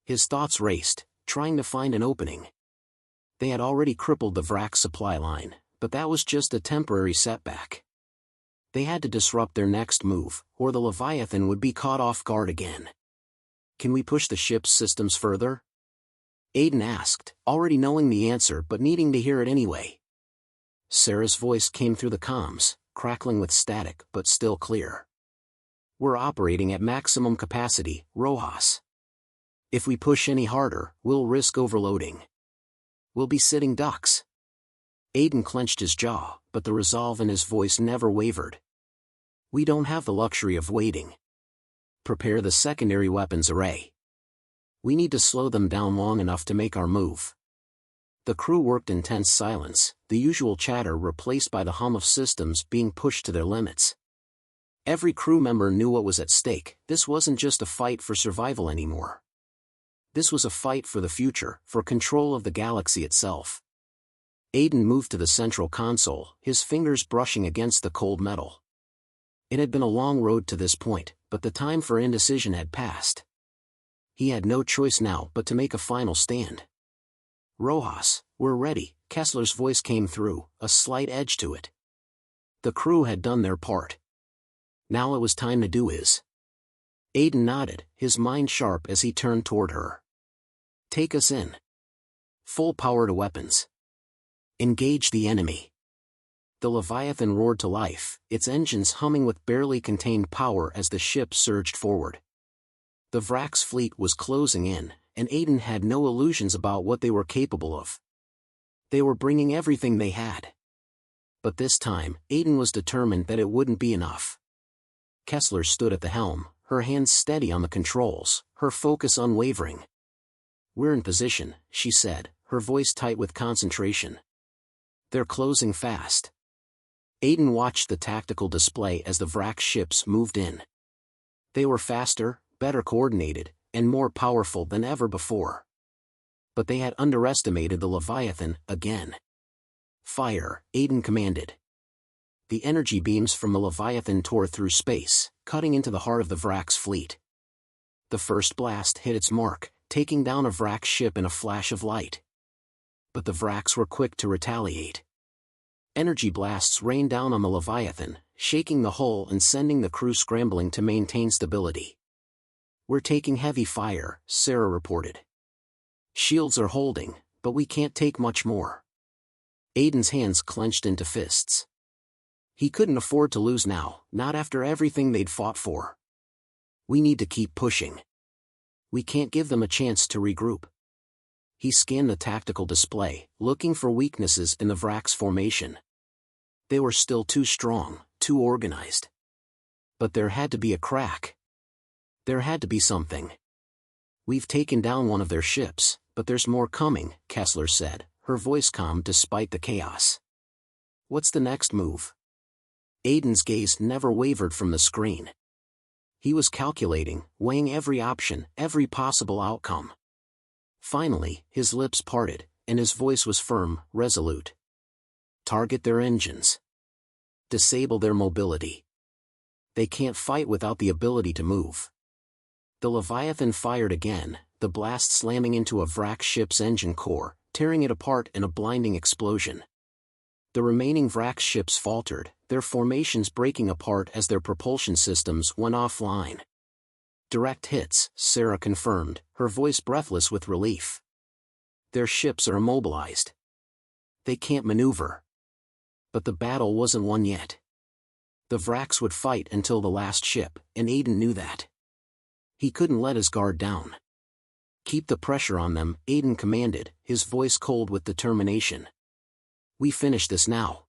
His thoughts raced, trying to find an opening. They had already crippled the Vrak supply line, but that was just a temporary setback. They had to disrupt their next move, or the Leviathan would be caught off guard again. "Can we push the ship's systems further?" Aiden asked, already knowing the answer but needing to hear it anyway. Sarah's voice came through the comms, crackling with static but still clear. "We're operating at maximum capacity, Rojas. If we push any harder, we'll risk overloading. We'll be sitting ducks." Aiden clenched his jaw, but the resolve in his voice never wavered. "We don't have the luxury of waiting. Prepare the secondary weapons array. We need to slow them down long enough to make our move." The crew worked in tense silence, the usual chatter replaced by the hum of systems being pushed to their limits. Every crew member knew what was at stake. This wasn't just a fight for survival anymore. This was a fight for the future, for control of the galaxy itself. Aiden moved to the central console, his fingers brushing against the cold metal. It had been a long road to this point, but the time for indecision had passed. He had no choice now but to make a final stand. "Rojas, we're ready," Kessler's voice came through, a slight edge to it. The crew had done their part. Now it was time to do his. Aiden nodded, his mind sharp as he turned toward her. "Take us in. Full power to weapons. Engage the enemy." The Leviathan roared to life, its engines humming with barely contained power as the ship surged forward. The Vrak's fleet was closing in, and Aiden had no illusions about what they were capable of. They were bringing everything they had. But this time, Aiden was determined that it wouldn't be enough. Kessler stood at the helm, her hands steady on the controls, her focus unwavering. "We're in position," she said, her voice tight with concentration. "They're closing fast." Aiden watched the tactical display as the Vrak ships moved in. They were faster, better coordinated, and more powerful than ever before. But they had underestimated the Leviathan again. "Fire," Aiden commanded. The energy beams from the Leviathan tore through space, cutting into the heart of the Vrak's fleet. The first blast hit its mark, taking down a Vrak ship in a flash of light. But the Vraks were quick to retaliate. Energy blasts rained down on the Leviathan, shaking the hull and sending the crew scrambling to maintain stability. "We're taking heavy fire," Sarah reported. "Shields are holding, but we can't take much more." Aiden's hands clenched into fists. He couldn't afford to lose now, not after everything they'd fought for. "We need to keep pushing. We can't give them a chance to regroup." He scanned the tactical display, looking for weaknesses in the Vrak's formation. They were still too strong, too organized. But there had to be a crack. There had to be something. "We've taken down one of their ships, but there's more coming," Kessler said, her voice calm despite the chaos. "What's the next move?" Aiden's gaze never wavered from the screen. He was calculating, weighing every option, every possible outcome. Finally, his lips parted, and his voice was firm, resolute. "Target their engines. Disable their mobility. They can't fight without the ability to move." The Leviathan fired again, the blast slamming into a Vrak ship's engine core, tearing it apart in a blinding explosion. The remaining Vrak ships faltered, their formations breaking apart as their propulsion systems went offline. "Direct hits," Sarah confirmed, her voice breathless with relief. "Their ships are immobilized. They can't maneuver." But the battle wasn't won yet. The Vraks would fight until the last ship, and Aiden knew that. He couldn't let his guard down. "Keep the pressure on them," Aiden commanded, his voice cold with determination. "We finish this now."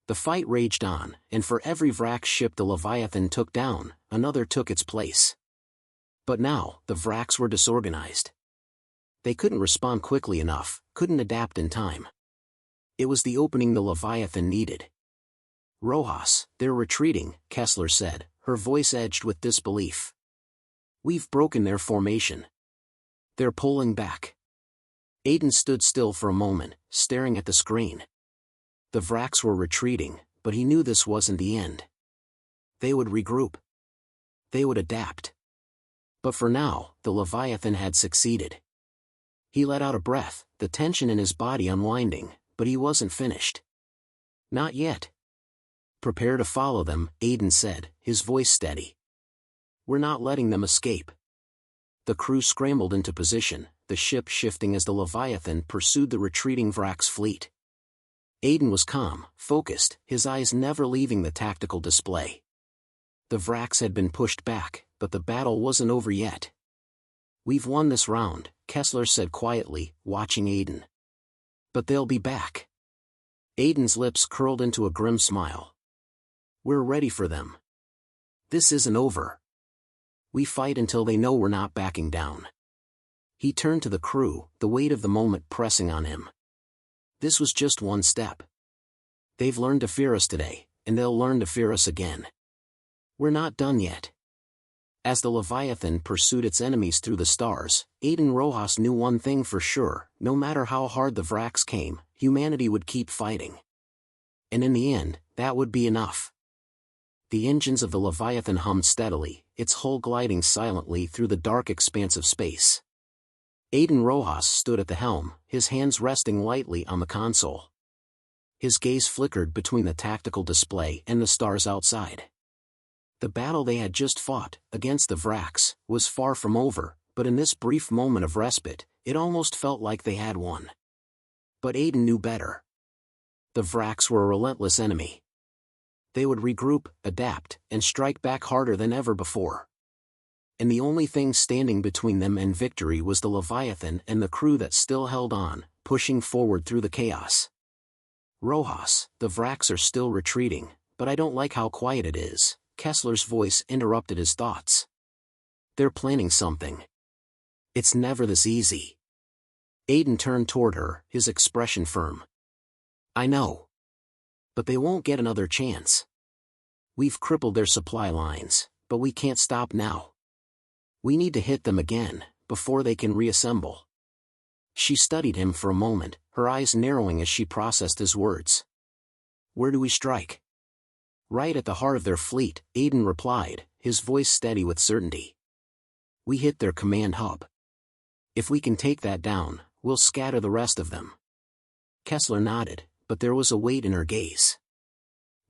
The fight raged on, and for every Vrak ship the Leviathan took down, another took its place. But now, the Vraks were disorganized. They couldn't respond quickly enough, couldn't adapt in time. It was the opening the Leviathan needed. "Rojas, they're retreating," Kessler said, her voice edged with disbelief. We've broken their formation. They're pulling back. Aiden stood still for a moment, staring at the screen. The Vraks were retreating, but he knew this wasn't the end. They would regroup. They would adapt. But for now, the Leviathan had succeeded. He let out a breath, the tension in his body unwinding, but he wasn't finished. Not yet. Prepare to follow them, Aiden said, his voice steady. We're not letting them escape. The crew scrambled into position, the ship shifting as the Leviathan pursued the retreating Vraks fleet. Aiden was calm, focused, his eyes never leaving the tactical display. The Vraks had been pushed back, but the battle wasn't over yet. We've won this round, Kessler said quietly, watching Aiden. But they'll be back. Aiden's lips curled into a grim smile. We're ready for them. This isn't over. We fight until they know we're not backing down. He turned to the crew, the weight of the moment pressing on him. This was just one step. They've learned to fear us today, and they'll learn to fear us again. We're not done yet. As the Leviathan pursued its enemies through the stars, Aiden Rojas knew one thing for sure: no matter how hard the Vraks came, humanity would keep fighting. And in the end, that would be enough. The engines of the Leviathan hummed steadily, its hull gliding silently through the dark expanse of space. Aiden Rojas stood at the helm, his hands resting lightly on the console. His gaze flickered between the tactical display and the stars outside. The battle they had just fought, against the Vraks, was far from over, but in this brief moment of respite, it almost felt like they had won. But Aiden knew better. The Vraks were a relentless enemy. They would regroup, adapt, and strike back harder than ever before. And the only thing standing between them and victory was the Leviathan and the crew that still held on, pushing forward through the chaos. Rojas, the Vraks are still retreating, but I don't like how quiet it is, Kessler's voice interrupted his thoughts. They're planning something. It's never this easy. Aiden turned toward her, his expression firm. I know. But they won't get another chance. We've crippled their supply lines, but we can't stop now. We need to hit them again, before they can reassemble. She studied him for a moment, her eyes narrowing as she processed his words. Where do we strike? Right at the heart of their fleet, Aiden replied, his voice steady with certainty. We hit their command hub. If we can take that down, we'll scatter the rest of them. Kessler nodded, but there was a weight in her gaze.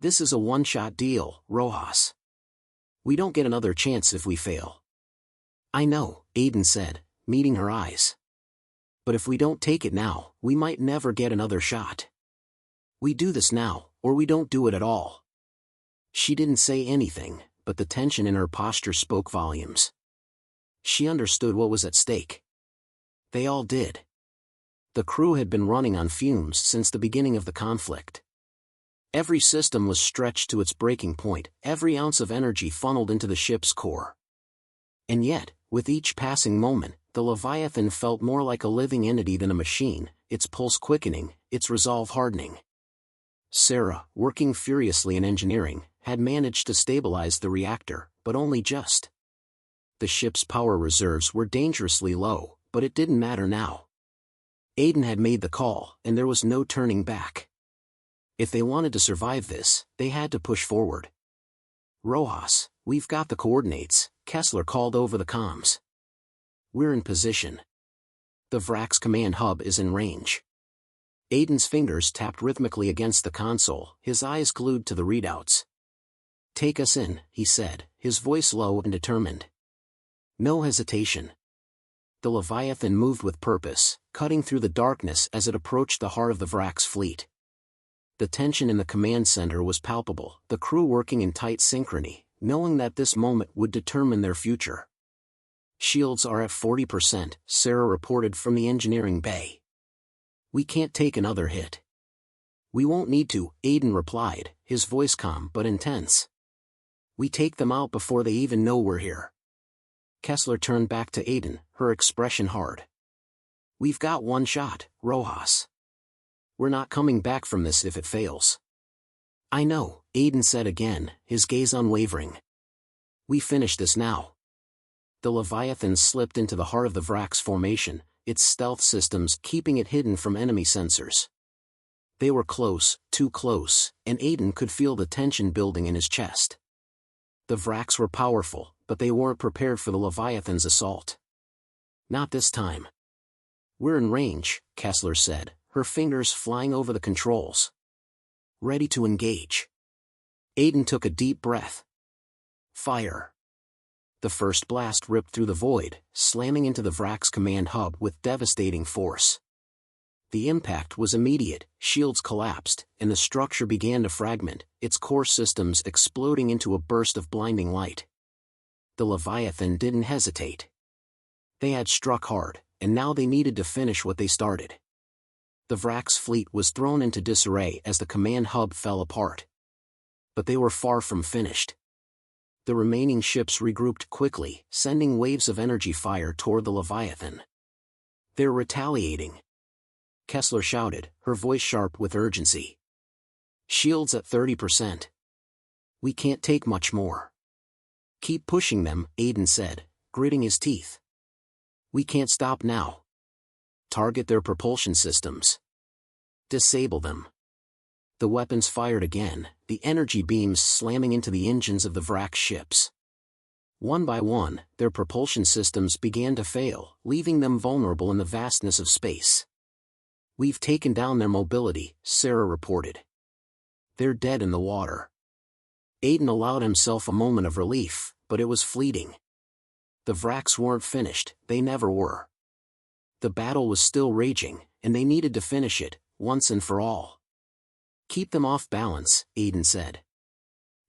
This is a one-shot deal, Rojas. We don't get another chance if we fail. I know, Aiden said, meeting her eyes. But if we don't take it now, we might never get another shot. We do this now, or we don't do it at all. She didn't say anything, but the tension in her posture spoke volumes. She understood what was at stake. They all did. The crew had been running on fumes since the beginning of the conflict. Every system was stretched to its breaking point, every ounce of energy funneled into the ship's core. And yet, with each passing moment, the Leviathan felt more like a living entity than a machine, its pulse quickening, its resolve hardening. Sarah, working furiously in engineering, had managed to stabilize the reactor, but only just. The ship's power reserves were dangerously low, but it didn't matter now. Aiden had made the call, and there was no turning back. If they wanted to survive this, they had to push forward. Rojas, we've got the coordinates, Kessler called over the comms. We're in position. The Vraks command hub is in range. Aiden's fingers tapped rhythmically against the console, his eyes glued to the readouts. Take us in, he said, his voice low and determined. No hesitation. The Leviathan moved with purpose, cutting through the darkness as it approached the heart of the Vraks fleet. The tension in the command center was palpable, the crew working in tight synchrony, knowing that this moment would determine their future. Shields are at 40%, Sarah reported from the engineering bay. We can't take another hit. We won't need to, Aiden replied, his voice calm but intense. We take them out before they even know we're here. Kessler turned back to Aiden, her expression hard. We've got one shot, Rojas. We're not coming back from this if it fails. I know, Aiden said again, his gaze unwavering. We finish this now. The Leviathan slipped into the heart of the Vrak's formation, its stealth systems keeping it hidden from enemy sensors. They were close, too close, and Aiden could feel the tension building in his chest. The Vraks were powerful, but they weren't prepared for the Leviathan's assault. Not this time. "We're in range," Kessler said, her fingers flying over the controls. "Ready to engage." Aiden took a deep breath. Fire. The first blast ripped through the void, slamming into the Vrak's command hub with devastating force. The impact was immediate, shields collapsed, and the structure began to fragment, its core systems exploding into a burst of blinding light. The Leviathan didn't hesitate. They had struck hard, and now they needed to finish what they started. The Vrak's fleet was thrown into disarray as the command hub fell apart. But they were far from finished. The remaining ships regrouped quickly, sending waves of energy fire toward the Leviathan. "They're retaliating," Kessler shouted, her voice sharp with urgency. "Shields at 30%. We can't take much more." "Keep pushing them," Aiden said, gritting his teeth. "We can't stop now. Target their propulsion systems. Disable them." The weapons fired again, the energy beams slamming into the engines of the Vrak ships. One by one, their propulsion systems began to fail, leaving them vulnerable in the vastness of space. "We've taken down their mobility," Sarah reported. "They're dead in the water." Aiden allowed himself a moment of relief, but it was fleeting. The Vraks weren't finished, they never were. The battle was still raging, and they needed to finish it, once and for all. "Keep them off balance," Aiden said.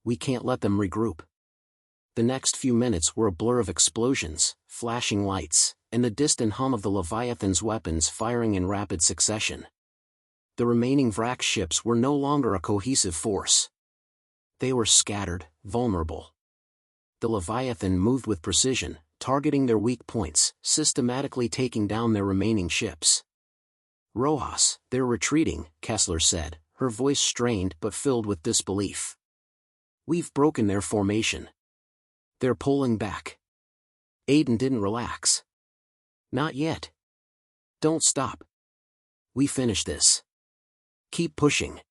"We can't let them regroup." The next few minutes were a blur of explosions, flashing lights, and the distant hum of the Leviathan's weapons firing in rapid succession. The remaining Vrak ships were no longer a cohesive force. They were scattered, vulnerable. The Leviathan moved with precision, targeting their weak points, systematically taking down their remaining ships. "Rojas, they're retreating," Kessler said, her voice strained but filled with disbelief. "We've broken their formation. They're pulling back." Aiden didn't relax. "Not yet. Don't stop. We finish this. Keep pushing."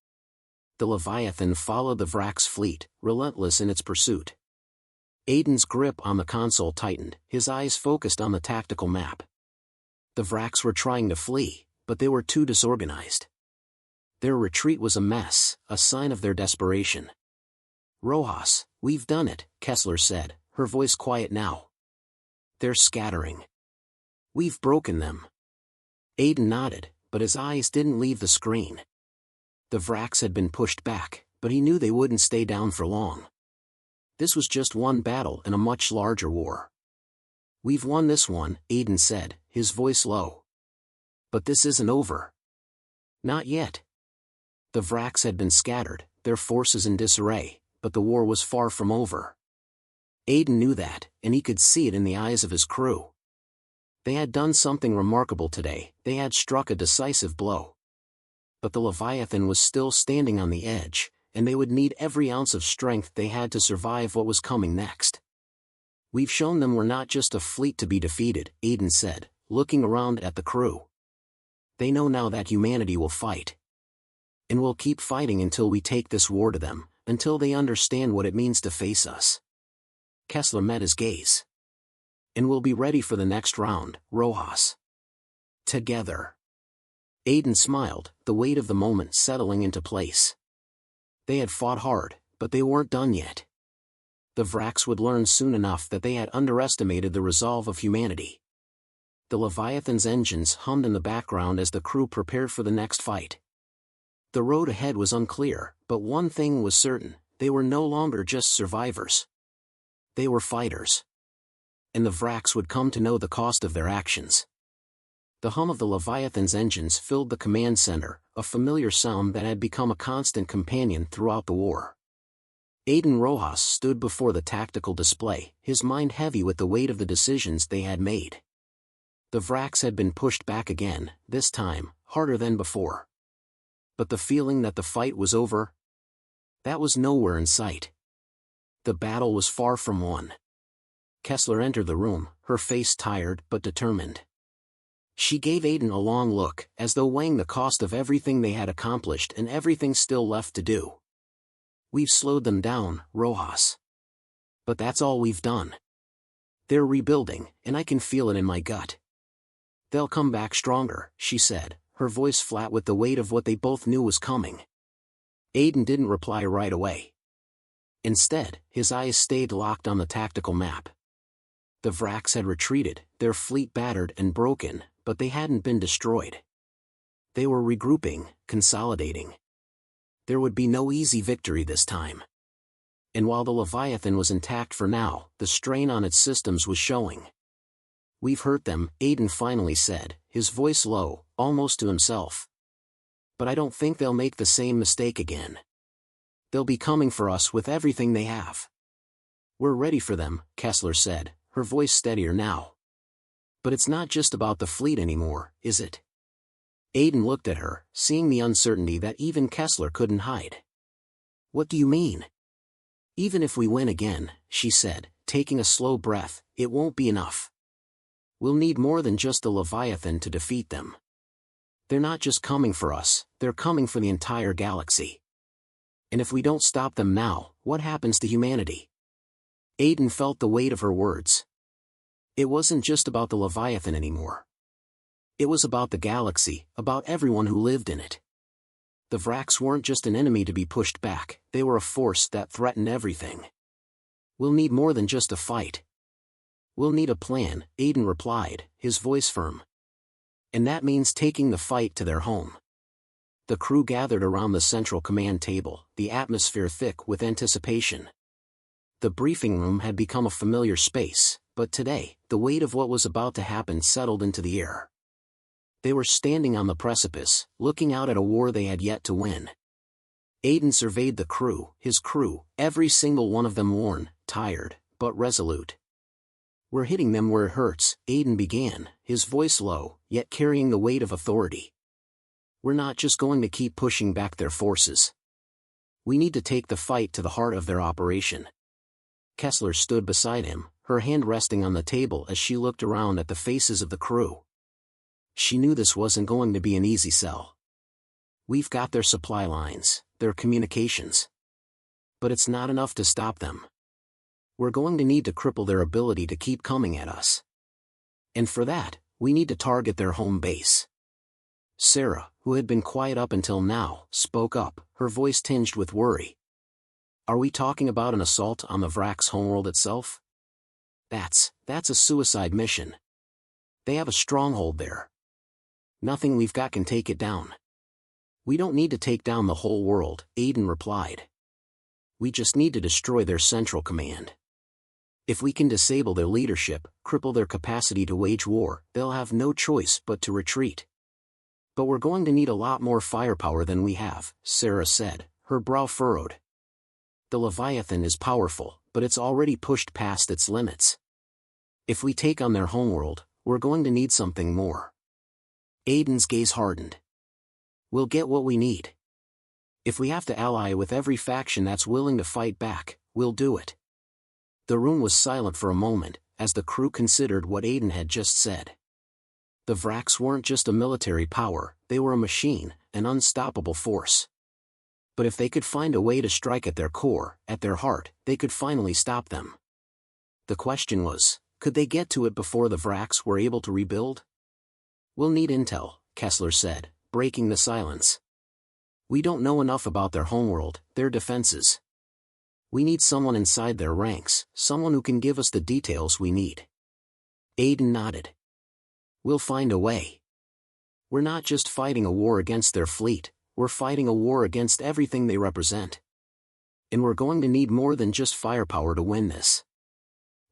The Leviathan followed the Vrak's fleet, relentless in its pursuit. Aiden's grip on the console tightened, his eyes focused on the tactical map. The Vraks were trying to flee, but they were too disorganized. Their retreat was a mess, a sign of their desperation. "Rojas, we've done it," Kessler said, her voice quiet now. "They're scattering. We've broken them." Aiden nodded, but his eyes didn't leave the screen. The Vraks had been pushed back, but he knew they wouldn't stay down for long. This was just one battle in a much larger war. "We've won this one," Aiden said, his voice low. "But this isn't over." "Not yet." The Vraks had been scattered, their forces in disarray, but the war was far from over. Aiden knew that, and he could see it in the eyes of his crew. They had done something remarkable today, they had struck a decisive blow. But the Leviathan was still standing on the edge, and they would need every ounce of strength they had to survive what was coming next. "We've shown them we're not just a fleet to be defeated," Aiden said, looking around at the crew. "They know now that humanity will fight. And we'll keep fighting until we take this war to them, until they understand what it means to face us." Kessler met his gaze. "And we'll be ready for the next round, Rojas. Together." Aiden smiled, the weight of the moment settling into place. They had fought hard, but they weren't done yet. The Vraks would learn soon enough that they had underestimated the resolve of humanity. The Leviathan's engines hummed in the background as the crew prepared for the next fight. The road ahead was unclear, but one thing was certain, they were no longer just survivors. They were fighters. And the Vraks would come to know the cost of their actions. The hum of the Leviathan's engines filled the command center, a familiar sound that had become a constant companion throughout the war. Aiden Rojas stood before the tactical display, his mind heavy with the weight of the decisions they had made. The Vraks had been pushed back again, this time, harder than before. But the feeling that the fight was over? That was nowhere in sight. The battle was far from won. Kessler entered the room, her face tired but determined. She gave Aiden a long look, as though weighing the cost of everything they had accomplished and everything still left to do. "We've slowed them down, Rojas. But that's all we've done. They're rebuilding, and I can feel it in my gut. They'll come back stronger," she said, her voice flat with the weight of what they both knew was coming. Aiden didn't reply right away. Instead, his eyes stayed locked on the tactical map. The Vraks had retreated, their fleet battered and broken, but they hadn't been destroyed. They were regrouping, consolidating. There would be no easy victory this time. And while the Leviathan was intact for now, the strain on its systems was showing. "We've hurt them," Aiden finally said, his voice low, almost to himself. "But I don't think they'll make the same mistake again. They'll be coming for us with everything they have." "We're ready for them," Kessler said, her voice steadier now. "But it's not just about the fleet anymore, is it?" Aiden looked at her, seeing the uncertainty that even Kessler couldn't hide. "What do you mean?" "Even if we win again," she said, taking a slow breath, "it won't be enough. We'll need more than just the Leviathan to defeat them. They're not just coming for us, they're coming for the entire galaxy. And if we don't stop them now, what happens to humanity?" Aiden felt the weight of her words. It wasn't just about the Leviathan anymore. It was about the galaxy, about everyone who lived in it. The Vraks weren't just an enemy to be pushed back, they were a force that threatened everything. "We'll need more than just a fight. We'll need a plan," Aiden replied, his voice firm. "And that means taking the fight to their home." The crew gathered around the central command table, the atmosphere thick with anticipation. The briefing room had become a familiar space, but today, the weight of what was about to happen settled into the air. They were standing on the precipice, looking out at a war they had yet to win. Aiden surveyed the crew, his crew, every single one of them worn, tired, but resolute. "We're hitting them where it hurts," Aiden began, his voice low, yet carrying the weight of authority. "We're not just going to keep pushing back their forces. We need to take the fight to the heart of their operation." Kessler stood beside him, her hand resting on the table as she looked around at the faces of the crew. She knew this wasn't going to be an easy sell. "We've got their supply lines, their communications. But it's not enough to stop them. We're going to need to cripple their ability to keep coming at us. And for that, we need to target their home base." Sarah, who had been quiet up until now, spoke up, her voice tinged with worry. "Are we talking about an assault on the Vraks' homeworld itself? That's a suicide mission. They have a stronghold there. Nothing we've got can take it down." "We don't need to take down the whole world," Aiden replied. "We just need to destroy their central command. If we can disable their leadership, cripple their capacity to wage war, they'll have no choice but to retreat." "But we're going to need a lot more firepower than we have," Sarah said, her brow furrowed. "The Leviathan is powerful, but it's already pushed past its limits. If we take on their homeworld, we're going to need something more." Aiden's gaze hardened. "We'll get what we need. If we have to ally with every faction that's willing to fight back, we'll do it." The room was silent for a moment, as the crew considered what Aiden had just said. The Vraks weren't just a military power, they were a machine, an unstoppable force. But if they could find a way to strike at their core, at their heart, they could finally stop them. The question was, could they get to it before the Vraks were able to rebuild? "We'll need intel," Kessler said, breaking the silence. "We don't know enough about their homeworld, their defenses. We need someone inside their ranks, someone who can give us the details we need." Aiden nodded. "We'll find a way. We're not just fighting a war against their fleet, we're fighting a war against everything they represent. And we're going to need more than just firepower to win this."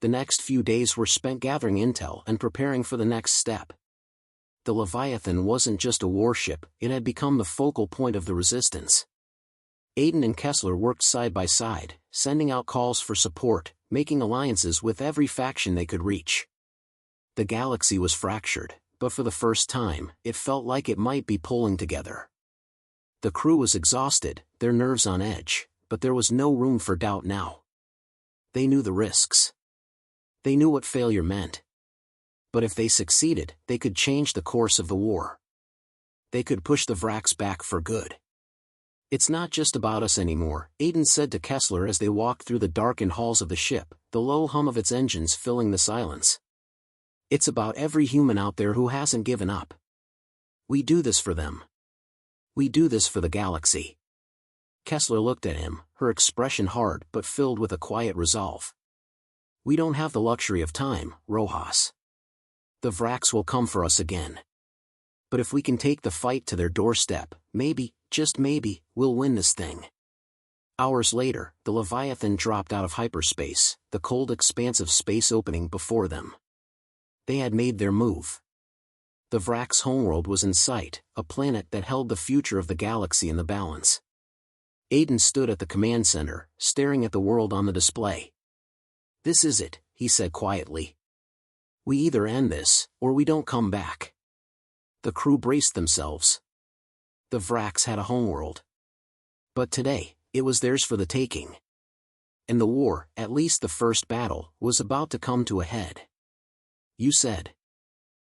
The next few days were spent gathering intel and preparing for the next step. The Leviathan wasn't just a warship, it had become the focal point of the resistance. Aiden and Kessler worked side by side, sending out calls for support, making alliances with every faction they could reach. The galaxy was fractured, but for the first time, it felt like it might be pulling together. The crew was exhausted, their nerves on edge, but there was no room for doubt now. They knew the risks. They knew what failure meant. But if they succeeded, they could change the course of the war. They could push the Vraks back for good. "It's not just about us anymore," Aiden said to Kessler as they walked through the darkened halls of the ship, the low hum of its engines filling the silence. "It's about every human out there who hasn't given up. We do this for them. We do this for the galaxy." Kessler looked at him, her expression hard but filled with a quiet resolve. "We don't have the luxury of time, Rojas. The Vraks will come for us again. But if we can take the fight to their doorstep, maybe, just maybe, we'll win this thing." Hours later, the Leviathan dropped out of hyperspace, the cold expanse of space opening before them. They had made their move. The Vraks' homeworld was in sight, a planet that held the future of the galaxy in the balance. Aiden stood at the command center, staring at the world on the display. "This is it," he said quietly. "We either end this, or we don't come back." The crew braced themselves. The Vraks had a homeworld. But today, it was theirs for the taking. And the war, at least the first battle, was about to come to a head. "You said